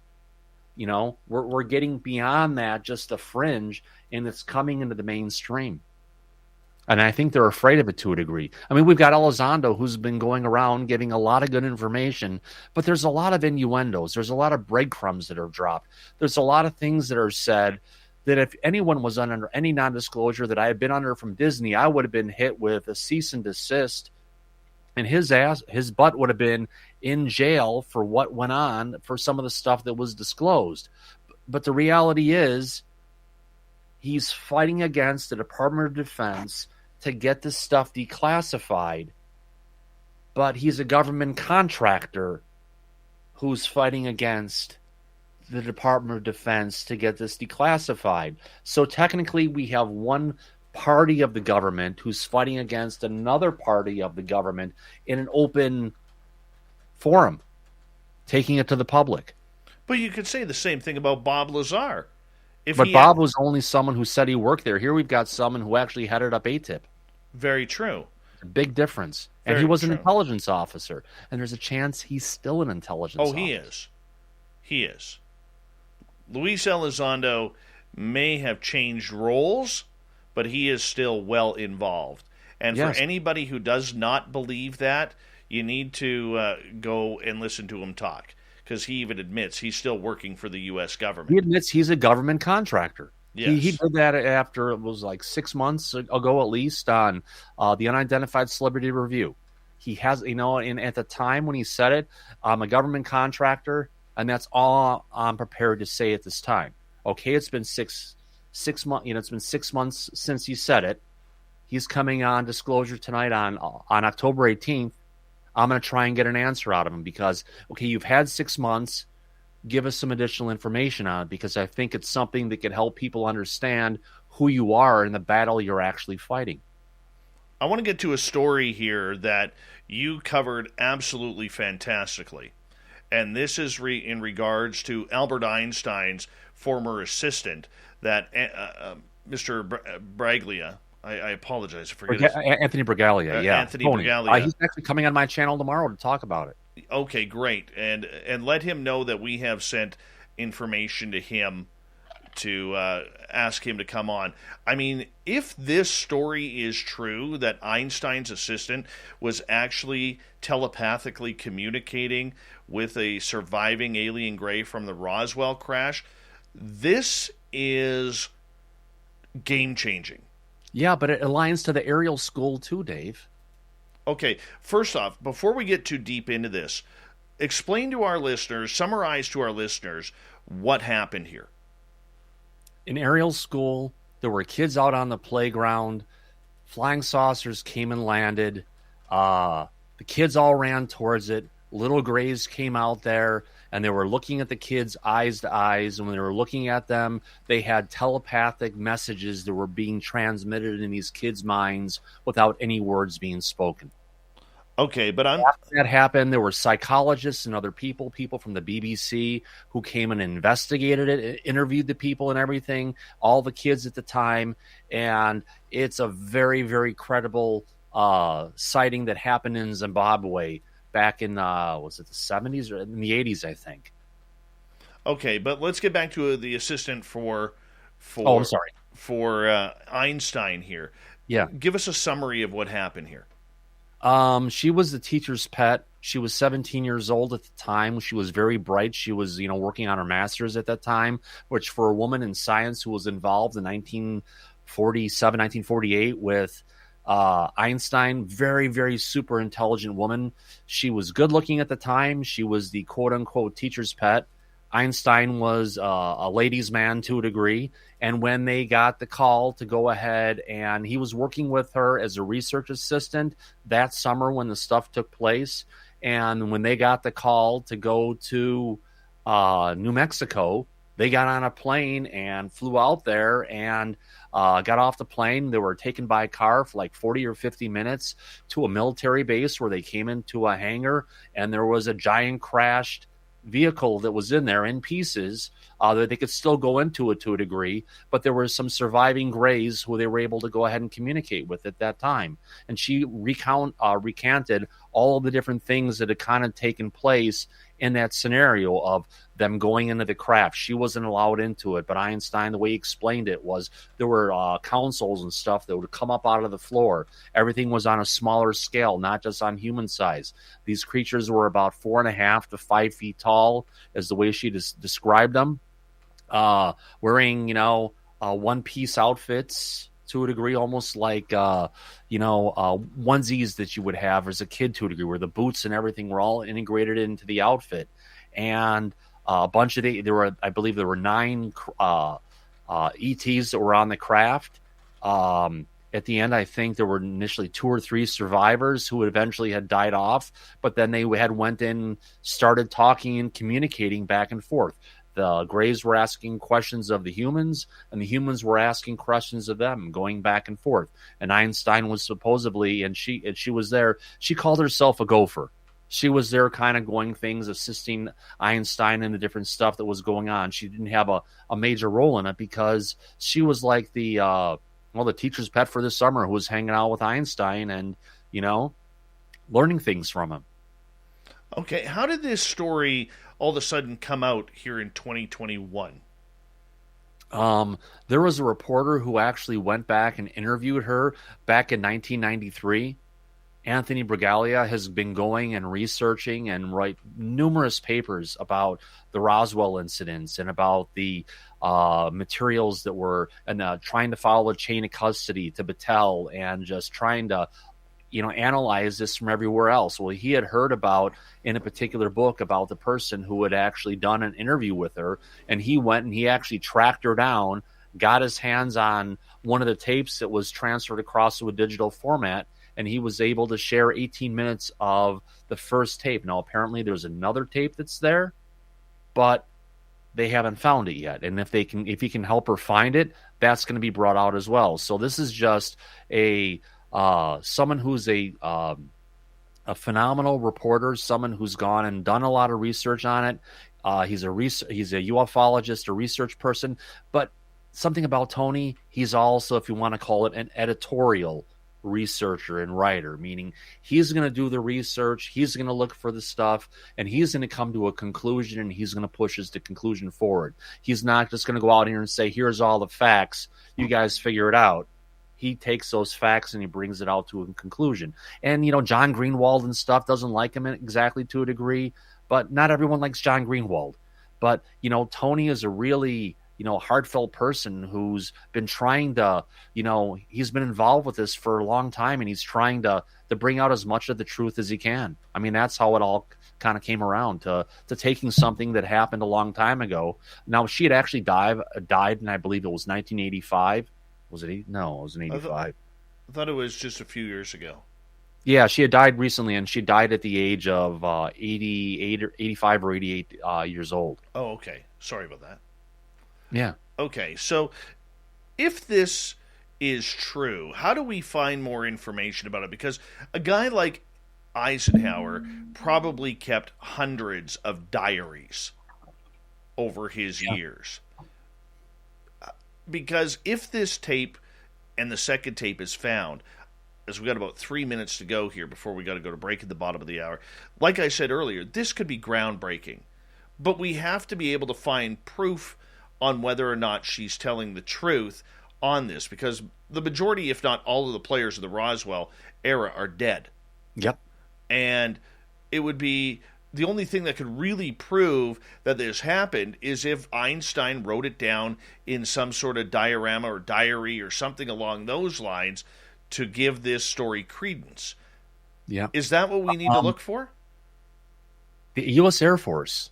We're getting beyond that, just the fringe, and it's coming into the mainstream. And I think they're afraid of it to a degree. I mean, we've got Elizondo, who's been going around giving a lot of good information, but there's a lot of innuendos. There's a lot of breadcrumbs that are dropped. There's a lot of things that are said that if anyone was under any non-disclosure that I had been under from Disney, I would have been hit with a cease and desist. And his butt would have been in jail for what went on for some of the stuff that was disclosed. But the reality is, he's fighting against the Department of Defense to get this stuff declassified. But he's a government contractor who's fighting against the Department of Defense to get this declassified. So technically, we have one party of the government who's fighting against another party of the government in an open forum, taking it to the public. But you could say the same thing about Bob Lazar. But Bob was only someone who said he worked there. Here we've got someone who actually headed up ATIP. Very true. A big difference. And he was an intelligence officer. And there's a chance he's still an intelligence officer. He is. He is. Luis Elizondo may have changed roles, but he is still well involved. And for anybody who does not believe that, you need to go and listen to him talk, because he even admits he's still working for the U.S. government. He admits he's a government contractor. Yes. He did that after, it was like 6 months ago at least, on the Unidentified Celebrity Review. He has, and at the time when he said it, I'm a government contractor, and that's all I'm prepared to say at this time. Okay, it's been 6 months. It's been 6 months since he said it. He's coming on disclosure tonight on October 18th. I'm going to try and get an answer out of him because, okay, you've had 6 months. Give us some additional information on it because I think it's something that could help people understand who you are in the battle you're actually fighting. I want to get to a story here that you covered absolutely fantastically. And this is in regards to Albert Einstein's former assistant, that Mr. Braglia. I apologize. Forget Anthony Braglia, yeah. Anthony Braglia. He's actually coming on my channel tomorrow to talk about it. Okay, great. And let him know that we have sent information to him to ask him to come on. I mean, if this story is true, that Einstein's assistant was actually telepathically communicating with a surviving alien gray from the Roswell crash, this is game-changing. Yeah, but it aligns to the aerial school too, Dave. Okay, first off, before we get too deep into this, explain to our listeners, summarize to our listeners what happened here. In aerial school, there were kids out on the playground. Flying saucers came and landed. The kids all ran towards it. Little grays came out there, and they were looking at the kids eyes to eyes. And when they were looking at them, they had telepathic messages that were being transmitted in these kids' minds without any words being spoken. Okay, but after that happened, there were psychologists and other people from the BBC who came and investigated it, interviewed the people and everything, all the kids at the time, and it's a very, very credible sighting that happened in Zimbabwe back in, was it the 70s or in the 80s, I think. Okay, but let's get back to the assistant for I'm sorry. For Einstein here. Yeah. Give us a summary of what happened here. She was the teacher's pet. She was 17 years old at the time. She was very bright. She was, working on her master's at that time, which for a woman in science who was involved in 1947, 1948 with Einstein, very, very super intelligent woman. She was good looking at the time. She was the quote unquote teacher's pet. Einstein was a ladies' man to a degree. And when they got the call to go ahead, and he was working with her as a research assistant that summer when the stuff took place. And when they got the call to go to New Mexico, they got on a plane and flew out there and got off the plane. They were taken by car for like 40 or 50 minutes to a military base where they came into a hangar, and there was a giant crashed vehicle that was in there in pieces that they could still go into it to a degree, but there were some surviving grays who they were able to go ahead and communicate with at that time. And she recanted all of the different things that had kind of taken place in that scenario of them going into the craft. She wasn't allowed into it, but Einstein, the way he explained it was there were consoles and stuff that would come up out of the floor. Everything was on a smaller scale, not just on human size. These creatures were about 4.5 to 5 feet tall, is the way she described them. Wearing, one-piece outfits to a degree, almost like, onesies that you would have as a kid to a degree, where the boots and everything were all integrated into the outfit. And a bunch of I believe there were 9 ETs that were on the craft. At the end, I think there were initially 2 or 3 survivors who eventually had died off, but then they had went in, started talking and communicating back and forth. The Greys were asking questions of the humans, and the humans were asking questions of them, going back and forth. And Einstein was supposedly, and she was there. She called herself a gopher. She was there kind of going things, assisting Einstein in the different stuff that was going on. She didn't have a major role in it because she was like the teacher's pet for the summer who was hanging out with Einstein and, learning things from him. Okay, how did this story all of a sudden come out here in 2021? There was a reporter who actually went back and interviewed her back in 1993. Anthony Braglia has been going and researching and write numerous papers about the Roswell incidents and about the materials that were trying to follow a chain of custody to Battelle and just trying to analyze this from everywhere else. Well, he had heard about in a particular book about the person who had actually done an interview with her, and he went and he actually tracked her down got his hands on one of the tapes that was transferred across to a digital format, and he was able to share 18 minutes of the first tape. Now, apparently there's another tape that's there, but they haven't found it yet. And if he can help her find it, that's going to be brought out as well. So this is just someone who's a phenomenal reporter, someone who's gone and done a lot of research on it. He's a ufologist, a research person, but something about Tony, he's also, if you want to call it, an editorial researcher and writer, meaning he's going to do the research, he's going to look for the stuff, and he's going to come to a conclusion, and he's going to push his conclusion forward. He's not just going to go out here and say, here's all the facts, you guys figure it out. He takes those facts and he brings it out to a conclusion. And, John Greenwald and stuff doesn't like him exactly to a degree, but not everyone likes John Greenwald. But, Tony is a really, heartfelt person who's been trying to, he's been involved with this for a long time, and he's trying to bring out as much of the truth as he can. I mean, that's how it all kind of came around to taking something that happened a long time ago. Now, she had actually died, and I believe it was 1985. Was it? No, it was in 85. I thought it was just a few years ago. Yeah, she had died recently, and she died at the age of 85 or 88 years old. Oh, okay. Sorry about that. Yeah. Okay, so if this is true, how do we find more information about it? Because a guy like Eisenhower probably kept hundreds of diaries over his years. Because if this tape and the second tape is found, as we got about 3 minutes to go here before we got to go to break at the bottom of the hour, like I said earlier, this could be groundbreaking. But we have to be able to find proof on whether or not she's telling the truth on this, because the majority, if not all of the players of the Roswell era are dead. Yep. And it would be the only thing that could really prove that this happened is if Einstein wrote it down in some sort of diorama or diary or something along those lines to give this story credence. Yeah. Is that what we need to look for? The U.S. Air Force,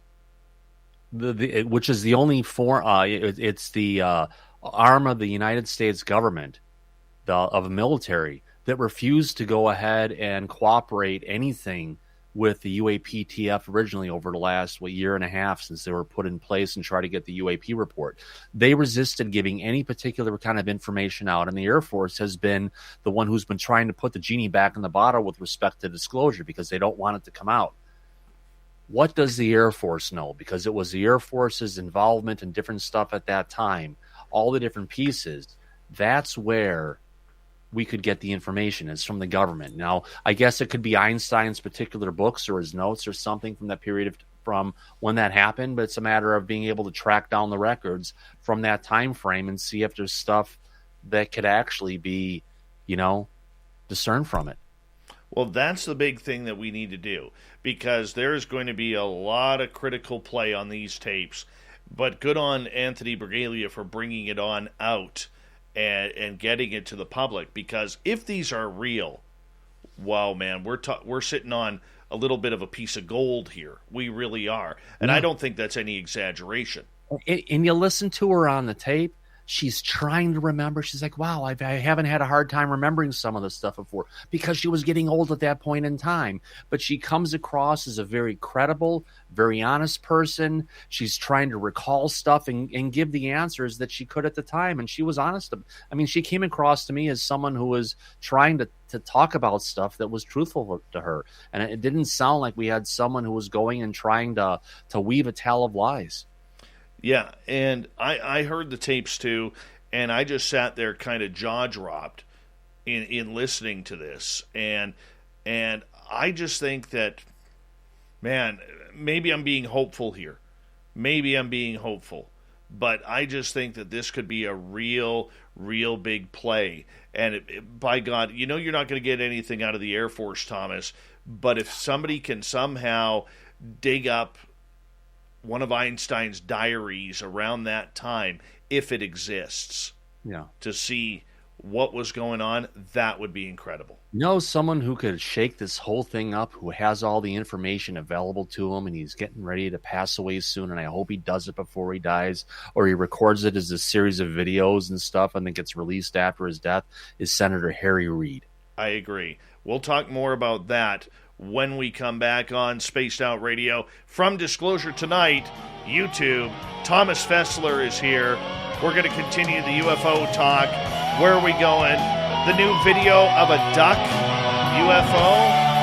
which is the only form, it's the arm of the United States government, of a military, that refused to go ahead and cooperate anything with the UAPTF originally over the last year and a half since they were put in place and try to get the UAP report. They resisted giving any particular kind of information out, and the Air Force has been the one who's been trying to put the genie back in the bottle with respect to disclosure because they don't want it to come out. What does the Air Force know? Because it was the Air Force's involvement in different stuff at that time, all the different pieces. That's where we could get the information. It's from the government. Now, I guess it could be Einstein's particular books or his notes or something from that period from when that happened, but it's a matter of being able to track down the records from that time frame and see if there's stuff that could actually be, discerned from it. Well, that's the big thing that we need to do, because there's going to be a lot of critical play on these tapes, but good on Anthony Bragalia for bringing it on out and getting it to the public, because if these are real, wow, man, we're sitting on a little bit of a piece of gold here. We really are. And I don't think that's any exaggeration. And you listen to her on the tape, she's trying to remember. She's like, wow, I haven't had a hard time remembering some of this stuff before, because she was getting old at that point in time. But she comes across as a very credible, very honest person. She's trying to recall stuff and give the answers that she could at the time. And she was honest. I mean, she came across to me as someone who was trying to talk about stuff that was truthful to her. And it didn't sound like we had someone who was going and trying to weave a tale of lies. Yeah, and I heard the tapes too, and I just sat there kind of jaw-dropped in listening to this. And I just think that, man, maybe I'm being hopeful here. Maybe I'm being hopeful. But I just think that this could be a real big play. And by God, you're not going to get anything out of the Air Force, Thomas, but if somebody can somehow dig up one of Einstein's diaries around that time, if it exists, to see what was going on, that would be incredible. Someone who could shake this whole thing up, who has all the information available to him, and he's getting ready to pass away soon, and I hope he does it before he dies, or he records it as a series of videos and stuff and then gets released after his death, is Senator Harry Reid. I agree. We'll talk more about that when we come back on Spaced Out Radio. From Disclosure Tonight, YouTube, Thomas Fessler is here. We're going to continue the UFO talk. Where are we going? The new video of a duck UFO.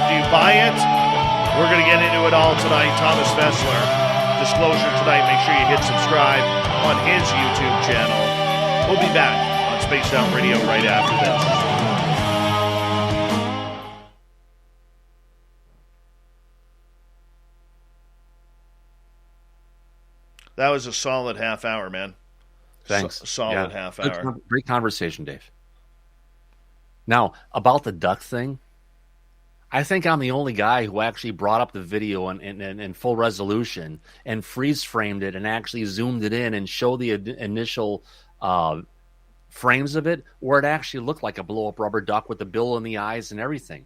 Do you buy it? We're going to get into it all tonight. Thomas Fessler, Disclosure Tonight. Make sure you hit subscribe on his YouTube channel. We'll be back on Spaced Out Radio right after this. That was a solid half hour, man. Thanks. Solid half hour. Great conversation, Dave. Now, about the duck thing, I think I'm the only guy who actually brought up the video in full resolution and freeze-framed it and actually zoomed it in and showed the initial frames of it where it actually looked like a blow-up rubber duck with the bill and the eyes and everything.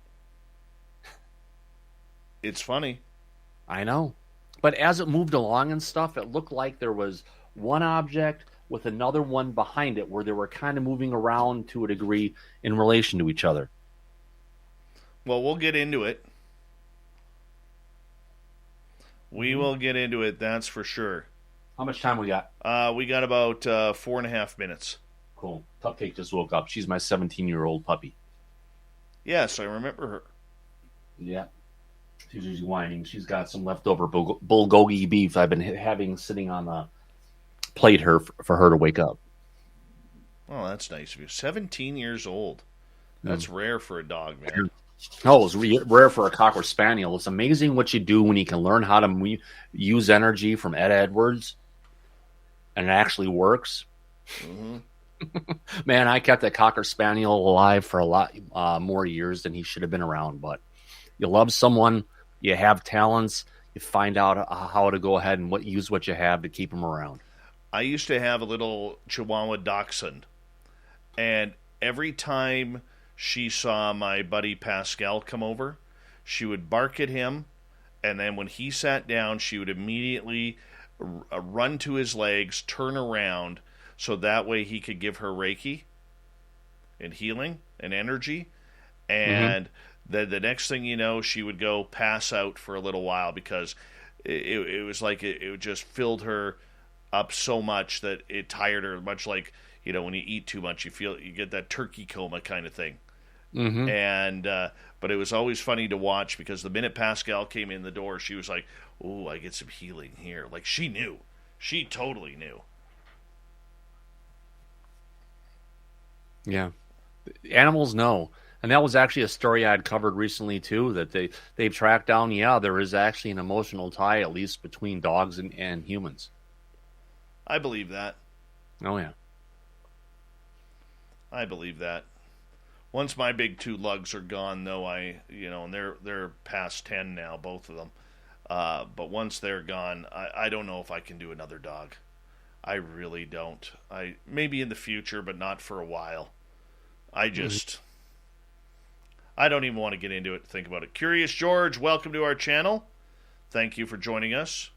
It's funny. I know. But as it moved along and stuff, it looked like there was one object with another one behind it where they were kind of moving around to a degree in relation to each other. Well, we'll get into it. We will get into it, that's for sure. How much time we got? We got about 4.5 minutes. Cool. Cupcake just woke up. She's my 17-year-old puppy. Yes, I remember her. Yeah. She's usually whining. She's got some leftover bulgogi beef I've been having sitting on the plate for her to wake up. Oh, that's nice of you. 17 years old. That's rare for a dog, man. Oh, it's rare for a Cocker Spaniel. It's amazing what you do when you can learn how to use energy from Ed Edwards, and it actually works. Mm-hmm. Man, I kept that Cocker Spaniel alive for a lot more years than he should have been around, but you love someone, you have talents, you find out how to go ahead and use what you have to keep them around. I used to have a little Chihuahua dachshund, and every time she saw my buddy Pascal come over, she would bark at him, and then when he sat down, she would immediately run to his legs, turn around, so that way he could give her Reiki and healing and energy, and the next thing you know, she would go pass out for a little while because it was like it just filled her up so much that it tired her, much like, when you eat too much, you get that turkey coma kind of thing. Mm-hmm. And but it was always funny to watch because the minute Pascal came in the door, she was like, "Ooh, I get some healing here." Like she knew. She totally knew. Yeah. Animals know. And that was actually a story I had covered recently, too, that they've tracked down, there is actually an emotional tie, at least between dogs and humans. I believe that. Oh, yeah. I believe that. Once my big two lugs are gone, though, and they're past 10 now, both of them. But once they're gone, I don't know if I can do another dog. I really don't. Maybe in the future, but not for a while. I don't even want to get into it, think about it. Curious George, welcome to our channel. Thank you for joining us.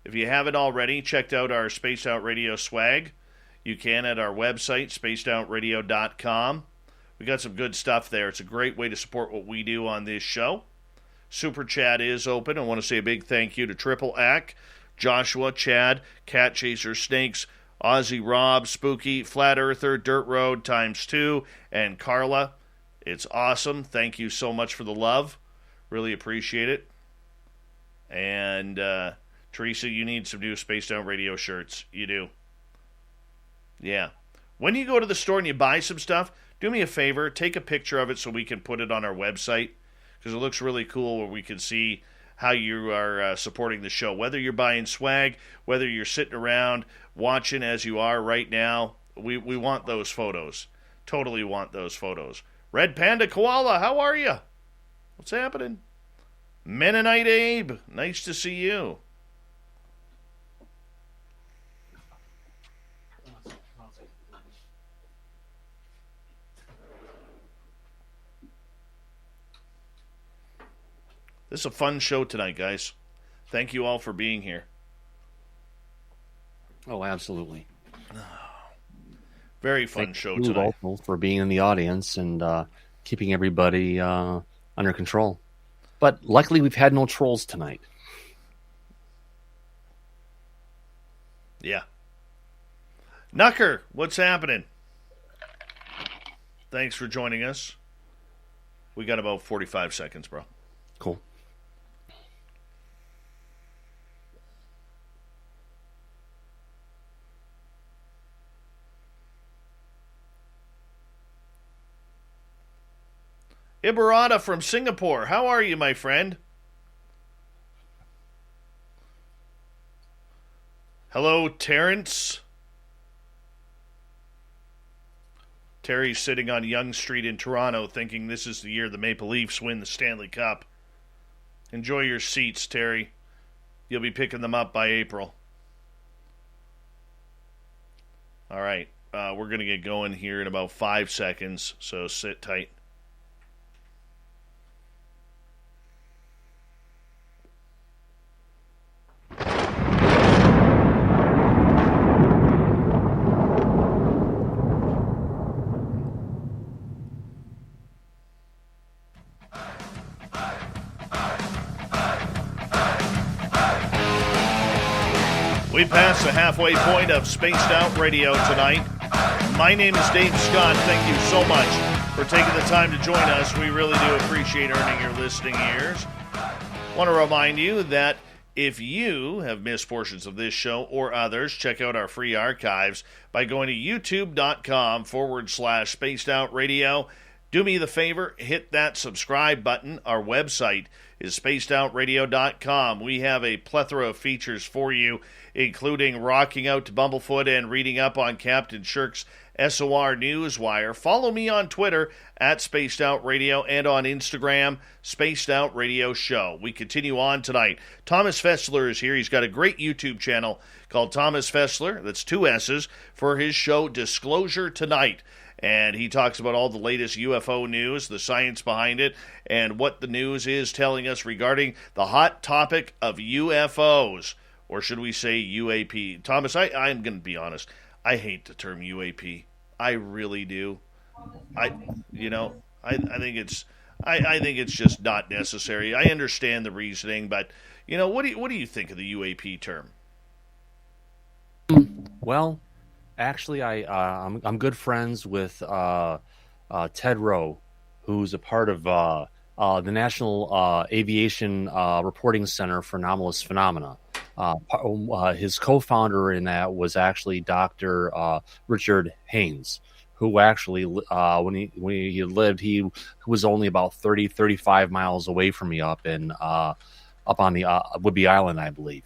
If you haven't already checked out our Spaced Out Radio swag, you can at our website, spacedoutradio.com. We got some good stuff there. It's a great way to support what we do on this show. Super Chat is open. I want to say a big thank you to Triple Ack, Joshua, Chad, Cat Chaser Snakes, Ozzy Rob, Spooky, Flat Earther, Dirt Road ×2, and Carla. It's awesome. Thank you so much for the love. Really appreciate it. And Teresa, you need some new Spaced Out Radio shirts. You do. Yeah. When you go to the store and you buy some stuff, do me a favor. Take a picture of it so we can put it on our website. Because it looks really cool where we can see how you are supporting the show. Whether you're buying swag, whether you're sitting around watching as you are right now, we want those photos. Totally want those photos. Red Panda Koala, how are you? What's happening? Mennonite Abe, nice to see you. This is a fun show tonight, guys. Thank you all for being here. Oh, absolutely. Very fun show tonight. For being in the audience and keeping everybody under control. But luckily, we've had no trolls tonight. Yeah. Knucker, what's happening? Thanks for joining us. We got about 45 seconds, bro. Cool. Ibarata from Singapore. How are you, my friend? Hello, Terrence. Terry's sitting on Yonge Street in Toronto thinking this is the year the Maple Leafs win the Stanley Cup. Enjoy your seats, Terry. You'll be picking them up by April. All right. We're going to get going here in about 5 seconds, so sit tight. We passed the halfway point of Spaced Out Radio tonight. My name is Dave Scott. Thank you so much for taking the time to join us. We really do appreciate earning your listening ears. Want to remind you that if you have missed portions of this show or others, check out our free archives by going to youtube.com/Spaced Out Radio. Do me the favor, hit that subscribe button. Our website is spacedoutradio.com. We have a plethora of features for you, including rocking out to Bumblefoot and reading up on Captain Shirk's SOR Newswire. Follow me on Twitter at Spaced Out Radio and on Instagram, Spaced Out Radio Show. We continue on tonight. Thomas Fessler is here. He's got a great YouTube channel called Thomas Fessler, that's 2 S's, for his show Disclosure Tonight. And he talks about all the latest UFO news, the science behind it, and what the news is telling us regarding the hot topic of UFOs. Or should we say UAP? Thomas, I'm going to be honest. I hate the term UAP. I really do. I think it's just not necessary. I understand the reasoning, but what do you think of the UAP term? Well, actually, I'm good friends with Ted Rowe, who's a part of the National Aviation Reporting Center for Anomalous Phenomena. His co-founder in that was actually Dr. Richard Haynes, who actually, when he lived, he was only about 35 miles away from me up on the Whidbey Island, I believe.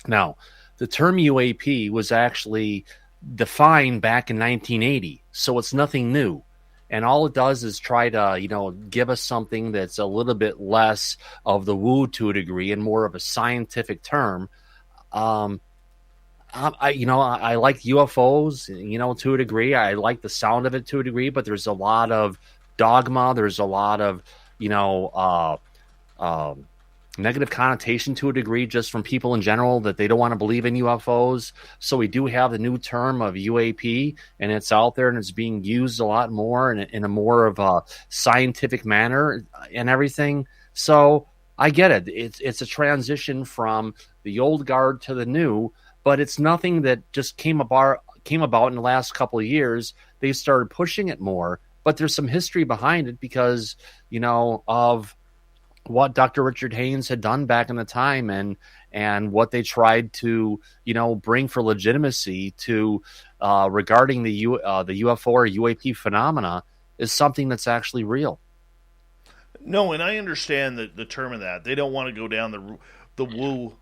Now, the term UAP was actually defined back in 1980, so it's nothing new. And all it does is try to, give us something that's a little bit less of the woo to a degree and more of a scientific term. I like UFOs, to a degree. I like the sound of it to a degree, but there's a lot of dogma. There's a lot of, negative connotation to a degree just from people in general that they don't want to believe in UFOs. So we do have the new term of UAP, and it's out there and it's being used a lot more in a more of a scientific manner and everything. So I get it. It's a transition from the old guard to the new, but it's nothing that just came about in the last couple of years. They started pushing it more, but there's some history behind it because, of what Dr. Richard Haynes had done back in the time and what they tried to, bring for legitimacy to regarding the UFO or UAP phenomena is something that's actually real. No, and I understand the term of that. They don't want to go down the woo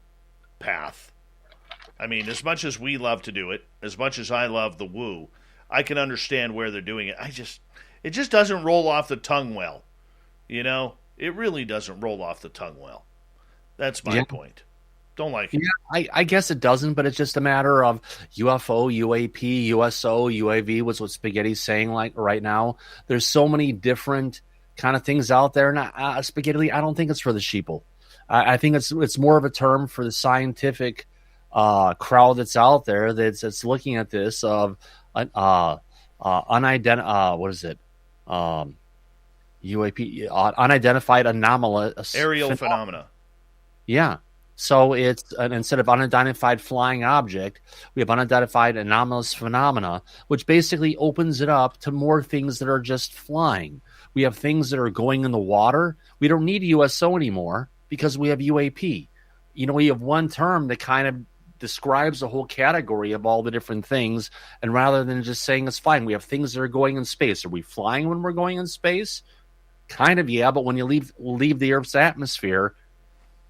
path. I mean, as much as we love to do it, as much as I love the woo, I can understand where they're doing it. It just doesn't roll off the tongue well, It really doesn't roll off the tongue well. That's my point. Don't like it. Yeah, I guess it doesn't, but it's just a matter of UFO, UAP, USO, UAV was what Spaghetti's saying like right now. There's so many different kind of things out there. And spaghetti, I don't think it's for the sheeple. I think it's more of a term for the scientific crowd that's out there that's looking at this of unidentified. What is it? UAP, unidentified anomalous aerial phenomena. Yeah. So it's instead of unidentified flying object, we have unidentified anomalous phenomena, which basically opens it up to more things that are just flying. We have things that are going in the water. We don't need USO anymore because we have UAP. We have one term that kind of describes the whole category of all the different things. And rather than just saying it's fine, we have things that are going in space. Are we flying when we're going in space? Kind of, yeah. But when you leave the Earth's atmosphere,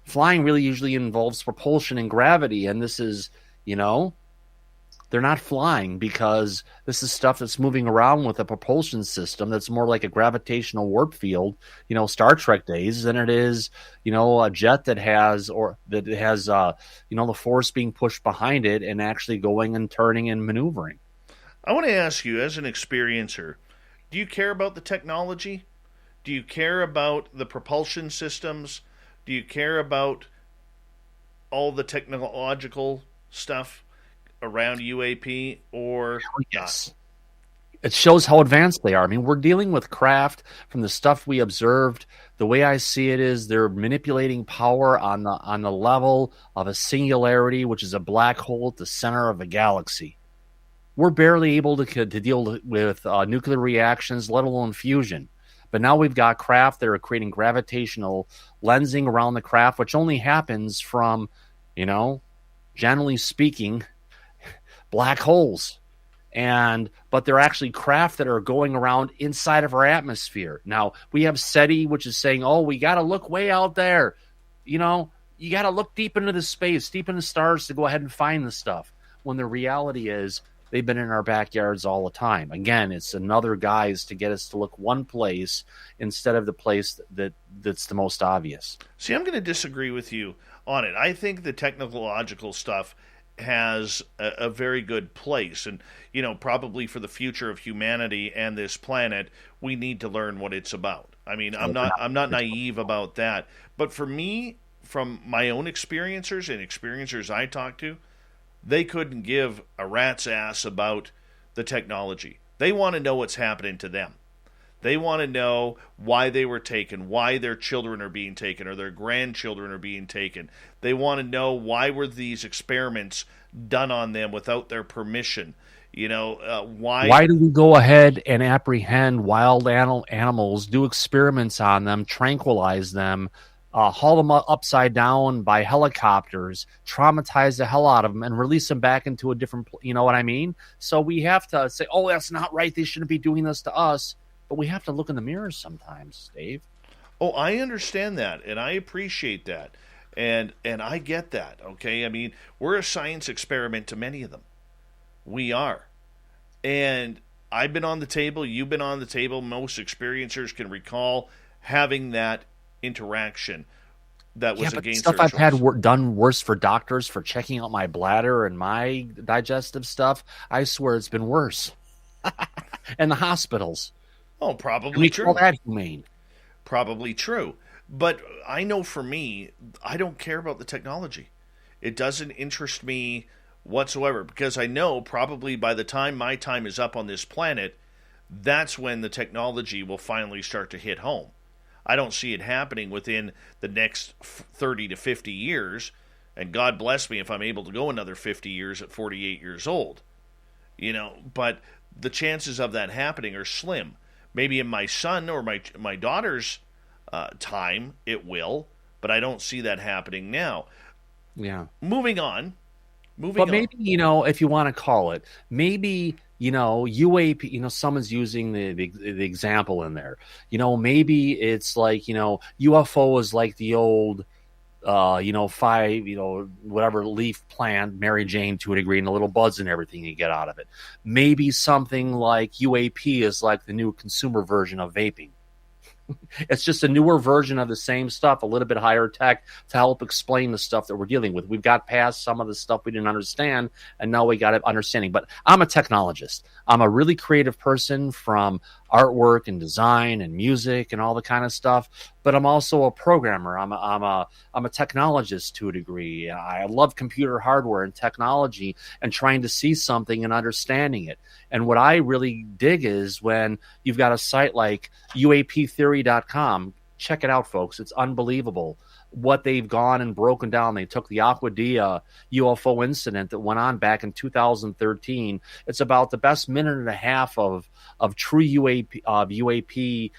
flying really usually involves propulsion and gravity. And this is, they're not flying because this is stuff that's moving around with a propulsion system that's more like a gravitational warp field, Star Trek days, than it is, a jet that has the force being pushed behind it and actually going and turning and maneuvering. I want to ask you, as an experiencer, do you care about the technology? Do you care about the propulsion systems? Do you care about all the technological stuff around UAP, or yes, it shows how advanced they are. I mean, we're dealing with craft from the stuff we observed. The way I see it is they're manipulating power on the level of a singularity, which is a black hole at the center of a galaxy. We're barely able to deal with nuclear reactions, let alone fusion. But now we've got craft that are creating gravitational lensing around the craft, which only happens from, generally speaking, black holes. But they're actually craft that are going around inside of our atmosphere. Now, we have SETI, which is saying, we got to look way out there. You got to look deep into the space, deep in the stars to go ahead and find the stuff. When the reality is, they've been in our backyards all the time. Again, it's another guise to get us to look one place instead of the place that's the most obvious. See, I'm going to disagree with you on it. I think the technological stuff has a very good place, and probably for the future of humanity and this planet, we need to learn what it's about. I mean, I'm not naive about that. But for me, from my own experiencers and experiencers I talk to, they couldn't give a rat's ass about the technology. They want to know what's happening to them. They want to know why they were taken, why their children are being taken, or their grandchildren are being taken. They want to know why were these experiments done on them without their permission. Why do we go ahead and apprehend wild animals, do experiments on them, tranquilize them, haul them upside down by helicopters, traumatize the hell out of them, and release them back into a different, you know what I mean? So we have to say, that's not right. They shouldn't be doing this to us. But we have to look in the mirror sometimes, Dave. Oh, I understand that, and I appreciate that, and I get that, okay? I mean, we're a science experiment to many of them. We are. And I've been on the table, you've been on the table, most experiencers can recall having that interaction that was against stuff their I've choice. had done worse for doctors for checking out my bladder and my digestive stuff. I swear it's been worse. And the hospitals. Oh, probably true. Call that humane. Probably true. But I know for me, I don't care about the technology. It doesn't interest me whatsoever, because I know probably by the time my time is up on this planet, that's when the technology will finally start to hit home. I don't see it happening within the next 30 to 50 years, and God bless me if I'm able to go another 50 years at 48 years old. But the chances of that happening are slim. Maybe in my son or my daughter's time it will, but I don't see that happening now. Yeah. Moving on. But maybe, if you want to call it, maybe, UAP, someone's using the example in there. Maybe it's like, UFO is like the old, 5, whatever leaf plant, Mary Jane to a degree, and the little buds and everything you get out of it. Maybe something like UAP is like the new consumer version of vaping. It's just a newer version of the same stuff, a little bit higher tech to help explain the stuff that we're dealing with. We've got past some of the stuff we didn't understand, and now we got it understanding. But I'm a technologist. I'm a really creative person, from artwork and design and music and all the kind of stuff. But I'm also a programmer. I'm a technologist to a degree. I love computer hardware and technology and trying to see something and understanding it. And what I really dig is when you've got a site like UAPtheory.com. Check it out, folks. It's unbelievable what they've gone and broken down. They took the Aquadia UFO incident that went on back in 2013. It's about the best minute and a half of true UAP,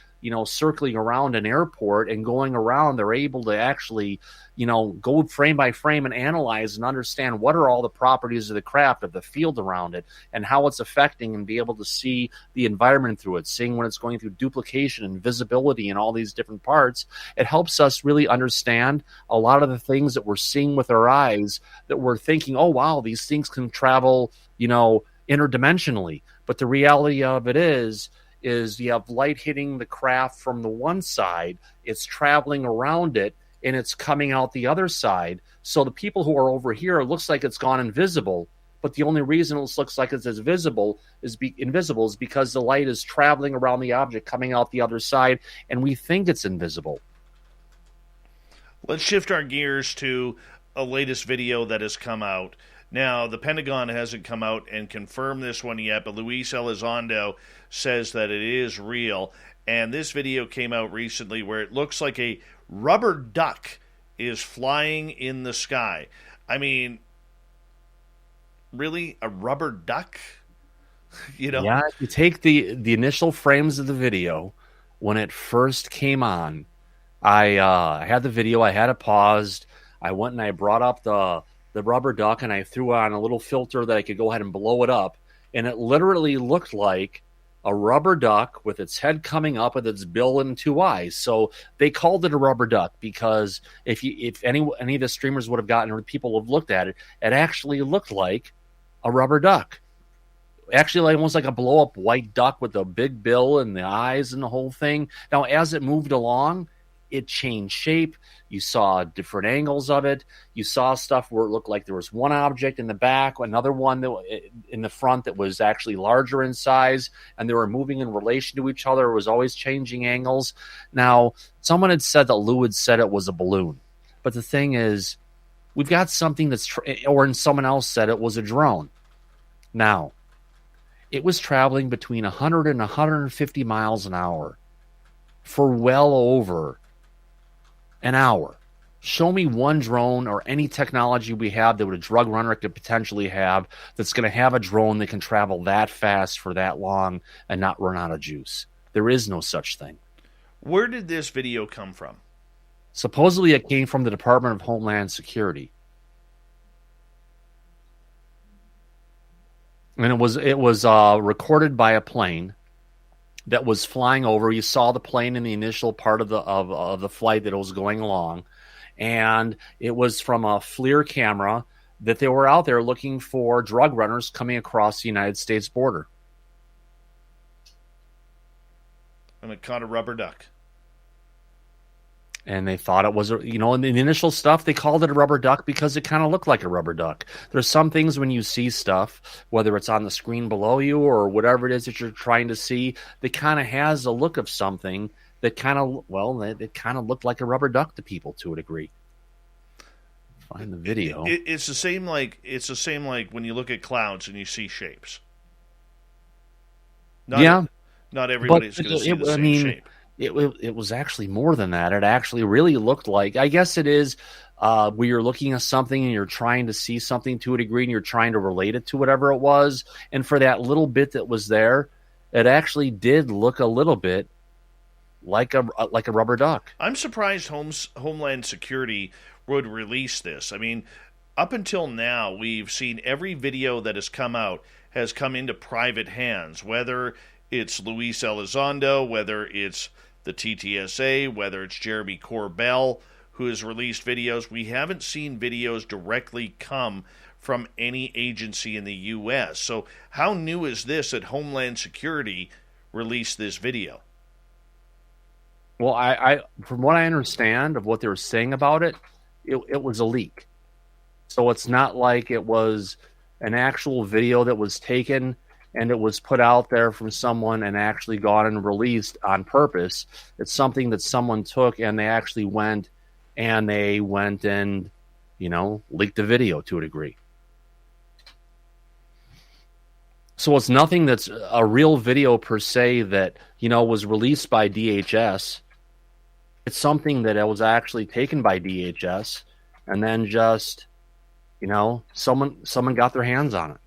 circling around an airport and going around. They're able to actually, go frame by frame and analyze and understand what are all the properties of the craft, of the field around it, and how it's affecting, and be able to see the environment through it, seeing when it's going through duplication and visibility and all these different parts. It helps us really understand a lot of the things that we're seeing with our eyes, that we're thinking, oh, wow, these things can travel, interdimensionally. But the reality of it is you have light hitting the craft from the one side, it's traveling around it, and it's coming out the other side. So the people who are over here, it looks like it's gone invisible, but the only reason it looks like it's invisible is because the light is traveling around the object, coming out the other side, and we think it's invisible. Let's shift our gears to a latest video that has come out. Now, the Pentagon hasn't come out and confirmed this one yet, but Luis Elizondo says that it is real. And this video came out recently where it looks like a rubber duck is flying in the sky. I mean, really? A rubber duck? Yeah, if you take the initial frames of the video, when it first came on, I had the video, I had it paused. I went and I brought up the rubber duck, and I threw on a little filter that I could go ahead and blow it up, and it literally looked like a rubber duck with its head coming up with its bill and two eyes. So they called it a rubber duck because if any of the streamers would have gotten, or people have looked at it, it actually looked like a rubber duck. Actually, almost like a blow-up white duck with a big bill and the eyes and the whole thing. Now, as it moved along, it changed shape. You saw different angles of it. You saw stuff where it looked like there was one object in the back, another one in the front that was actually larger in size, and they were moving in relation to each other. It was always changing angles. Now, someone had said that Lou had said it was a balloon. But the thing is, we've got something and someone else said it was a drone. Now, it was traveling between 100 and 150 miles an hour for well over an hour. Show me one drone or any technology we have that a drug runner could potentially have that's going to have a drone that can travel that fast for that long and not run out of juice. There is no such thing. Where did this video come from? Supposedly it came from the Department of Homeland Security. And it was recorded by a plane that was flying over. You saw the plane in the initial part of the flight that it was going along, and it was from a FLIR camera that they were out there looking for drug runners coming across the United States border. And it caught a rubber duck. And they thought it was, in the initial stuff, they called it a rubber duck because it kind of looked like a rubber duck. There's some things when you see stuff, whether it's on the screen below you or whatever it is that you're trying to see, that kind of has a look of something that kind of, it kind of looked like a rubber duck to people to a degree. Find the video. It's the same like when you look at clouds and you see shapes. Not everybody's going to see the same shape. It was actually more than that. It actually really looked like, I guess it is, where you're looking at something and you're trying to see something to a degree and you're trying to relate it to whatever it was. And for that little bit that was there, it actually did look a little bit like a rubber duck. I'm surprised Homeland Security would release this. I mean, up until now, we've seen every video that has come out has come into private hands, whether it's Luis Elizondo, whether it's the TTSA, whether it's Jeremy Corbell, who has released videos. We haven't seen videos directly come from any agency in the U.S. So how new is this that Homeland Security released this video? Well, I from what I understand of what they were saying about it, it was a leak. So it's not like it was an actual video that was taken and it was put out there from someone and actually gone and released on purpose. It's something that someone took and they actually went and leaked the video to a degree. So it's nothing that's a real video per se that, was released by DHS. It's something that was actually taken by DHS and then just, someone got their hands on it.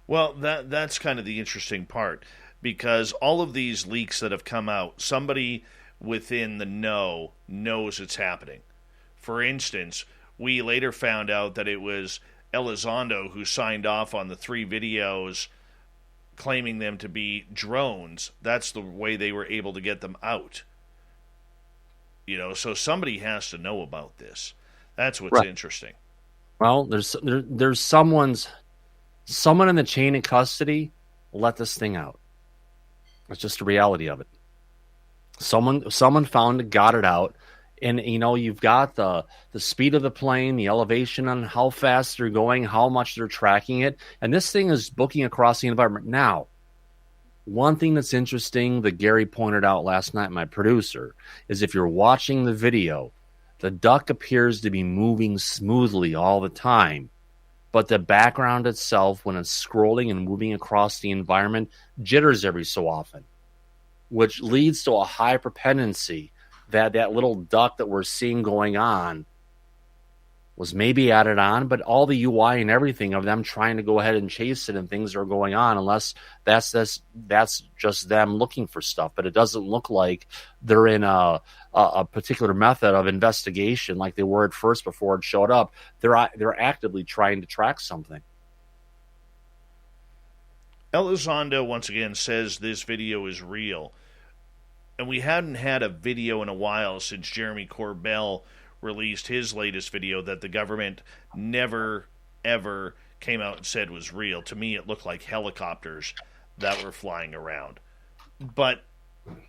Well, that's kind of the interesting part, because all of these leaks that have come out, somebody within the know knows it's happening. For instance, we later found out that it was Elizondo who signed off on the 3 videos claiming them to be drones. That's the way they were able to get them out. So somebody has to know about this. That's what's interesting. Well, there's someone in the chain of custody let this thing out. It's just the reality of it. Someone found it, got it out, and you've got the speed of the plane, the elevation on how fast they're going, how much they're tracking it, and this thing is booking across the environment. Now, one thing that's interesting that Gary pointed out last night, my producer, is if you're watching the video, the duck appears to be moving smoothly all the time. But the background itself, when it's scrolling and moving across the environment, jitters every so often, which leads to a high propensity that little duck that we're seeing going on was maybe added on, but all the UI and everything of them trying to go ahead and chase it and things are going on, unless that's just them looking for stuff. But it doesn't look like they're in a particular method of investigation like they were at first before it showed up. They're actively trying to track something. Elizondo once again says this video is real, and we hadn't had a video in a while since Jeremy Corbell released his latest video that the government never, ever came out and said was real. To me, it looked like helicopters that were flying around. But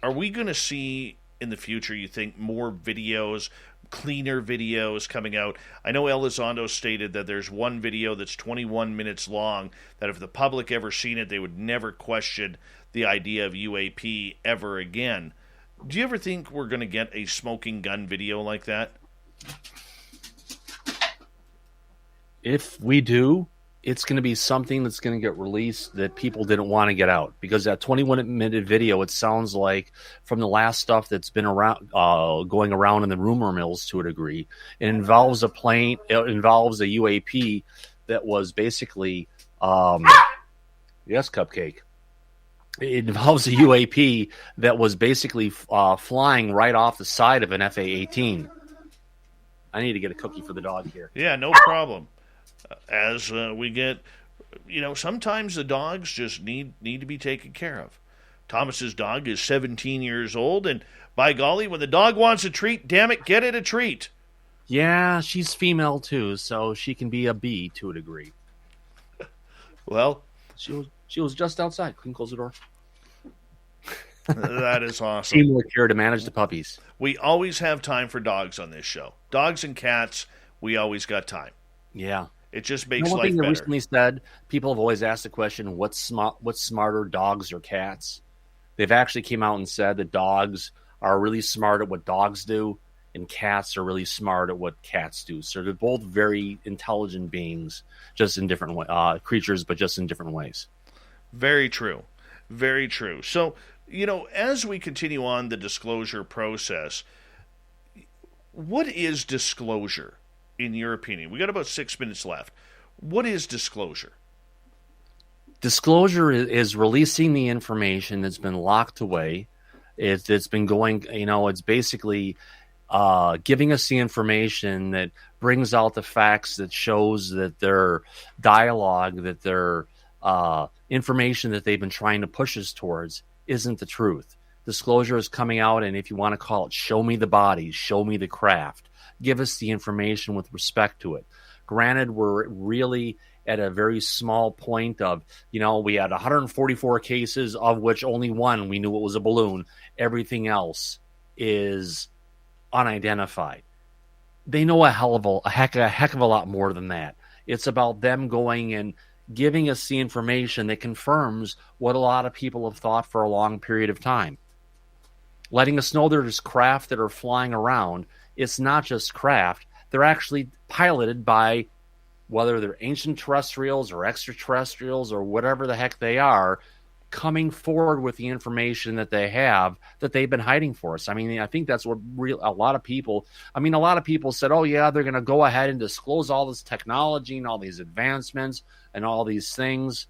are we going to see in the future, you think, more videos, cleaner videos coming out? I know Elizondo stated that there's one video that's 21 minutes long, that if the public ever seen it, they would never question the idea of UAP ever again. Do you ever think we're going to get a smoking gun video like that? If we do, it's going to be something that's going to get released that people didn't want to get out, because that 21-minute video, it sounds like from the last stuff that's been around, going around in the rumor mills to a degree, it involves a plane, it involves a UAP that was basically, yes, Cupcake. It involves a UAP that was basically flying right off the side of an FA-18. I need to get a cookie for the dog here. Yeah, no problem. As we get, sometimes the dogs just need to be taken care of. Thomas's dog is 17 years old, and by golly, when the dog wants a treat, damn it, get it a treat. Yeah, she's female too, so she can be a bee to a degree. Well, she was just outside. Couldn't close the door. That is awesome. Teamwork here to manage the puppies. We always have time for dogs on this show. Dogs and cats, we always got time. Yeah. It just makes one life thing better. They recently said, people have always asked the question, what's smarter, dogs or cats? They've actually came out and said that dogs are really smart at what dogs do, and cats are really smart at what cats do. So they're both very intelligent beings, just in different creatures, but just in different ways. Very true. Very true. So, as we continue on the disclosure process, what is disclosure, in your opinion? We got about 6 minutes left. What is disclosure? Disclosure is releasing the information that's been locked away. It's been going, it's basically giving us the information that brings out the facts, that shows that their dialogue, that their information that they've been trying to push us towards isn't the truth. Disclosure is coming out, and if you want to call it, show me the bodies, show me the craft. give us the information with respect to it. Granted, we're really at a very small point of, we had 144 cases, of which only one we knew it was a balloon. Everything else is unidentified. They know a heck of a lot more than that. It's about them going and giving us the information that confirms what a lot of people have thought for a long period of time. Letting us know there's craft that are flying around. It's not just craft. They're actually piloted by, whether they're ancient terrestrials or extraterrestrials or whatever the heck they are, coming forward with the information that they have that they've been hiding for us. I mean, I think that's what a lot of people said, oh yeah, they're going to go ahead and disclose all this technology and all these advancements and all these things.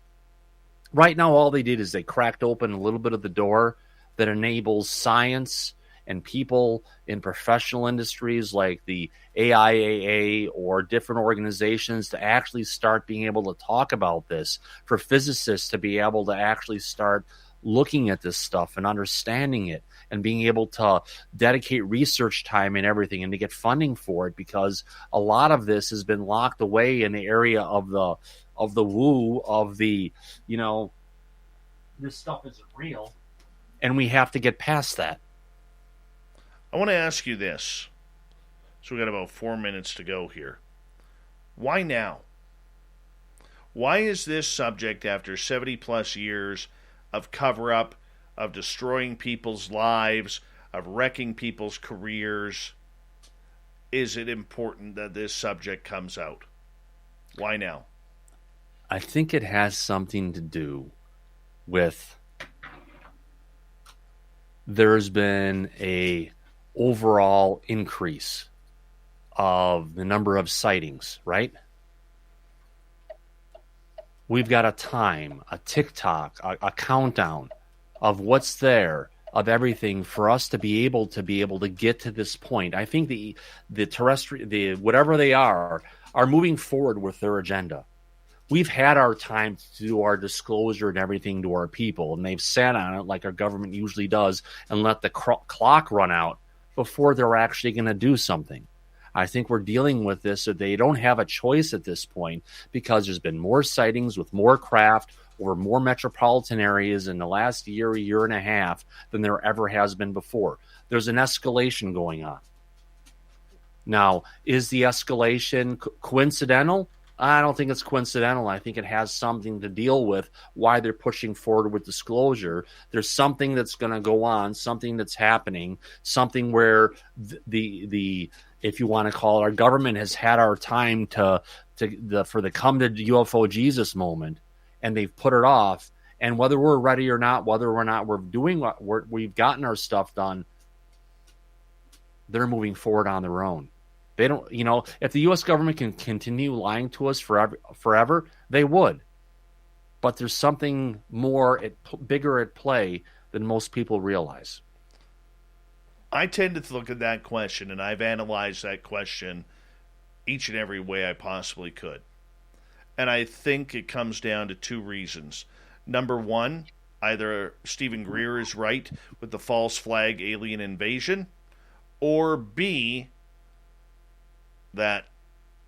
Right now, all they did is they cracked open a little bit of the door that enables science and people in professional industries like the AIAA or different organizations to actually start being able to talk about this, for physicists to be able to actually start looking at this stuff and understanding it and being able to dedicate research time and everything and to get funding for it, because a lot of this has been locked away in the area of the woo of the, this stuff isn't real, and we have to get past that. I want to ask you this. So we got about 4 minutes to go here. Why now? Why is this subject, after 70 plus years of cover-up, of destroying people's lives, of wrecking people's careers, is it important that this subject comes out? Why now? I think it has something to do with there's been a overall increase of the number of sightings, right? We've got a time, a tick-tock, a countdown of what's there, of everything for us to be able to get to this point. I think the terrestrial, whatever they are moving forward with their agenda. We've had our time to do our disclosure and everything to our people, and they've sat on it like our government usually does and let the clock run out before they're actually going to do something. I think we're dealing with this, so they don't have a choice at this point, because there's been more sightings with more craft over more metropolitan areas in the last year and a half than there ever has been before. There's an escalation going on. Now, is the escalation coincidental? I don't think it's coincidental. I think it has something to deal with why they're pushing forward with disclosure. There's something that's going to go on, something that's happening, something where the if you want to call it, our government has had our time for the come to UFO Jesus moment, and they've put it off. And whether we're ready or not, whether or not we're doing what we've gotten our stuff done, they're moving forward on their own. They don't, if the U.S. government can continue lying to us forever, they would. But there's something bigger at play than most people realize. I tend to look at that question, and I've analyzed that question each and every way I possibly could. And I think it comes down to two reasons. Number one, either Stephen Greer is right with the false flag alien invasion, or B, that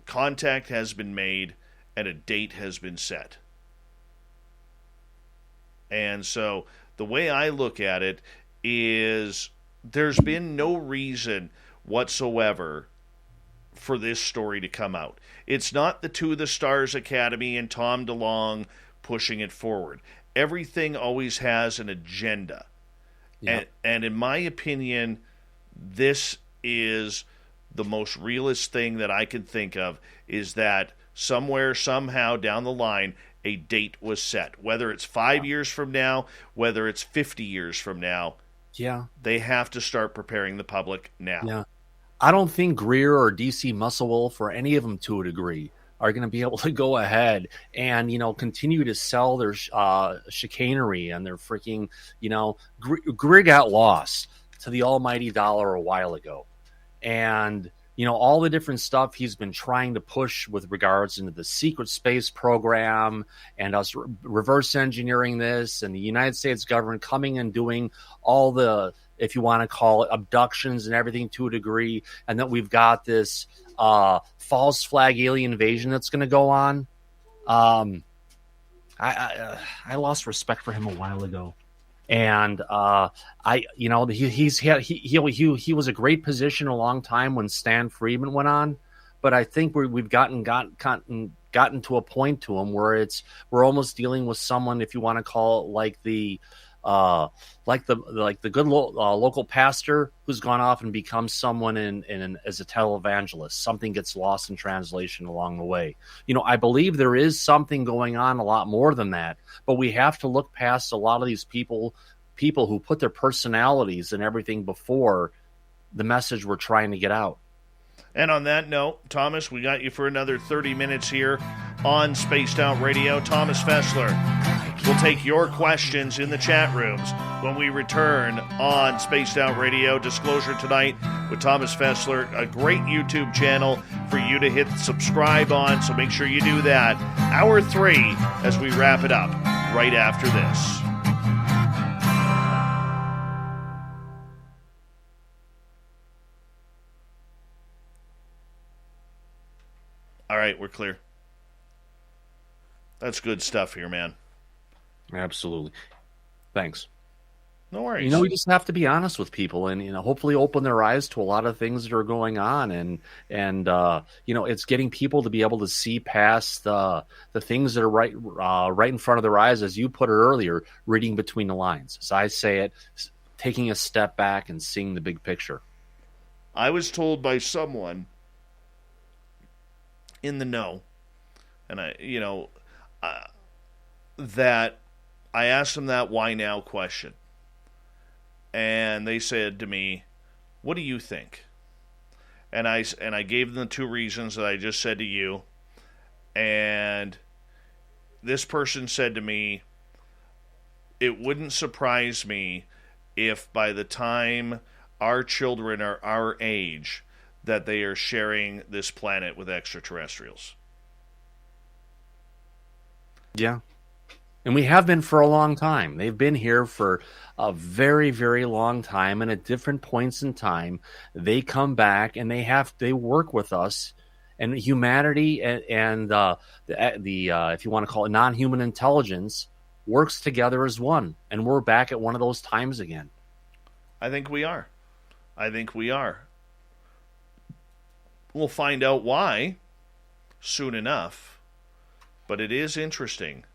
contact has been made and a date has been set. And so the way I look at it is there's been no reason whatsoever for this story to come out. It's not the To the Stars Academy and Tom DeLonge pushing it forward. Everything always has an agenda. Yep. And in my opinion, this is the most realist thing that I can think of, is that somewhere, somehow down the line, a date was set. Whether it's 5 years from now, whether it's 50 years from now, they have to start preparing the public now. Yeah. I don't think Greer or DC Musselwolf or any of them, to a degree, are going to be able to go ahead and, continue to sell their chicanery and their freaking, Greer got lost to the almighty dollar a while ago. And, all the different stuff he's been trying to push with regards into the secret space program and us reverse engineering this, and the United States government coming and doing all the if you want to call it, abductions and everything to a degree, and that we've got this false flag alien invasion that's going to go on. I lost respect for him a while ago, and he was a great position a long time when Stan Friedman went on, but I think we've gotten to a point to him where we're almost dealing with someone, if you want to call it, like the good local pastor who's gone off and become someone as a televangelist. Something gets lost in translation along the way. I believe there is something going on a lot more than that, but we have to look past a lot of these people who put their personalities and everything before the message we're trying to get out. And on that note, Thomas, we got you for another 30 minutes here on Spaced Out Radio. Thomas Fessler will take your questions in the chat rooms when we return on Spaced Out Radio. Disclosure tonight with Thomas Fessler, a great YouTube channel for you to hit subscribe on, so make sure you do that. Hour 3 as we wrap it up right after this. All right, we're clear. That's good stuff here, man. Absolutely. Thanks. No worries. We just have to be honest with people and, hopefully open their eyes to a lot of things that are going on. And it's getting people to be able to see past the things that are right in front of their eyes, as you put it earlier, reading between the lines. As I say it, taking a step back and seeing the big picture. I was told by someone in the know, and that I asked them that why now question, and they said to me, "What do you think?" And I gave them the 2 reasons that I just said to you, and this person said to me, "It wouldn't surprise me if by the time our children are our age, that they are sharing this planet with extraterrestrials." Yeah. And we have been for a long time. They've been here for a very, very long time. And at different points in time, they come back and they work with us. And humanity and the if you want to call it non-human intelligence works together as one. And we're back at one of those times again. I think we are. We'll find out why soon enough, but it is interesting.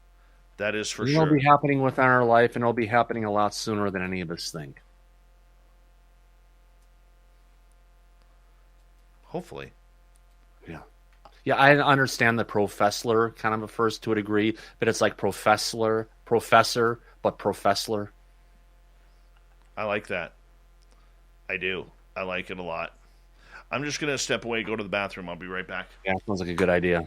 That is for sure. It'll be happening within our life, and it'll be happening a lot sooner than any of us think. Hopefully. Yeah, I understand the Professor kind of refers to a degree, but it's like professor, but Professor. I like that. I do. I like it a lot. I'm just going to step away, go to the bathroom. I'll be right back. Yeah, sounds like a good idea.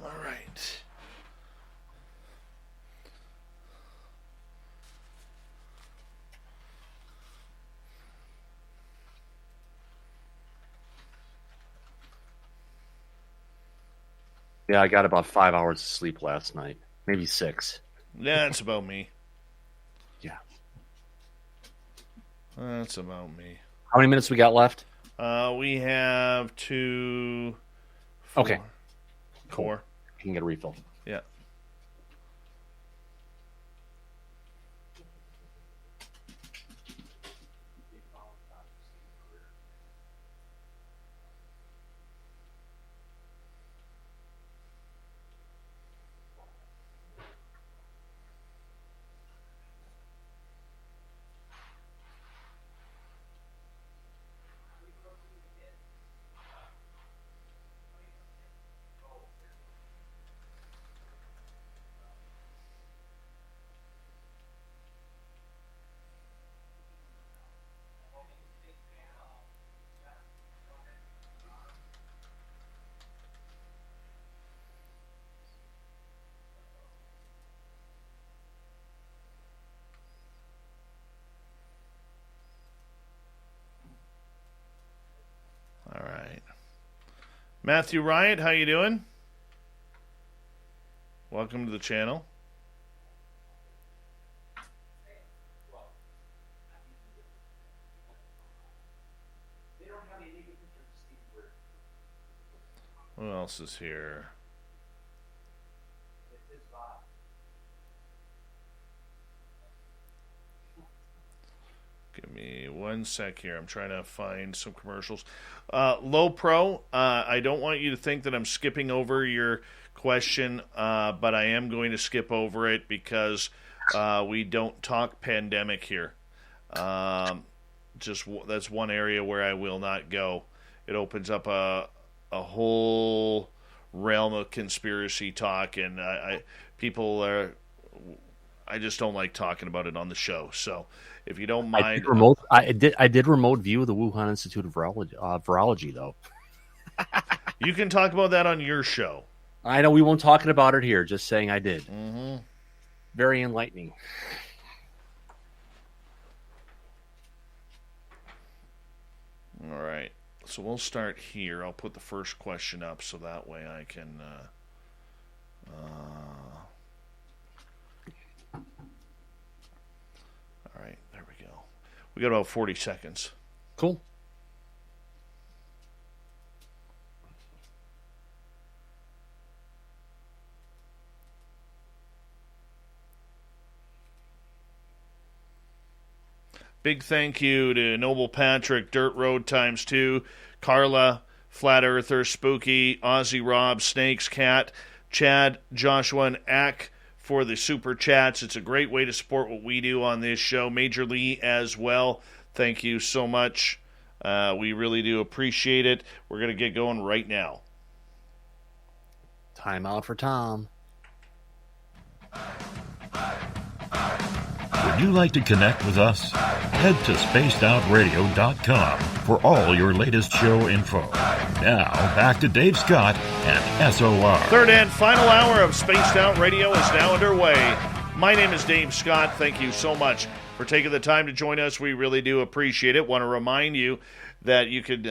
All right. Yeah, I got about 5 hours of sleep last night. Maybe 6. That's about me. Yeah. That's about me. How many minutes we got left? We have 2, 4. Okay. 4. You can get a refill. Yeah. Matthew Riot, how you doing? Welcome to the channel. What else is here? Give me 1 sec here. I'm trying to find some commercials. Low Pro, I don't want you to think that I'm skipping over your question, but I am going to skip over it because we don't talk pandemic here. That's one area where I will not go. It opens up a whole realm of conspiracy talk, and I just don't like talking about it on the show. So if you don't mind, I did remote view the Wuhan Institute of Virology, though. You can talk about that on your show. I know we won't talk about it here. Just saying, I did. Mm-hmm. Very enlightening. All right, so we'll start here. I'll put the first question up so that way I can. All right, there we go. We got about 40 seconds. Cool. Big thank you to Noble Patrick, Dirt Road ×2, Carla, Flat Earther, Spooky, Aussie Rob, Snakes Cat, Chad, Joshua, and Ack for the super chats. It's a great way to support what we do on this show. Major Lee as well. Thank you so much. We really do appreciate it. We're going to get going right now. Time out for Tom. Would you like to connect with us? Head to spacedoutradio.com for all your latest show info. Now, back to Dave Scott and SOR. Third and final hour of Spaced Out Radio is now underway. My name is Dave Scott. Thank you so much for taking the time to join us. We really do appreciate it. Want to remind you that you could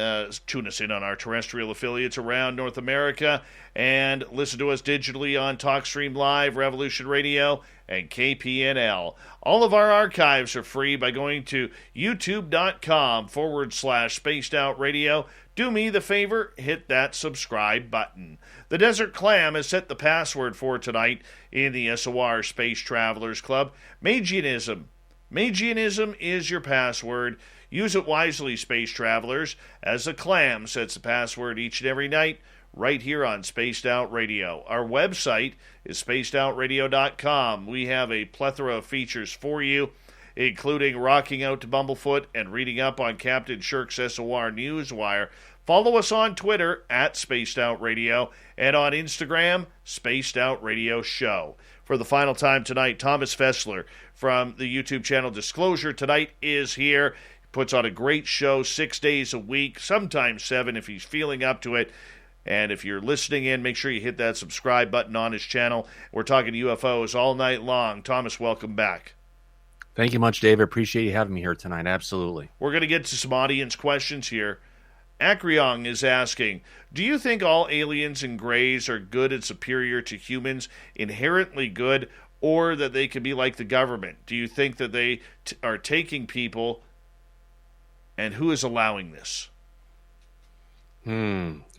tune us in on our terrestrial affiliates around North America and listen to us digitally on TalkStream Live, Revolution Radio, and KPNL. All of our archives are free by going to youtube.com/Spaced Out Radio. Do me the favor, hit that subscribe button. The Desert Clam has set the password for tonight in the SOR Space Travelers Club. Magianism. Magianism is your password. Use it wisely, space travelers, as the Clam sets the password each and every night right here on Spaced Out Radio. Our website is spacedoutradio.com. We have a plethora of features for you, including rocking out to Bumblefoot and reading up on Captain Shirk's SOR Newswire. Follow us on Twitter at Spaced Out Radio and on Instagram, Spaced Out Radio Show. For the final time tonight, Thomas Fessler from the YouTube channel Disclosure Tonight is here. Puts on a great show 6 days a week, sometimes 7 if he's feeling up to it. And if you're listening in, make sure you hit that subscribe button on his channel. We're talking UFOs all night long. Thomas, welcome back. Thank you much, Dave. I appreciate you having me here tonight. Absolutely. We're going to get to some audience questions here. Akryong is asking, do you think all aliens and grays are good and superior to humans, inherently good, or that they could be like the government? Do you think that they are taking people, and who is allowing this?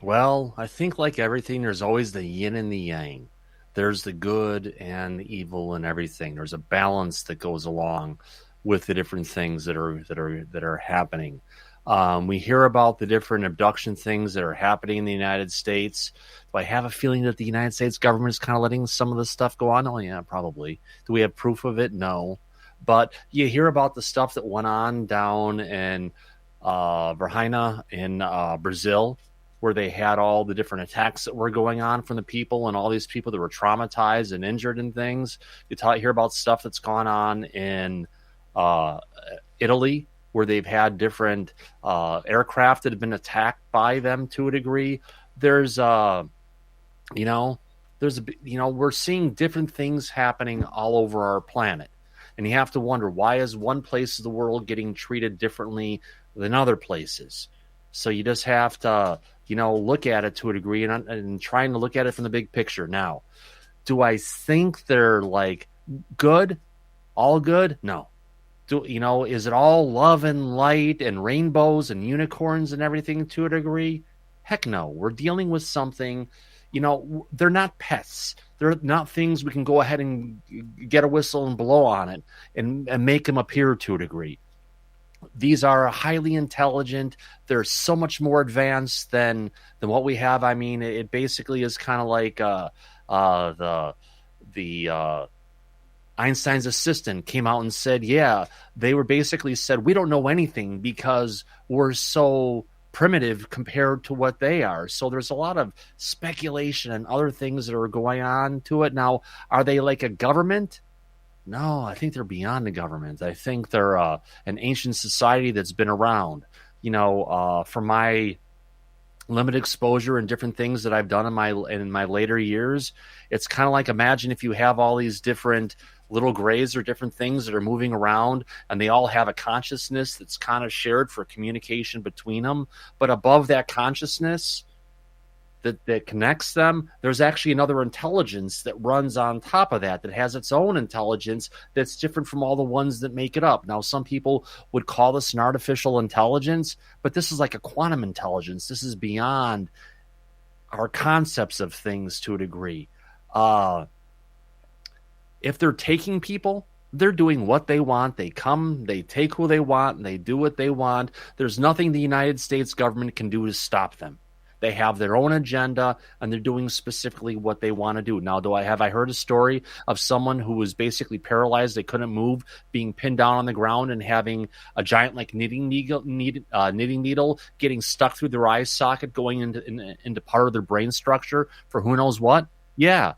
Well, I think like everything, there's always the yin and the yang. There's the good and the evil and everything. There's a balance that goes along with the different things that are happening. We hear about the different abduction things that are happening in the United States. Do I have a feeling that the United States government is kind of letting some of this stuff go on? Oh, yeah, probably. Do we have proof of it? No. But you hear about the stuff that went on down in Virginia in Brazil, where they had all the different attacks that were going on from the people and all these people that were traumatized and injured and things. You hear about stuff that's gone on in Italy, where they've had different aircraft that have been attacked by them to a degree. We're seeing different things happening all over our planet. And you have to wonder, why is one place of the world getting treated differently than other places? So you just have to look at it to a degree and trying to look at it from the big picture. Now, do I think they're like good, all good? No. Is it all love and light and rainbows and unicorns and everything to a degree? Heck no. We're dealing with something, they're not pets. They're not things we can go ahead and get a whistle and blow on it and make them appear to a degree. These are highly intelligent. They're so much more advanced than what we have. I mean, it basically is kind of like the Einstein's assistant came out and said, they were basically said, we don't know anything because we're so primitive compared to what they are. So there's a lot of speculation and other things that are going on to it. Now, are they like a government? No, I think they're beyond the government. I think they're an ancient society that's been around. From my limited exposure and different things that I've done in my later years, it's kind of like, imagine if you have all these different little grays or different things that are moving around, and they all have a consciousness that's kind of shared for communication between them. But above that consciousness that connects them, there's actually another intelligence that runs on top of that has its own intelligence that's different from all the ones that make it up. Now, some people would call this an artificial intelligence, but this is like a quantum intelligence. This is beyond our concepts of things to a degree. If they're taking people, they're doing what they want. They come, they take who they want, and they do what they want. There's nothing the United States government can do to stop them. They have their own agenda, and they're doing specifically what they want to do. Now, have I heard a story of someone who was basically paralyzed, they couldn't move, being pinned down on the ground and having a giant like knitting needle getting stuck through their eye socket, going into part of their brain structure for who knows what? Yeah.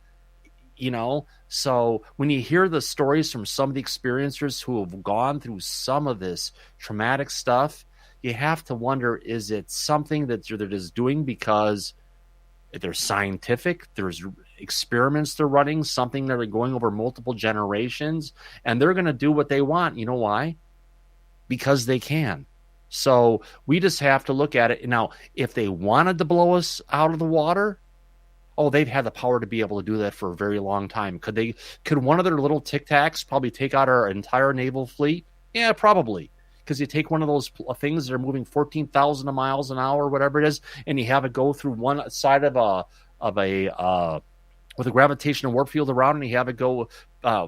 So when you hear the stories from some of the experiencers who have gone through some of this traumatic stuff, you have to wonder, is it something that they're just doing because they're scientific, there's experiments they're running, something that are going over multiple generations, and they're going to do what they want. You know why? Because they can. So we just have to look at it. Now, if they wanted to blow us out of the water, they've had the power to be able to do that for a very long time. Could one of their little Tic Tacs probably take out our entire naval fleet? Yeah, probably. Because you take one of those things that are moving 14,000 miles an hour, whatever it is, and you have it go through one side with a gravitational warp field around, and you have it go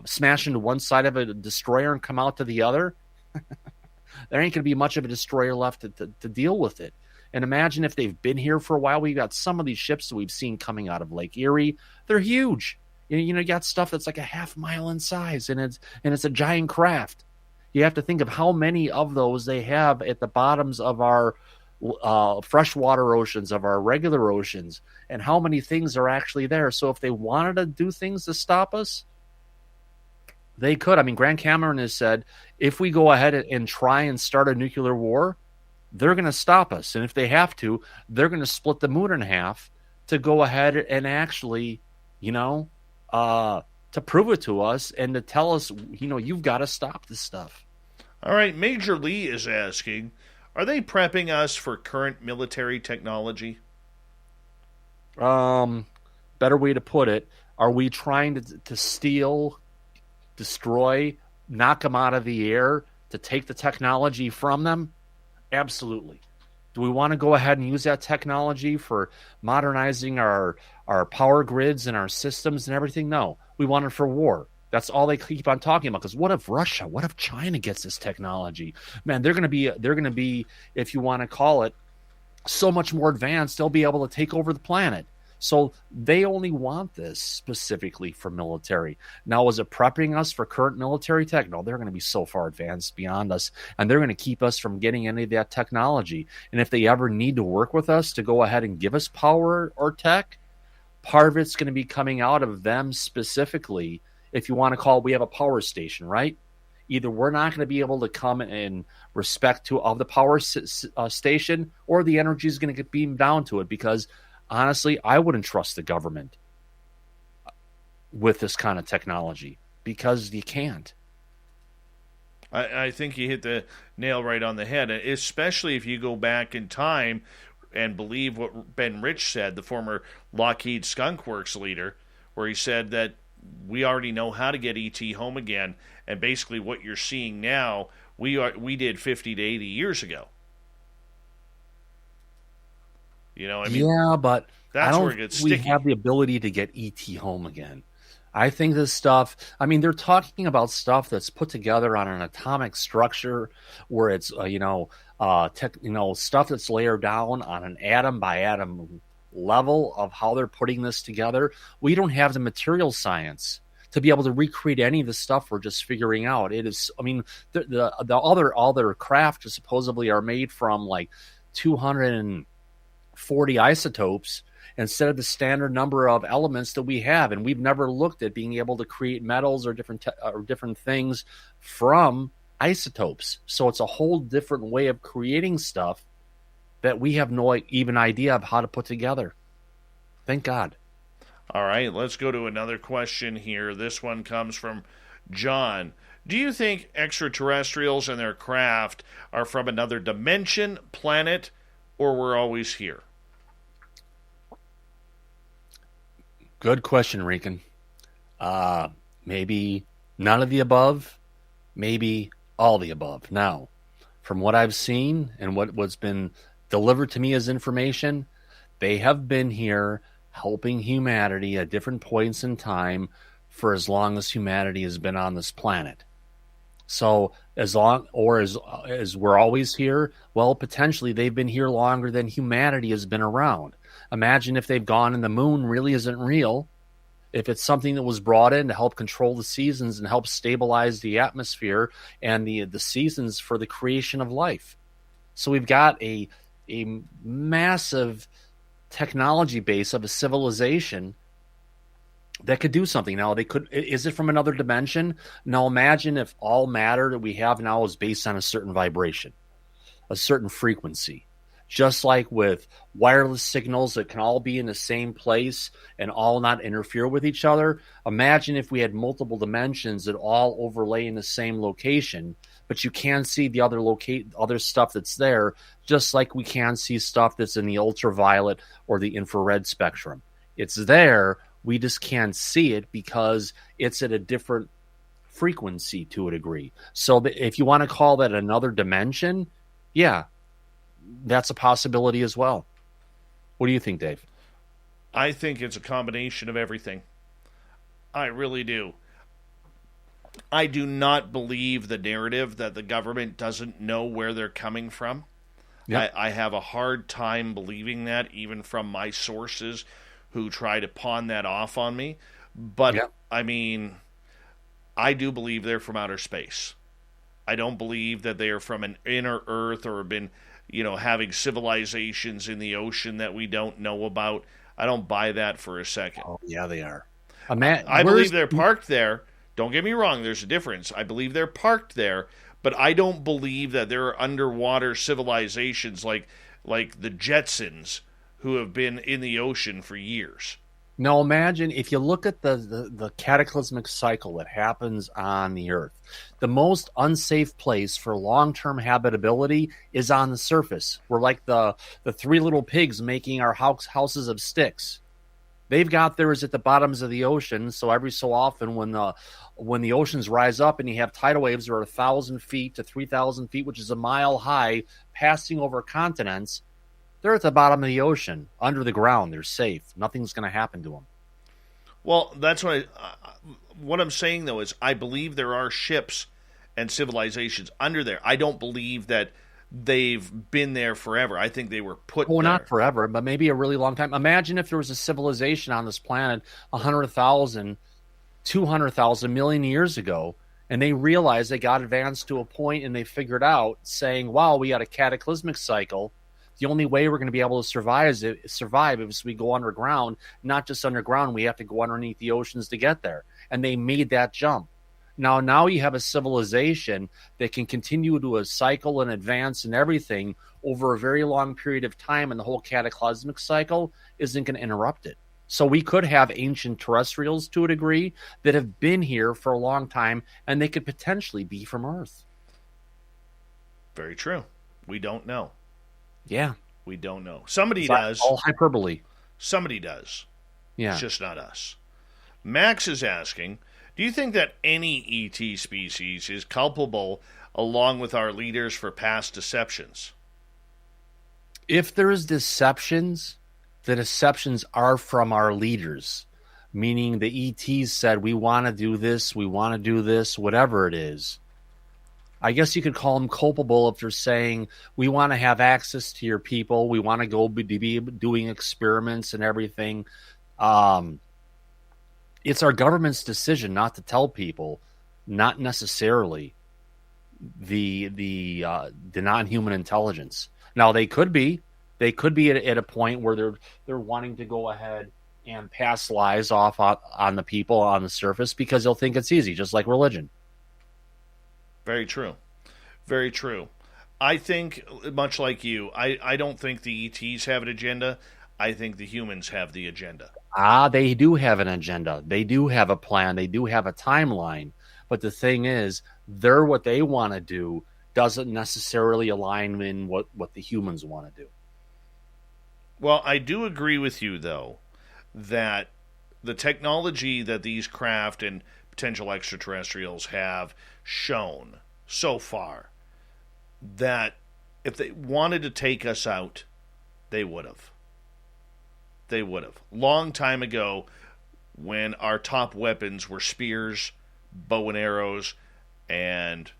smash into one side of a destroyer and come out to the other. There ain't going to be much of a destroyer left to deal with it. And imagine if they've been here for a while. We've got some of these ships that we've seen coming out of Lake Erie. They're huge. You got stuff that's like a half mile in size, and it's a giant craft. You have to think of how many of those they have at the bottoms of our freshwater oceans, of our regular oceans, and how many things are actually there. So if they wanted to do things to stop us, they could. I mean, Grant Cameron has said, if we go ahead and try and start a nuclear war, they're going to stop us. And if they have to, they're going to split the moon in half to go ahead and actually, to prove it to us and to tell us, you've got to stop this stuff. All right, Major Lee is asking, are they prepping us for current military technology? Better way to put it, are we trying to steal, destroy, knock them out of the air to take the technology from them? Absolutely. Do we want to go ahead and use that technology for modernizing our power grids and our systems and everything? No. We want it for war. That's all they keep on talking about. Because what if Russia, what if China gets this technology? Man, they're going to be, if you want to call it, so much more advanced. They'll be able to take over the planet. So they only want this specifically for military. Now, is it prepping us for current military tech? No, they're going to be so far advanced beyond us, and they're going to keep us from getting any of that technology. And if they ever need to work with us to go ahead and give us power or tech, part of it's going to be coming out of them specifically. If you want to call it, we have a power station, right? Either we're not going to be able to come in respect of the power station, or the energy is going to get beamed down to it, because honestly, I wouldn't trust the government with this kind of technology, because you can't. I think you hit the nail right on the head, especially if you go back in time. and believe what Ben Rich said, the former Lockheed Skunk Works leader, where he said that we already know how to get ET home again, and basically what you're seeing now, we did 50 to 80 years ago. You know, I mean, yeah, but that's I where it don't gets think we sticky. have the ability to get ET home again. I think this stuff, I mean, they're talking about stuff that's put together on an atomic structure where it's, stuff that's layered down on an atom by atom level of how they're putting this together. We don't have the material science to be able to recreate any of the stuff we're just figuring out. It is, I mean, the other craft supposedly are made from like 240 isotopes instead of the standard number of elements that we have, and we've never looked at being able to create metals or different things from isotopes. So it's a whole different way of creating stuff that we have no even idea of how to put together. Thank God. All right, let's go to another question here. This one comes from John. Do you think extraterrestrials and their craft are from another dimension, planet, or we're always here? Good question, Rican. Maybe none of the above, maybe all the above. Now, from what I've seen and what's been delivered to me as information, they have been here helping humanity at different points in time for as long as humanity has been on this planet. So as long, or as we're always here, well, potentially they've been here longer than humanity has been around. Imagine if they've gone and the moon really isn't real. If it's something that was brought in to help control the seasons and help stabilize the atmosphere and the seasons for the creation of life. So we've got a massive technology base of a civilization that could do something. Now, is it from another dimension? Now, imagine if all matter that we have now is based on a certain vibration, a certain frequency. Just like with wireless signals that can all be in the same place and all not interfere with each other. Imagine if we had multiple dimensions that all overlay in the same location, but you can see the other stuff that's there, just like we can see stuff that's in the ultraviolet or the infrared spectrum. It's there, we just can't see it because it's at a different frequency to a degree. So if you want to call that another dimension, yeah, that's a possibility as well. What do you think, Dave? I think it's a combination of everything. I really do. I do not believe the narrative that the government doesn't know where they're coming from. Yep. I have a hard time believing that, even from my sources who try to pawn that off on me. But, yep. I mean, I do believe they're from outer space. I don't believe that they are from an inner Earth or have been, having civilizations in the ocean that we don't know about. I don't buy that for a second. Oh, yeah, they are. I believe they're parked there. Don't get me wrong, there's a difference. I believe they're parked there, but I don't believe that there are underwater civilizations like the Jetsons who have been in the ocean for years. Now imagine if you look at the cataclysmic cycle that happens on the Earth. The most unsafe place for long-term habitability is on the surface. We're like the three little pigs making our houses of sticks. They've got theirs at the bottoms of the ocean, so every so often when the oceans rise up and you have tidal waves that are 1,000 feet to 3,000 feet, which is a mile high, passing over continents, they're at the bottom of the ocean, under the ground. They're safe. Nothing's going to happen to them. Well, that's what I'm saying, though, is I believe there are ships and civilizations under there. I don't believe that they've been there forever. I think they were put there. Not forever, but maybe a really long time. Imagine if there was a civilization on this planet 100,000, 200,000 million years ago, and they realized they got advanced to a point and they figured out, saying, wow, we got a cataclysmic cycle. The only way we're going to be able to survive is we go underground. Not just underground, we have to go underneath the oceans to get there. And they made that jump. Now you have a civilization that can continue to cycle and advance and everything over a very long period of time, and the whole cataclysmic cycle isn't going to interrupt it. So we could have ancient terrestrials to a degree that have been here for a long time, and they could potentially be from Earth. Very true. We don't know. Yeah. We don't know. Somebody It's does. all hyperbole. Somebody does. Yeah. It's just not us. Max is asking, do you think that any ET species is culpable along with our leaders for past deceptions? If there's deceptions, the deceptions are from our leaders, meaning the ETs said, we want to do this, whatever it is. I guess you could call them culpable if they're saying, we want to have access to your people, we want to go be doing experiments and everything. It's our government's decision not to tell people, not necessarily the non-human intelligence. Now they could be at a point where they're wanting to go ahead and pass lies off on the people on the surface because they'll think it's easy, just like religion. Very true. Very true. I think, much like you, I don't think the ETs have an agenda. I think the humans have the agenda. They do have an agenda. They do have a plan. They do have a timeline. But the thing is, what they want to do doesn't necessarily align in what the humans want to do. Well, I do agree with you, though, that the technology that these craft and potential extraterrestrials have shown so far, that if they wanted to take us out, they would have. They would have. Long time ago, when our top weapons were spears, bow and arrows, and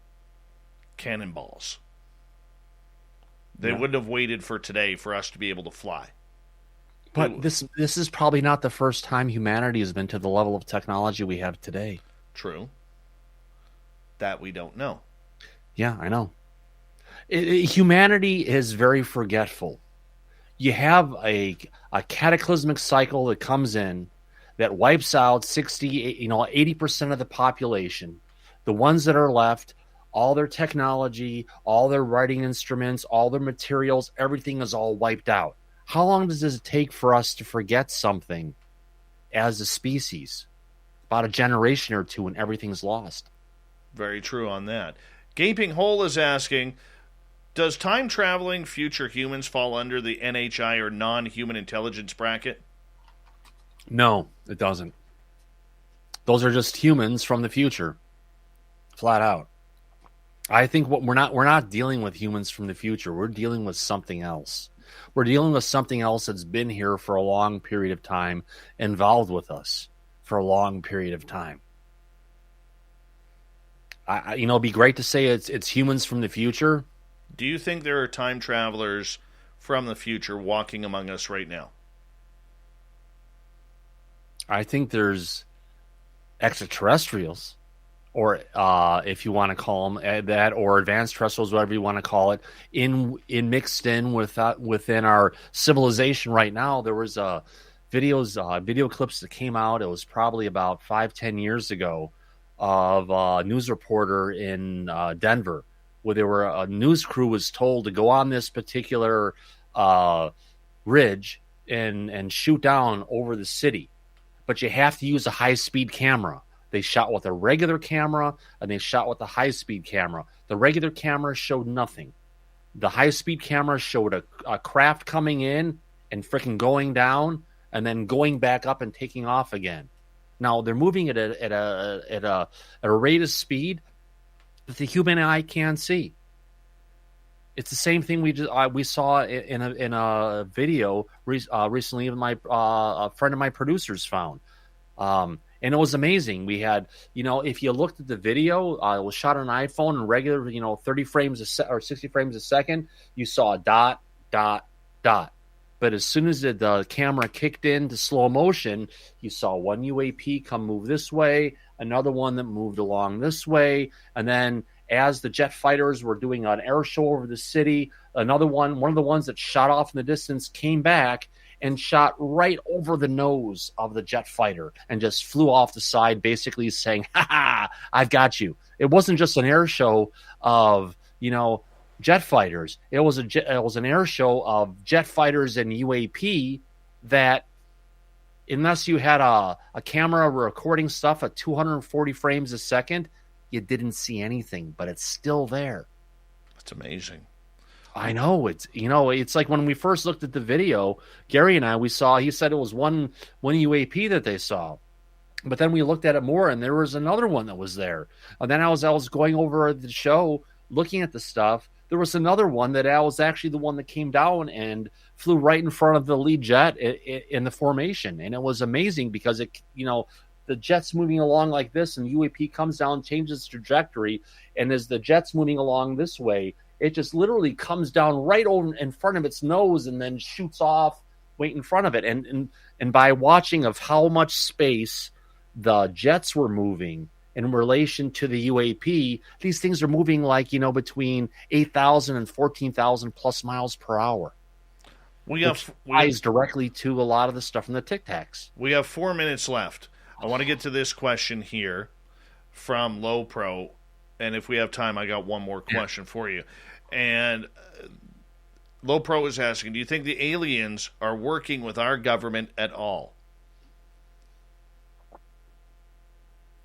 cannonballs. They wouldn't have waited for today for us to be able to fly. But this is probably not the first time humanity has been to the level of technology we have today. True. That we don't know. Yeah, I know. Humanity is very forgetful. You have a cataclysmic cycle that comes in that wipes out 80% of the population. The ones that are left, all their technology, all their writing instruments, all their materials, everything is all wiped out. How long does it take for us to forget something as a species? About a generation or two and everything's lost. Very true on that. Gaping Hole is asking, does time-traveling future humans fall under the NHI or non-human intelligence bracket? No, it doesn't. Those are just humans from the future. Flat out. I think we're not dealing with humans from the future. We're dealing with something else. We're dealing with something else that's been here for a long period of time, involved with us for a long period of time. It'd be great to say it's humans from the future. Do you think there are time travelers from the future walking among us right now? I think there's extraterrestrials, or if you want to call them that, or advanced terrestrials, whatever you want to call it, mixed in within our civilization right now. There was video clips that came out. It was probably about 5-10 years ago of a news reporter in Denver, where a news crew was told to go on this particular ridge and shoot down over the city. But you have to use a high-speed camera. They shot with a regular camera, and they shot with a high-speed camera. The regular camera showed nothing. The high-speed camera showed a craft coming in and freaking going down, and then going back up and taking off again. Now, they're moving at a rate of speed that the human eye can't see. It's the same thing we saw in a video recently. A friend of my producers found, and it was amazing. We had, if you looked at the video, it was shot on an iPhone in regular, 30 frames or 60 frames a second. You saw a dot, dot, dot. But as soon as the camera kicked into slow motion, you saw one UAP come move this way, another one that moved along this way, and then as the jet fighters were doing an air show over the city, one of the ones that shot off in the distance came back and shot right over the nose of the jet fighter and just flew off the side, basically saying, "Ha ha, I've got you." It wasn't just an air show of, jet fighters. It was an air show of jet fighters and UAP that, unless you had a camera recording stuff at 240 frames a second, you didn't see anything, but it's still there. That's amazing. I know it's like when we first looked at the video, Gary and I, he said it was one UAP that they saw. But then we looked at it more and there was another one that was there. And then I was going over the show, looking at the stuff. There was another one that was actually the one that came down and flew right in front of the lead jet in the formation. And it was amazing because the jet's moving along like this and UAP comes down, changes its trajectory. And as the jet's moving along this way, it just literally comes down right over in front of its nose and then shoots off right in front of it. And by watching of how much space the jets were moving in relation to the UAP, these things are moving like, between 8,000 and 14,000 plus miles per hour. We ties directly to a lot of the stuff from the Tic Tacs. We have 4 minutes left. I want to get to this question here from Low Pro, and if we have time, I got one more question for you. And Low Pro is asking, do you think the aliens are working with our government at all?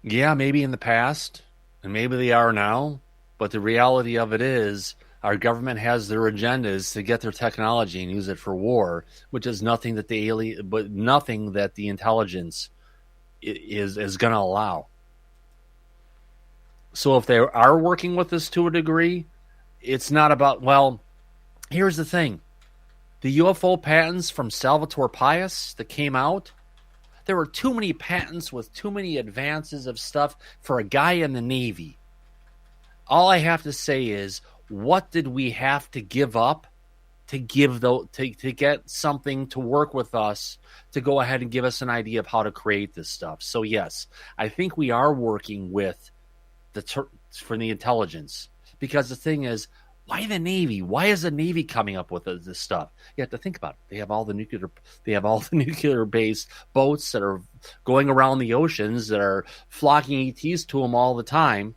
Yeah, maybe in the past, and maybe they are now. But the reality of it is our government has their agendas to get their technology and use it for war, which is nothing that nothing that the intelligence is going to allow. So if they are working with us to a degree, it's not about, here's the thing. The UFO patents from Salvatore Pais that came out, there were too many patents with too many advances of stuff for a guy in the Navy. All I have to say is, what did we have to give up to get something to work with us to go ahead and give us an idea of how to create this stuff? So yes, I think we are working with for the intelligence, because the thing is, why the Navy? Why is the Navy coming up with this stuff? You have to think about it. They have all the nuclear-based boats that are going around the oceans that are flocking ETs to them all the time.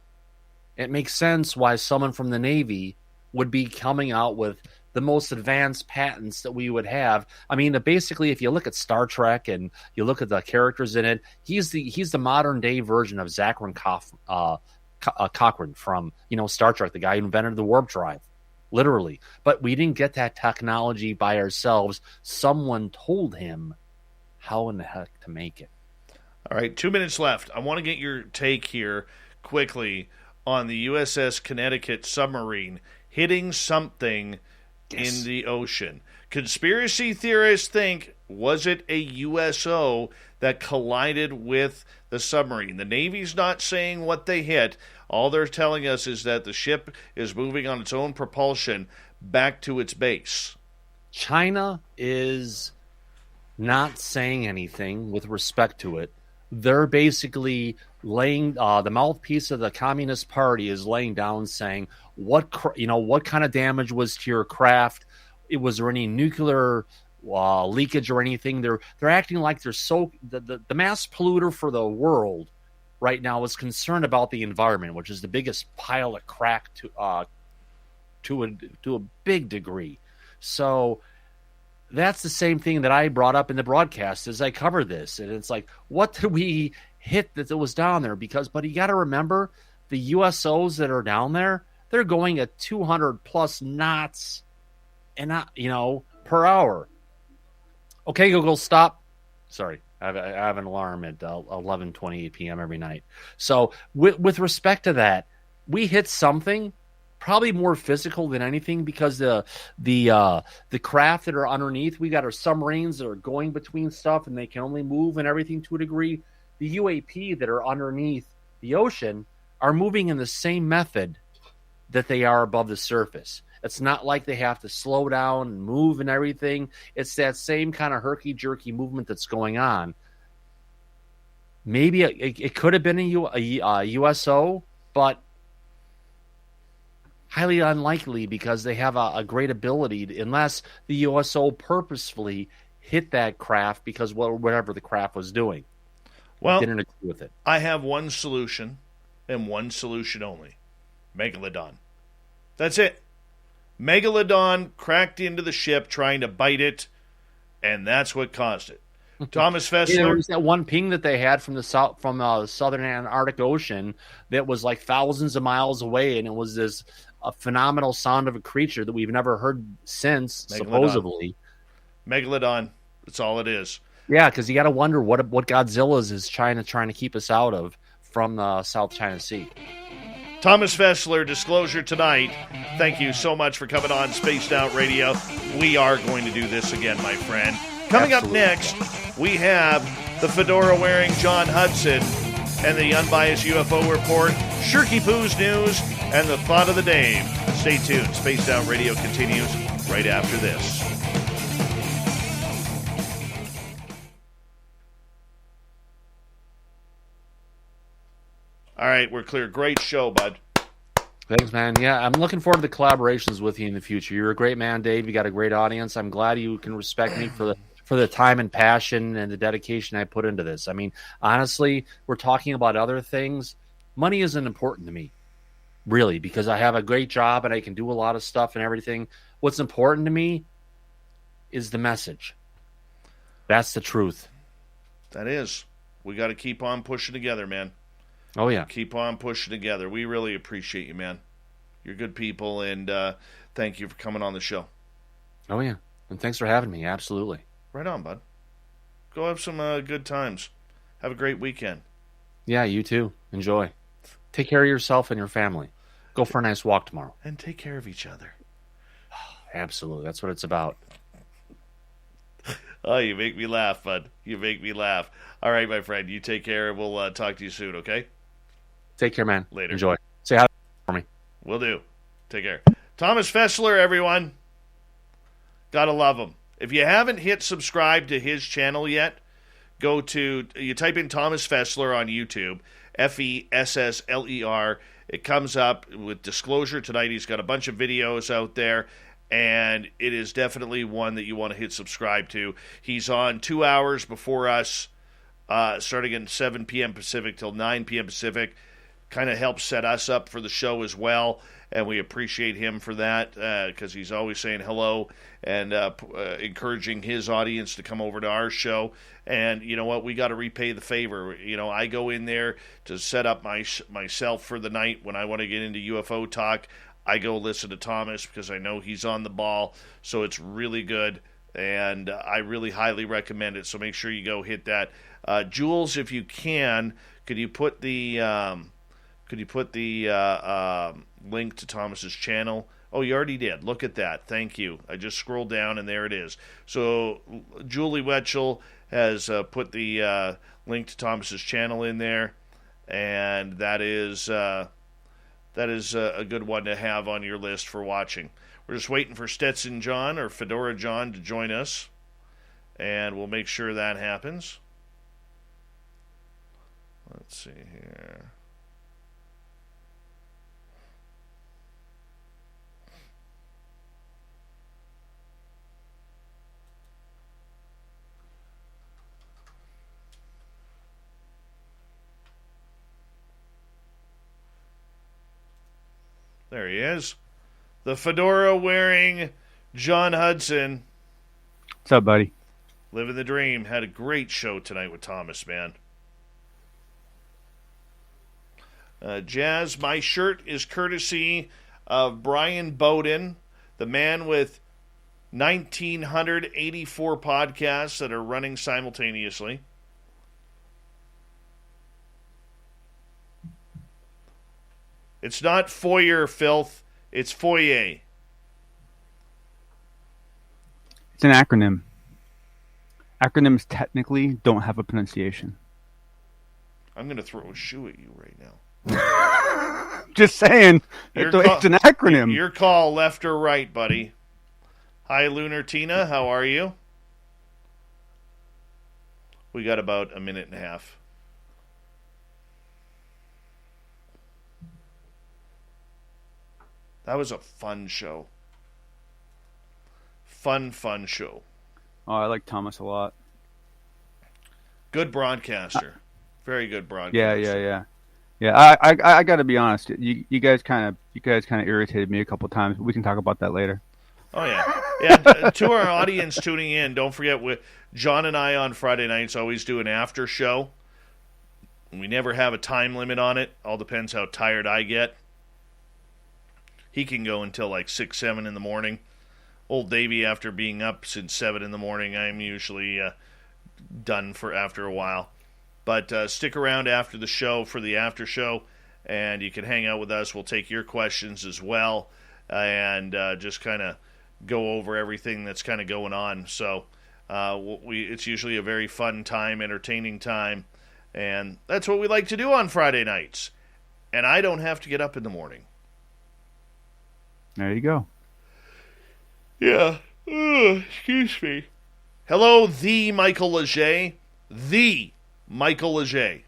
It makes sense why someone from the Navy would be coming out with the most advanced patents that we would have. I mean, basically, if you look at Star Trek and you look at the characters in it, he's the modern day version of Zachary Cochrane from Star Trek, the guy who invented the warp drive, literally. But we didn't get that technology by ourselves. Someone told him how in the heck to make it. All right, 2 minutes left. I want to get your take here quickly on the USS Connecticut submarine hitting something in the ocean. Conspiracy theorists think, was it a USO that collided with the submarine? The Navy's not saying what they hit. All they're telling us is that the ship is moving on its own propulsion back to its base. China is not saying anything with respect to it. They're basically laying the mouthpiece of the Communist Party is laying down, saying what kind of damage was to your craft. Was there any nuclear leakage or anything? They're acting like they're the mass polluter for the world right now is concerned about the environment, which is the biggest pile of crap to a big degree. So that's the same thing that I brought up in the broadcast as I covered this. And it's like, what did we hit that was down there? But you got to remember, the USOs that are down there, they're going at 200 plus knots and per hour. Okay, Google, stop. Sorry, I have an alarm at 11:28 p.m. every night. So with respect to that, we hit something probably more physical than anything, because the craft that are underneath, we got our submarines that are going between stuff and they can only move and everything to a degree. The UAP that are underneath the ocean are moving in the same method that they are above the surface. It's not like they have to slow down and move and everything. It's that same kind of herky-jerky movement that's going on. Maybe it could have been a USO, but highly unlikely, because they have a great ability, unless the USO purposefully hit that craft because whatever the craft was doing. Well, didn't agree with it. I have one solution, and one solution only. Megalodon. That's it. Megalodon cracked into the ship trying to bite it, and that's what caused it. Thomas Fessler. There was that one ping that they had from the southern Antarctic Ocean that was like thousands of miles away, and it was this a phenomenal sound of a creature that we've never heard since, supposedly. Megalodon. That's all it is. Yeah, because you got to wonder what Godzilla's is China trying to keep us out of from the South China Sea. Thomas Fessler, Disclosure Tonight. Thank you so much for coming on Spaced Out Radio. We are going to do this again, my friend. Coming Absolutely. Up next, we have the fedora-wearing John Hudson and the unbiased UFO report, Shirky Poo's news, and the thought of the day. Stay tuned. Spaced Out Radio continues right after this. All right, we're clear. Great show, bud. Thanks, man. Yeah, I'm looking forward to the collaborations with you in the future. You're a great man, Dave. You got a great audience. I'm glad you can respect me for the time and passion and the dedication I put into this. I mean, honestly, we're talking about other things. Money isn't important to me, really, because I have a great job and I can do a lot of stuff and everything. What's important to me is the message. That's the truth. That is. We got to keep on pushing together, man. Oh, yeah. Keep on pushing together. We really appreciate you, man. You're good people, and thank you for coming on the show. Oh, yeah. And thanks for having me. Absolutely. Right on, bud. Go have some good times. Have a great weekend. Yeah, you too. Enjoy. Take care of yourself and your family. Go for a nice walk tomorrow. And take care of each other. Absolutely. That's what it's about. Oh, you make me laugh, bud. You make me laugh. All right, my friend. You take care. We'll talk to you soon, okay? Take care, man. Later. Enjoy. Say hi for me. Will do. Take care. Thomas Fessler, everyone. Gotta love him. If you haven't hit subscribe to his channel yet, you type in Thomas Fessler on YouTube, Fessler. It comes up with Disclosure Tonight. He's got a bunch of videos out there, and it is definitely one that you want to hit subscribe to. He's on 2 hours before us, starting at 7 p.m. Pacific till 9 p.m. Pacific. Kind of helps set us up for the show as well, and we appreciate him for that because he's always saying hello and encouraging his audience to come over to our show. And you know what? We got to repay the favor. You know, I go in there to set up myself for the night when I want to get into UFO talk. I go listen to Thomas because I know he's on the ball, so it's really good, and I really highly recommend it. So make sure you go hit that. Jules, if you can, could you put the link to Thomas's channel? Oh, you already did. Look at that. Thank you. I just scrolled down, and there it is. So Julie Wetchel has put the link to Thomas's channel in there, and that is a good one to have on your list for watching. We're just waiting for Stetson John or Fedora John to join us, and we'll make sure that happens. Let's see here. There he is. The fedora-wearing John Hudson. What's up, buddy? Living the dream. Had a great show tonight with Thomas, man. Jazz, my shirt is courtesy of Brian Bowden, the man with 1,984 podcasts that are running simultaneously. It's not foyer filth, it's foyer. It's an acronym. Acronyms technically don't have a pronunciation. I'm going to throw a shoe at you right now. Just saying. It's an acronym. Your call, left or right, buddy. Hi, Lunar Tina. How are you? We got about a minute and a half. That was a fun show. Fun show. Oh, I like Thomas a lot. Good broadcaster. Very good broadcaster. Yeah. I got to be honest. You guys kind of irritated me a couple times. But we can talk about that later. Oh yeah. To our audience tuning in, don't forget John and I on Friday nights always do an after show. We never have a time limit on it. All depends how tired I get. he can go until like 6, 7 in the morning. Old Davey, after being up since 7 in the morning, I'm usually done for after a while. But stick around after the show for the after show, and you can hang out with us. We'll take your questions as well, and just kind of go over everything that's kind of going on. So it's usually a very fun time, entertaining time, and that's what we like to do on Friday nights. And I don't have to get up in the morning. There you go. Yeah. Excuse me. Hello, the Michael Leger. The Michael Leger.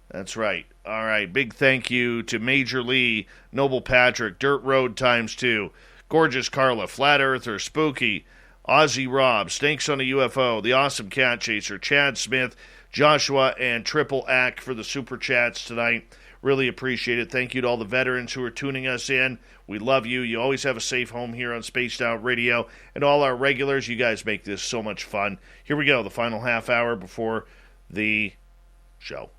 That's right. All right. Big thank you to Major Lee, Noble Patrick, Dirt Road ×2, Gorgeous Carla, Flat Earther, Spooky, Ozzy Rob, Snakes on a UFO, The Awesome Cat Chaser, Chad Smith, Joshua, and Triple Ack for the Super Chats tonight. Really appreciate it. Thank you to all the veterans who are tuning us in. We love you. You always have a safe home here on Spaced Out Radio. And all our regulars, you guys make this so much fun. Here we go, the final half hour before the show.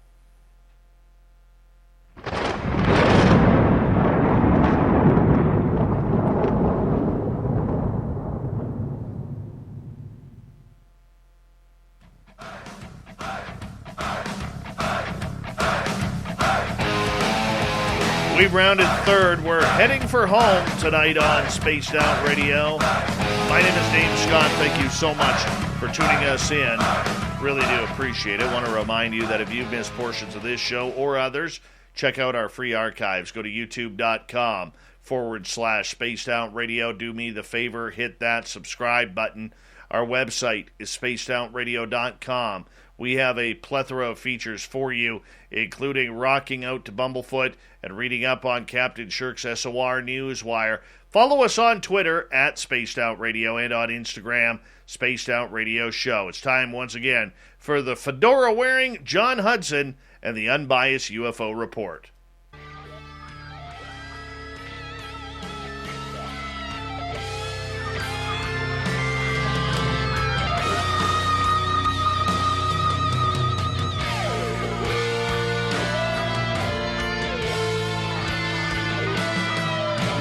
We've rounded third. We're heading for home tonight on Spaced Out Radio. My name is Dave Scott. Thank you so much for tuning us in. Really do appreciate it. I want to remind you that if you've missed portions of this show or others, check out our free archives. Go to youtube.com/Spaced Out Radio. Do me the favor, hit that subscribe button. Our website is spacedoutradio.com. We have a plethora of features for you, including rocking out to Bumblefoot and reading up on Captain Shirk's SOR Newswire. Follow us on Twitter at Spaced Out Radio and on Instagram, Spaced Out Radio Show. It's time once again for the fedora-wearing John Hudson and the unbiased UFO Report.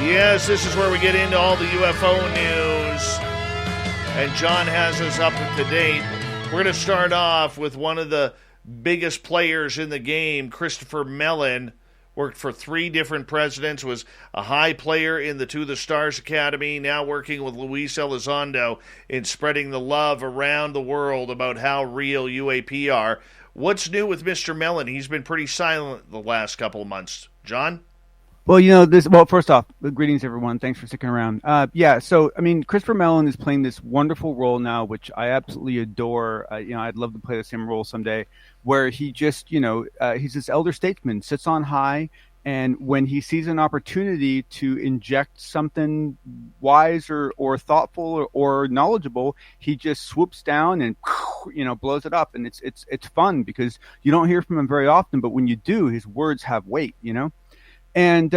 Yes, this is where we get into all the UFO news, and John has us up to date. We're going to start off with one of the biggest players in the game, Christopher Mellon. Worked for 3 different presidents, was a high player in the To the Stars Academy, now working with Luis Elizondo in spreading the love around the world about how real UAP are. What's new with Mr. Mellon? He's been pretty silent the last couple of months. John? Well, first off, greetings, everyone. Thanks for sticking around. So, Christopher Mellon is playing this wonderful role now, which I absolutely adore. I'd love to play the same role someday, where he just, he's this elder statesman, sits on high, and when he sees an opportunity to inject something wise or thoughtful or knowledgeable, he just swoops down and, blows it up. And it's fun because you don't hear from him very often, but when you do, his words have weight, And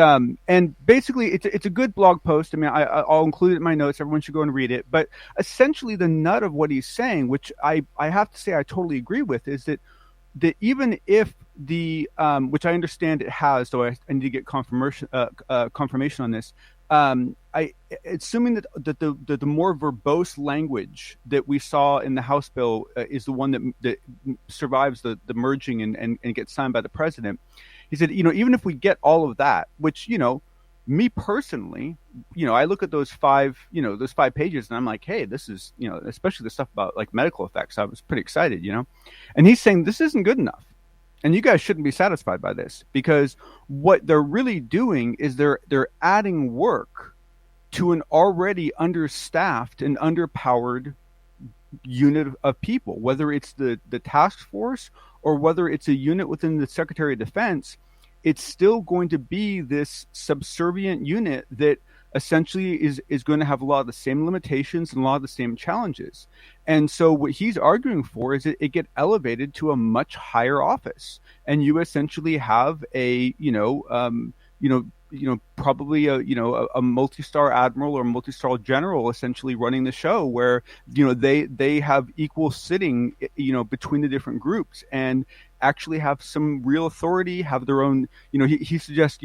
basically, it's a good blog post. I'll include it in my notes. Everyone should go and read it. But essentially, the nut of what he's saying, which I have to say I totally agree with, is that even if the which I understand it has, though I need to get confirmation on this. Assuming that the more verbose language that we saw in the House bill is the one that survives the merging and gets signed by the president. He said, even if we get all of that, which, me personally, I look at those 5 pages and I'm like, hey, this is, especially the stuff about like medical effects. I was pretty excited, and he's saying this isn't good enough. And you guys shouldn't be satisfied by this, because what they're really doing is they're adding work to an already understaffed and underpowered unit of people, whether it's the task force or whether it's a unit within the Secretary of Defense. It's still going to be this subservient unit that essentially is going to have a lot of the same limitations and a lot of the same challenges. And so what he's arguing for is that it get elevated to a much higher office, and you essentially have a probably a multi-star admiral or multi-star general essentially running the show, where they have equal sitting between the different groups, and actually have some real authority, have their own, he suggests,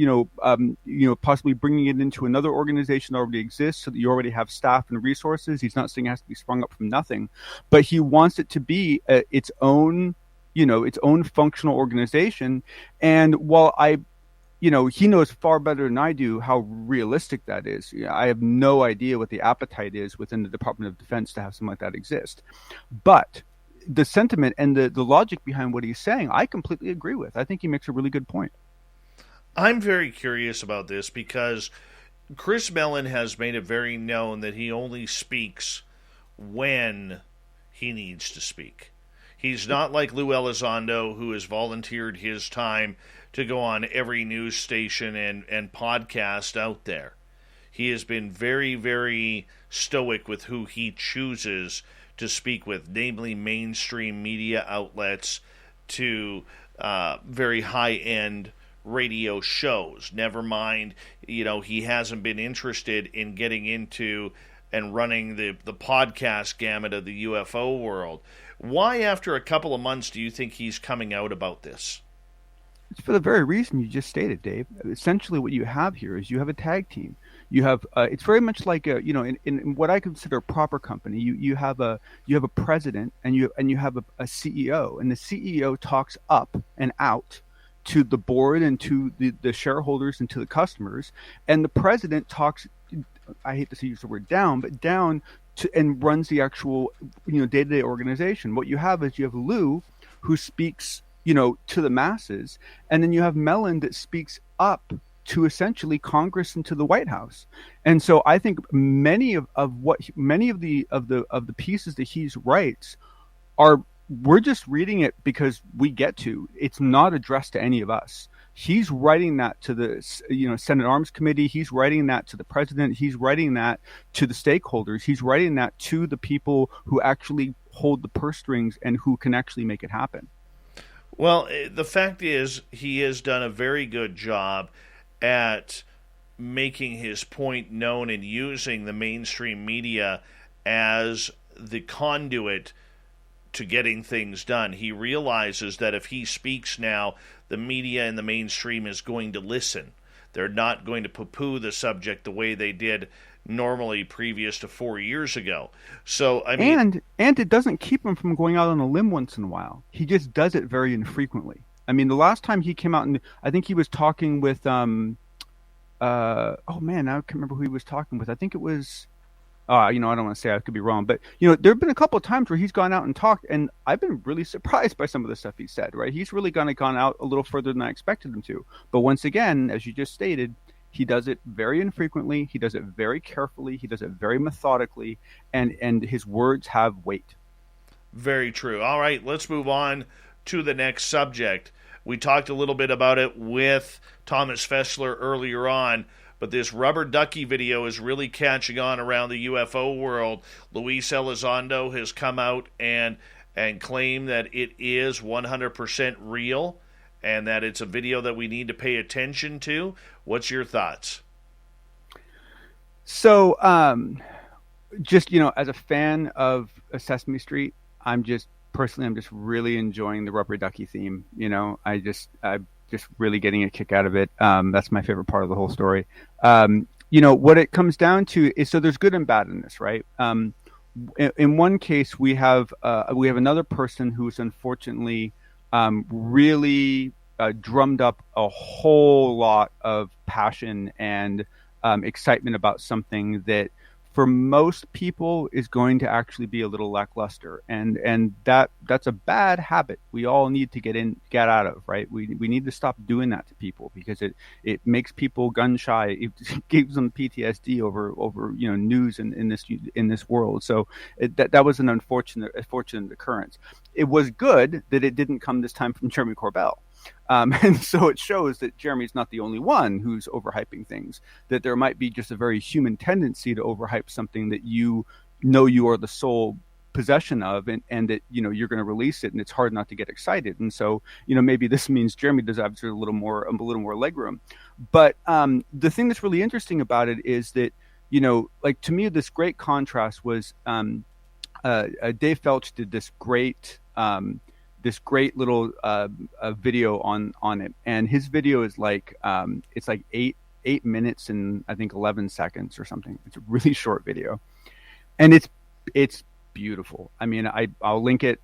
possibly bringing it into another organization that already exists so that you already have staff and resources. He's not saying it has to be sprung up from nothing, but he wants it to be its own functional organization. And while he knows far better than I do how realistic that is. I have no idea what the appetite is within the Department of Defense to have something like that exist. But the sentiment and the logic behind what he's saying, I completely agree with. I think he makes a really good point. I'm very curious about this because Chris Mellon has made it very known that he only speaks when he needs to speak. He's not like Lou Elizondo, who has volunteered his time to go on every news station and podcast out there. He has been very, very stoic with who he chooses to speak with, namely mainstream media outlets to very high-end radio shows. Never mind, he hasn't been interested in getting into and running the podcast gamut of the UFO world. Why, after a couple of months, do you think he's coming out about this? It's for the very reason you just stated, Dave. Essentially, what you have here is you have a tag team. You have it's very much like in what I consider a proper company. You have a president and you have a CEO, and the CEO talks up and out to the board and to the shareholders and to the customers, and the president talks. I hate to use the word down, but down to and runs the actual day-to-day organization. What you have is you have Lou, who speaks to the masses, and then you have Mellon that speaks up to essentially Congress and to the White House. And so I think many of the pieces that he writes we're just reading it because we get to. It's not addressed to any of us. He's writing that to the Senate Arms Committee. He's writing that to the president. He's writing that to the stakeholders. He's writing that to the people who actually hold the purse strings and who can actually make it happen. Well, the fact is, he has done a very good job at making his point known and using the mainstream media as the conduit to getting things done. He realizes that if he speaks now, the media and the mainstream is going to listen. They're not going to poo-poo the subject the way they did normally previous to 4 years ago. So I mean, and it doesn't keep him from going out on a limb once in a while. He just does it very infrequently. I mean, the last time he came out, and I think he was talking with oh man, I can't remember who he was talking with. I think it was I don't want to say, I could be wrong, but there have been a couple of times where he's gone out and talked, and I've been really surprised by some of the stuff he said. Right, he's really gone out a little further than I expected him to. But once again, as you just stated, he does it very infrequently. He does it very carefully. He does it very methodically, and his words have weight. Very true. All right, let's move on to the next subject. We talked a little bit about it with Thomas Fessler earlier on, but this rubber ducky video is really catching on around the UFO world. Luis Elizondo has come out and claimed that it is 100% real, and that it's a video that we need to pay attention to. What's your thoughts? So, just, as a fan of Sesame Street, I'm just really enjoying the rubber ducky theme. I'm just really getting a kick out of it. That's my favorite part of the whole story. What it comes down to is, so there's good and bad in this, right? In one case, we have another person who's unfortunately really drummed up a whole lot of passion and excitement about something that for most people is going to actually be a little lackluster, and that's a bad habit we all need to get out of, right? We need to stop doing that to people, because it makes people gun shy. It gives them PTSD over news in this world. So that was an unfortunate occurrence. It was good that it didn't come this time from Jeremy Corbell. And so it shows that Jeremy's not the only one who's overhyping things, that there might be just a very human tendency to overhype something that you are the sole possession of, and that you're going to release it, and it's hard not to get excited. And so maybe this means Jeremy does have a little more legroom. But the thing that's really interesting about it is that to me, this great contrast was Dave Felch did this great this great little video on it, and his video is like it's like 8 minutes and I think 11 seconds or something. It's a really short video, and it's beautiful. I mean, I'll link it.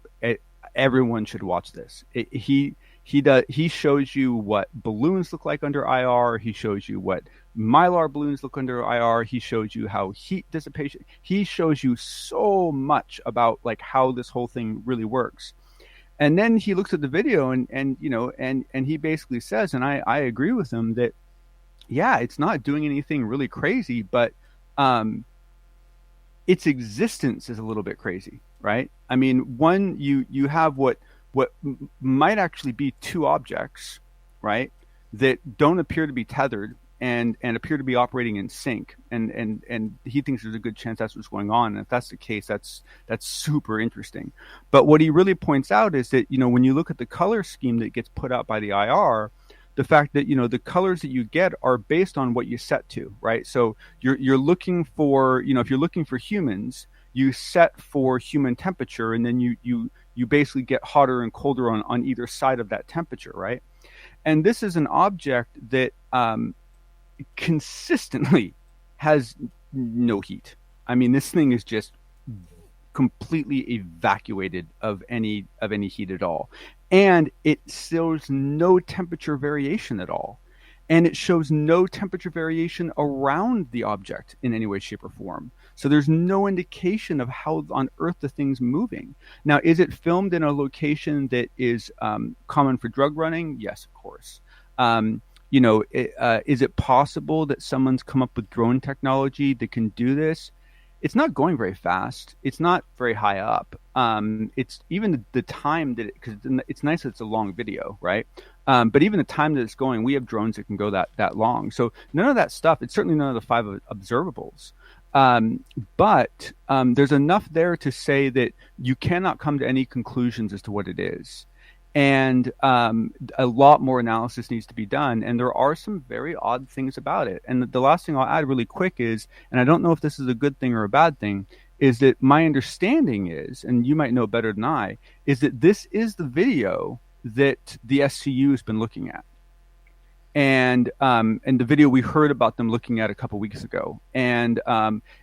Everyone should watch this. He shows you what balloons look like under IR. He shows you what mylar balloons look under IR. He shows you how heat dissipation. He shows you so much about like how this whole thing really works. And then he looks at the video and he basically says, and I agree with him, that yeah, it's not doing anything really crazy, but its existence is a little bit crazy, right? I mean, one, you have what might actually be two objects, right, that don't appear to be tethered and appear to be operating in sync, and he thinks there's a good chance that's what's going on. And if that's the case, that's super interesting. But what he really points out is that, when you look at the color scheme that gets put out by the IR, the fact that the colors that you get are based on what you set to, right? So you're looking for, if you're looking for humans, you set for human temperature, and then you basically get hotter and colder on either side of that temperature, right? And this is an object that consistently has no heat. I mean, this thing is just completely evacuated of any heat at all, and it shows no temperature variation at all, and it shows no temperature variation around the object in any way, shape, or form. So there's no indication of how on earth the thing's moving. Now, is it filmed in a location that is common for drug running? Yes, of course. Is it possible that someone's come up with drone technology that can do this? It's not going very fast. It's not very high up. It's even the time that because it's nice that it's a long video, right? But even the time that it's going, we have drones that can go that long. So none of that stuff. It's certainly none of the 5 observables. But there's enough there to say that you cannot come to any conclusions as to what it is. And a lot more analysis needs to be done. And there are some very odd things about it. And the last thing I'll add really quick is, and I don't know if this is a good thing or a bad thing, is that my understanding is, and you might know better than I, is that this is the video that the SCU has been looking at. And the video we heard about them looking at a couple weeks ago. And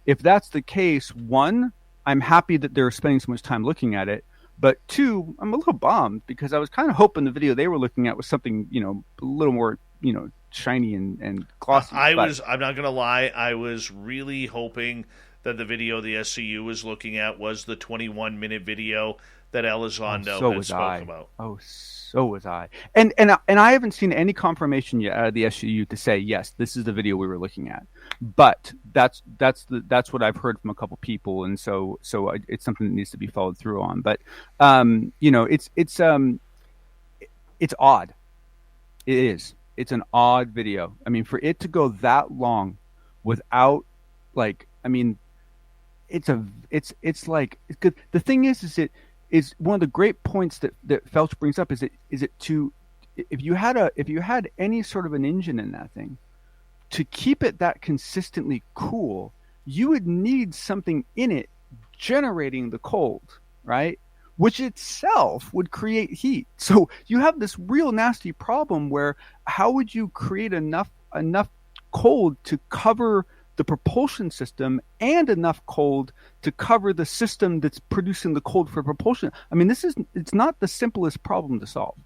if that's the case, one, I'm happy that they're spending so much time looking at it. But two, I'm a little bummed because I was kind of hoping the video they were looking at was something, a little more, shiny and glossy. I'm not going to lie, I was really hoping that the video the SCU was looking at was the 21-minute video that Elizondo had spoke about. Oh, so was I. And I haven't seen any confirmation yet out of the SCU to say, yes, this is the video we were looking at. But that's what I've heard from a couple people, and so it's something that needs to be followed through on. But it's odd. It is. It's an odd video. I mean, for it to go that long without it's good. The thing is is one of the great points that Felch brings up is if you had any sort of an engine in that thing, to keep it that consistently cool, you would need something in it generating the cold, right? Which itself would create heat. So you have this real nasty problem where how would you create enough cold to cover the propulsion system and enough cold to cover the system that's producing the cold for propulsion? I mean, it's not the simplest problem to solve.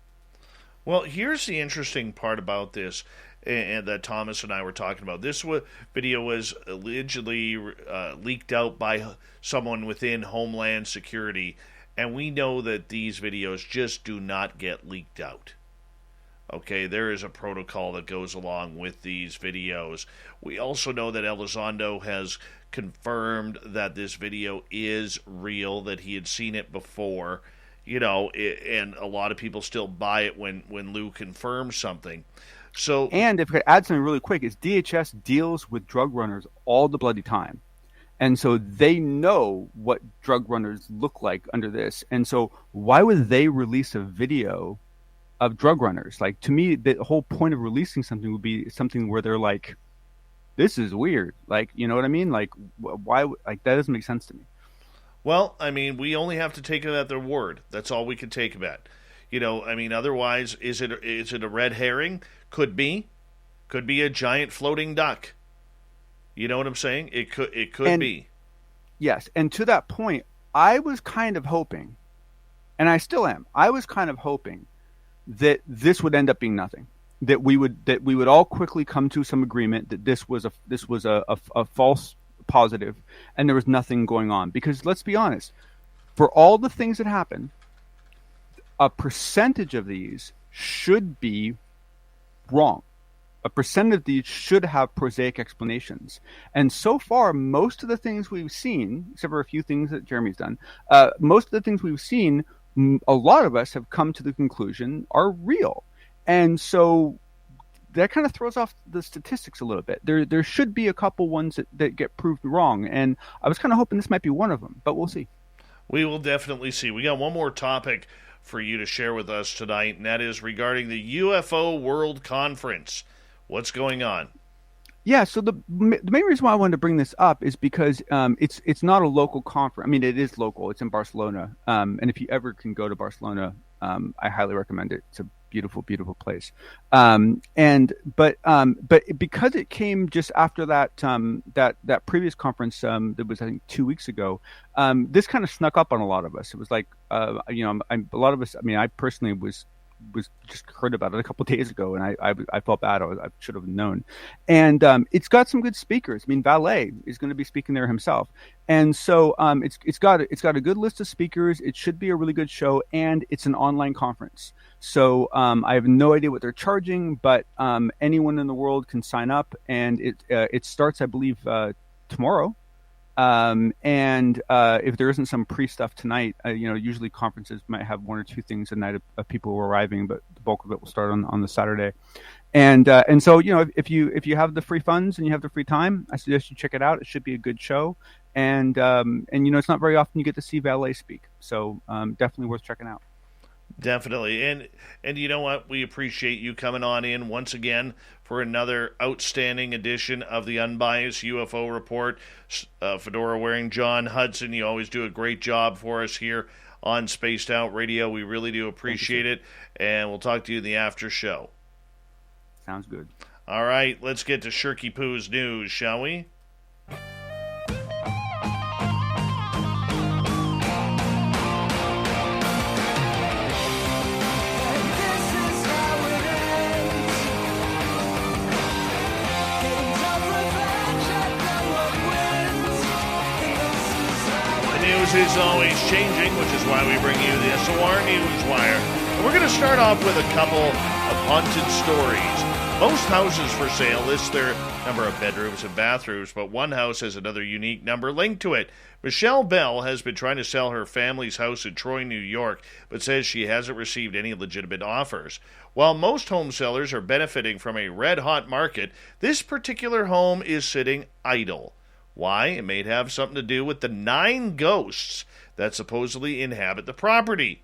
Well, here's the interesting part about this, and that Thomas and I were talking about. This video was allegedly leaked out by someone within Homeland Security, and we know that these videos just do not get leaked out. Okay, there is a protocol that goes along with these videos. We also know that Elizondo has confirmed that this video is real, that he had seen it before, and a lot of people still buy it when Lou confirms something. So, and if I could add something really quick, is DHS deals with drug runners all the bloody time. And so they know what drug runners look like under this. And so why would they release a video of drug runners? Like, to me, the whole point of releasing something would be something where they're like, this is weird. Like, you know what I mean? Like, why? Like, that doesn't make sense to me. Well, I mean, we only have to take it at their word. That's all we can take of it. I mean, otherwise, is it a red herring? Could be a giant floating duck. You know what I'm saying? It could be. Yes, and to that point, I was kind of hoping, and I still am. I was kind of hoping that this would end up being nothing. That we would all quickly come to some agreement that this was a false positive, and there was nothing going on. Because let's be honest, for all the things that happen, a percentage of these should be wrong. A percent of these should have prosaic explanations. And so far, most of the things we've seen, except for a few things that Jeremy's done, most of the things we've seen, a lot of us have come to the conclusion are real. And so that kind of throws off the statistics a little bit. There should be a couple ones that get proved wrong. And I was kind of hoping this might be one of them, but we'll see. We will definitely see. We got one more topic for you to share with us tonight, and that is regarding the UFO World Conference. What's going on? Yeah, so the main reason why I wanted to bring this up is because it's not a local conference. I mean, it is local. It's in Barcelona. And if you ever can go to Barcelona, I highly recommend it. It's a beautiful, beautiful place. But because it came just after that previous conference that was, I think, 2 weeks ago, this kind of snuck up on a lot of us. It was like, a lot of us. I mean, I personally was just heard about it a couple of days ago, and I felt bad. I should have known. And it's got some good speakers. I mean, Valet is going to be speaking there himself, and so it's got a good list of speakers. It should be a really good show, and it's an online conference. So I have no idea what they're charging, but anyone in the world can sign up, and it starts, I believe, tomorrow. If there isn't some pre-stuff tonight, usually conferences might have one or two things a night of people arriving, but the bulk of it will start on the Saturday. And so, if you have the free funds and you have the free time, I suggest you check it out. It should be a good show. And it's not very often you get to see Valet speak. So, definitely worth checking out. Definitely. And you know what? We appreciate you coming on in once again for another outstanding edition of the Unbiased UFO Report. Fedora-wearing John Hudson, you always do a great job for us here on Spaced Out Radio. We really do appreciate it, and we'll talk to you in the after show. Sounds good. All right, let's get to Shirky Poo's news, shall we? Is always changing, which is why we bring you the SOR Newswire. And we're going to start off with a couple of haunted stories. Most houses for sale list their number of bedrooms and bathrooms, but one house has another unique number linked to it. Michelle Bell has been trying to sell her family's house in Troy, New York, but says she hasn't received any legitimate offers. While most home sellers are benefiting from a red-hot market, this particular home is sitting idle. Why? It may have something to do with the 9 ghosts that supposedly inhabit the property.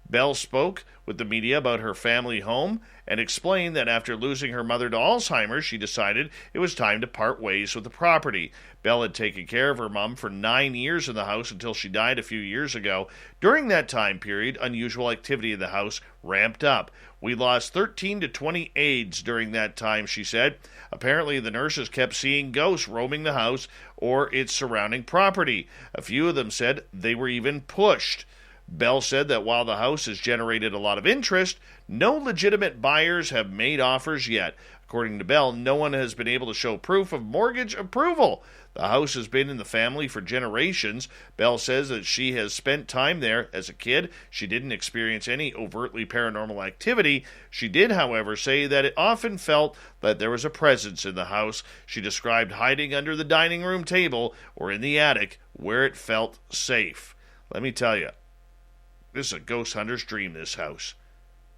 Bell spoke with the media about her family home and explained that after losing her mother to Alzheimer's, she decided it was time to part ways with the property. Bell had taken care of her mom for 9 years in the house until she died a few years ago. During that time period, unusual activity in the house ramped up. We lost 13 to 20 aides during that time, she said. Apparently, the nurses kept seeing ghosts roaming the house or its surrounding property. A few of them said they were even pushed. Bell said that while the house has generated a lot of interest, no legitimate buyers have made offers yet. According to Bell, no one has been able to show proof of mortgage approval. The house has been in the family for generations. Bell says that she has spent time there as a kid. She didn't experience any overtly paranormal activity. She did, however, say that it often felt that there was a presence in the house. She described hiding under the dining room table or in the attic where it felt safe. Let me tell you, this is a ghost hunter's dream, this house.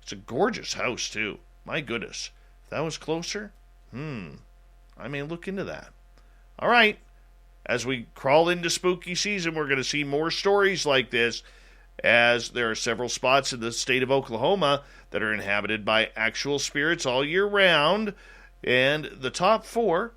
It's a gorgeous house, too. My goodness. If that was closer, I may look into that. All right. As we crawl into spooky season, we're going to see more stories like this, as there are several spots in the state of Oklahoma that are inhabited by actual spirits all year round. And the top 4,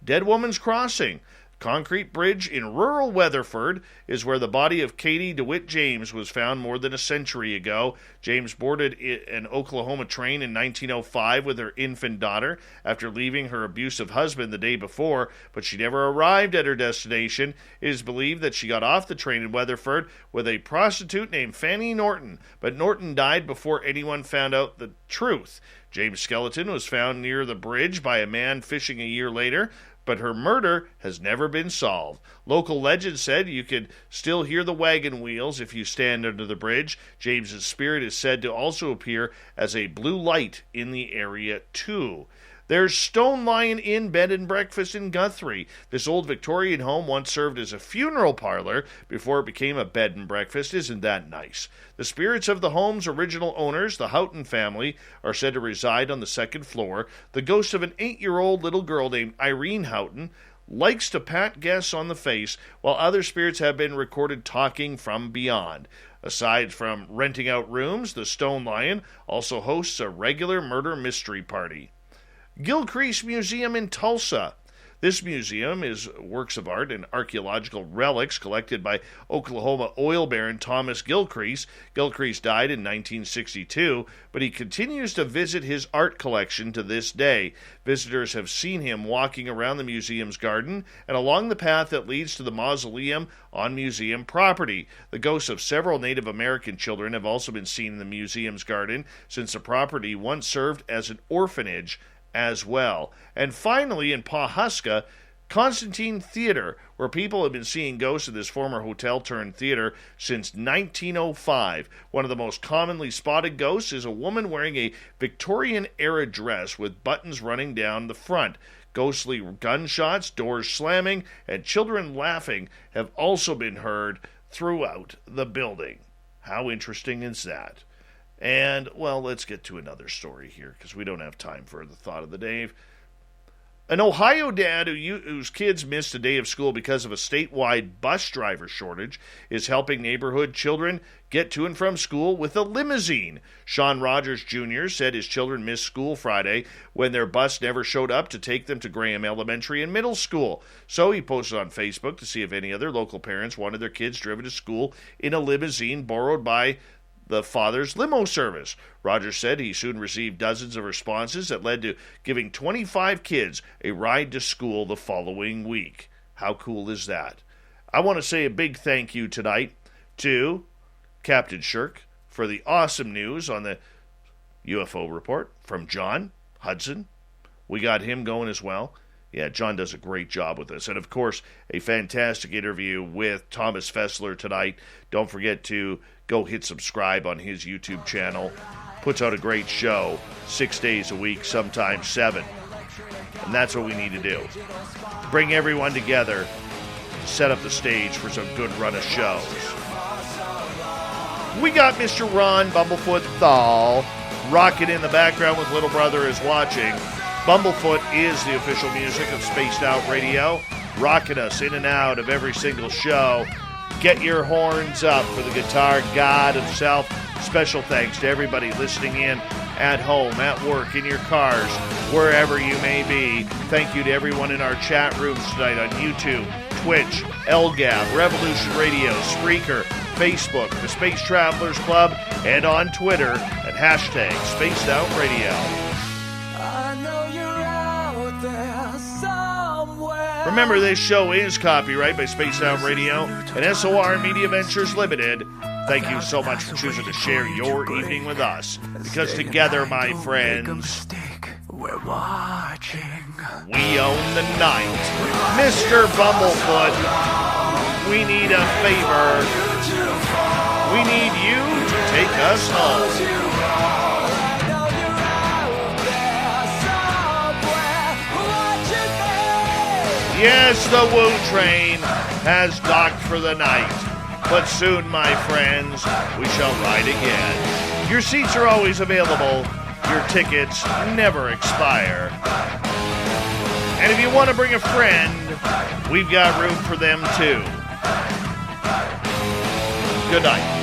Dead Woman's Crossing. Concrete Bridge in rural Weatherford is where the body of Katie DeWitt James was found more than a century ago. James boarded an Oklahoma train in 1905 with her infant daughter after leaving her abusive husband the day before, but she never arrived at her destination. It is believed that she got off the train in Weatherford with a prostitute named Fanny Norton, but Norton died before anyone found out the truth. James' skeleton was found near the bridge by a man fishing a year later, but her murder has never been solved. Local legend said you could still hear the wagon wheels if you stand under the bridge. James's spirit is said to also appear as a blue light in the area, too. There's Stone Lion Inn Bed and Breakfast in Guthrie. This old Victorian home once served as a funeral parlor before it became a bed and breakfast. Isn't that nice? The spirits of the home's original owners, the Houghton family, are said to reside on the second floor. The ghost of an 8-year-old little girl named Irene Houghton likes to pat guests on the face, while other spirits have been recorded talking from beyond. Aside from renting out rooms, the Stone Lion also hosts a regular murder mystery party. Gilcrease Museum in Tulsa. This museum is works of art and archaeological relics collected by Oklahoma oil baron Thomas Gilcrease. Gilcrease died in 1962, but he continues to visit his art collection to this day. Visitors have seen him walking around the museum's garden and along the path that leads to the mausoleum on museum property. The ghosts of several Native American children have also been seen in the museum's garden, since the property once served as an orphanage as well. And finally, in Pawhuska, Constantine Theater, where people have been seeing ghosts of this former hotel turned theater since 1905. One of the most commonly spotted ghosts is a woman wearing a Victorian-era dress with buttons running down the front. Ghostly gunshots, doors slamming, and children laughing have also been heard throughout the building. How interesting is that? And, well, let's get to another story here, because we don't have time for the thought of the day. An Ohio dad whose kids missed a day of school because of a statewide bus driver shortage is helping neighborhood children get to and from school with a limousine. Sean Rogers Jr. said his children missed school Friday when their bus never showed up to take them to Graham Elementary and Middle School. So he posted on Facebook to see if any other local parents wanted their kids driven to school in a limousine borrowed by the father's limo service. Rogers said he soon received dozens of responses that led to giving 25 kids a ride to school the following week. How cool is that? I want to say a big thank you tonight to Captain Shirk for the awesome news on the UFO report from John Hudson. We got him going as well. Yeah, John does a great job with this. And, of course, a fantastic interview with Thomas Fessler tonight. Don't forget to go hit subscribe on his YouTube channel. Puts out a great show 6 days a week, sometimes 7. And that's what we need to do. Bring everyone together, set up the stage for some good run of shows. We got Mr. Ron Bumblefoot Thal rocking in the background with Little Brother is Watching. Bumblefoot is the official music of Spaced Out Radio, rocking us in and out of every single show. Get your horns up for the guitar god himself. Special thanks to everybody listening in at home, at work, in your cars, wherever you may be. Thank you to everyone in our chat rooms tonight on YouTube, Twitch, LGAB, Revolution Radio, Spreaker, Facebook, the Space Travelers Club, and on Twitter at hashtag Spaced Out Radio. Remember, this show is copyright by Space Out Radio and SOR Media Ventures Limited. Thank you so much for choosing to share your evening with us. Because together, my friends, we're watching. We own the night. Mr. Bumblefoot, we need a favor. We need you to take us home. Yes, the Woo Train has docked for the night. But soon, my friends, we shall ride again. Your seats are always available. Your tickets never expire. And if you want to bring a friend, we've got room for them too. Good night.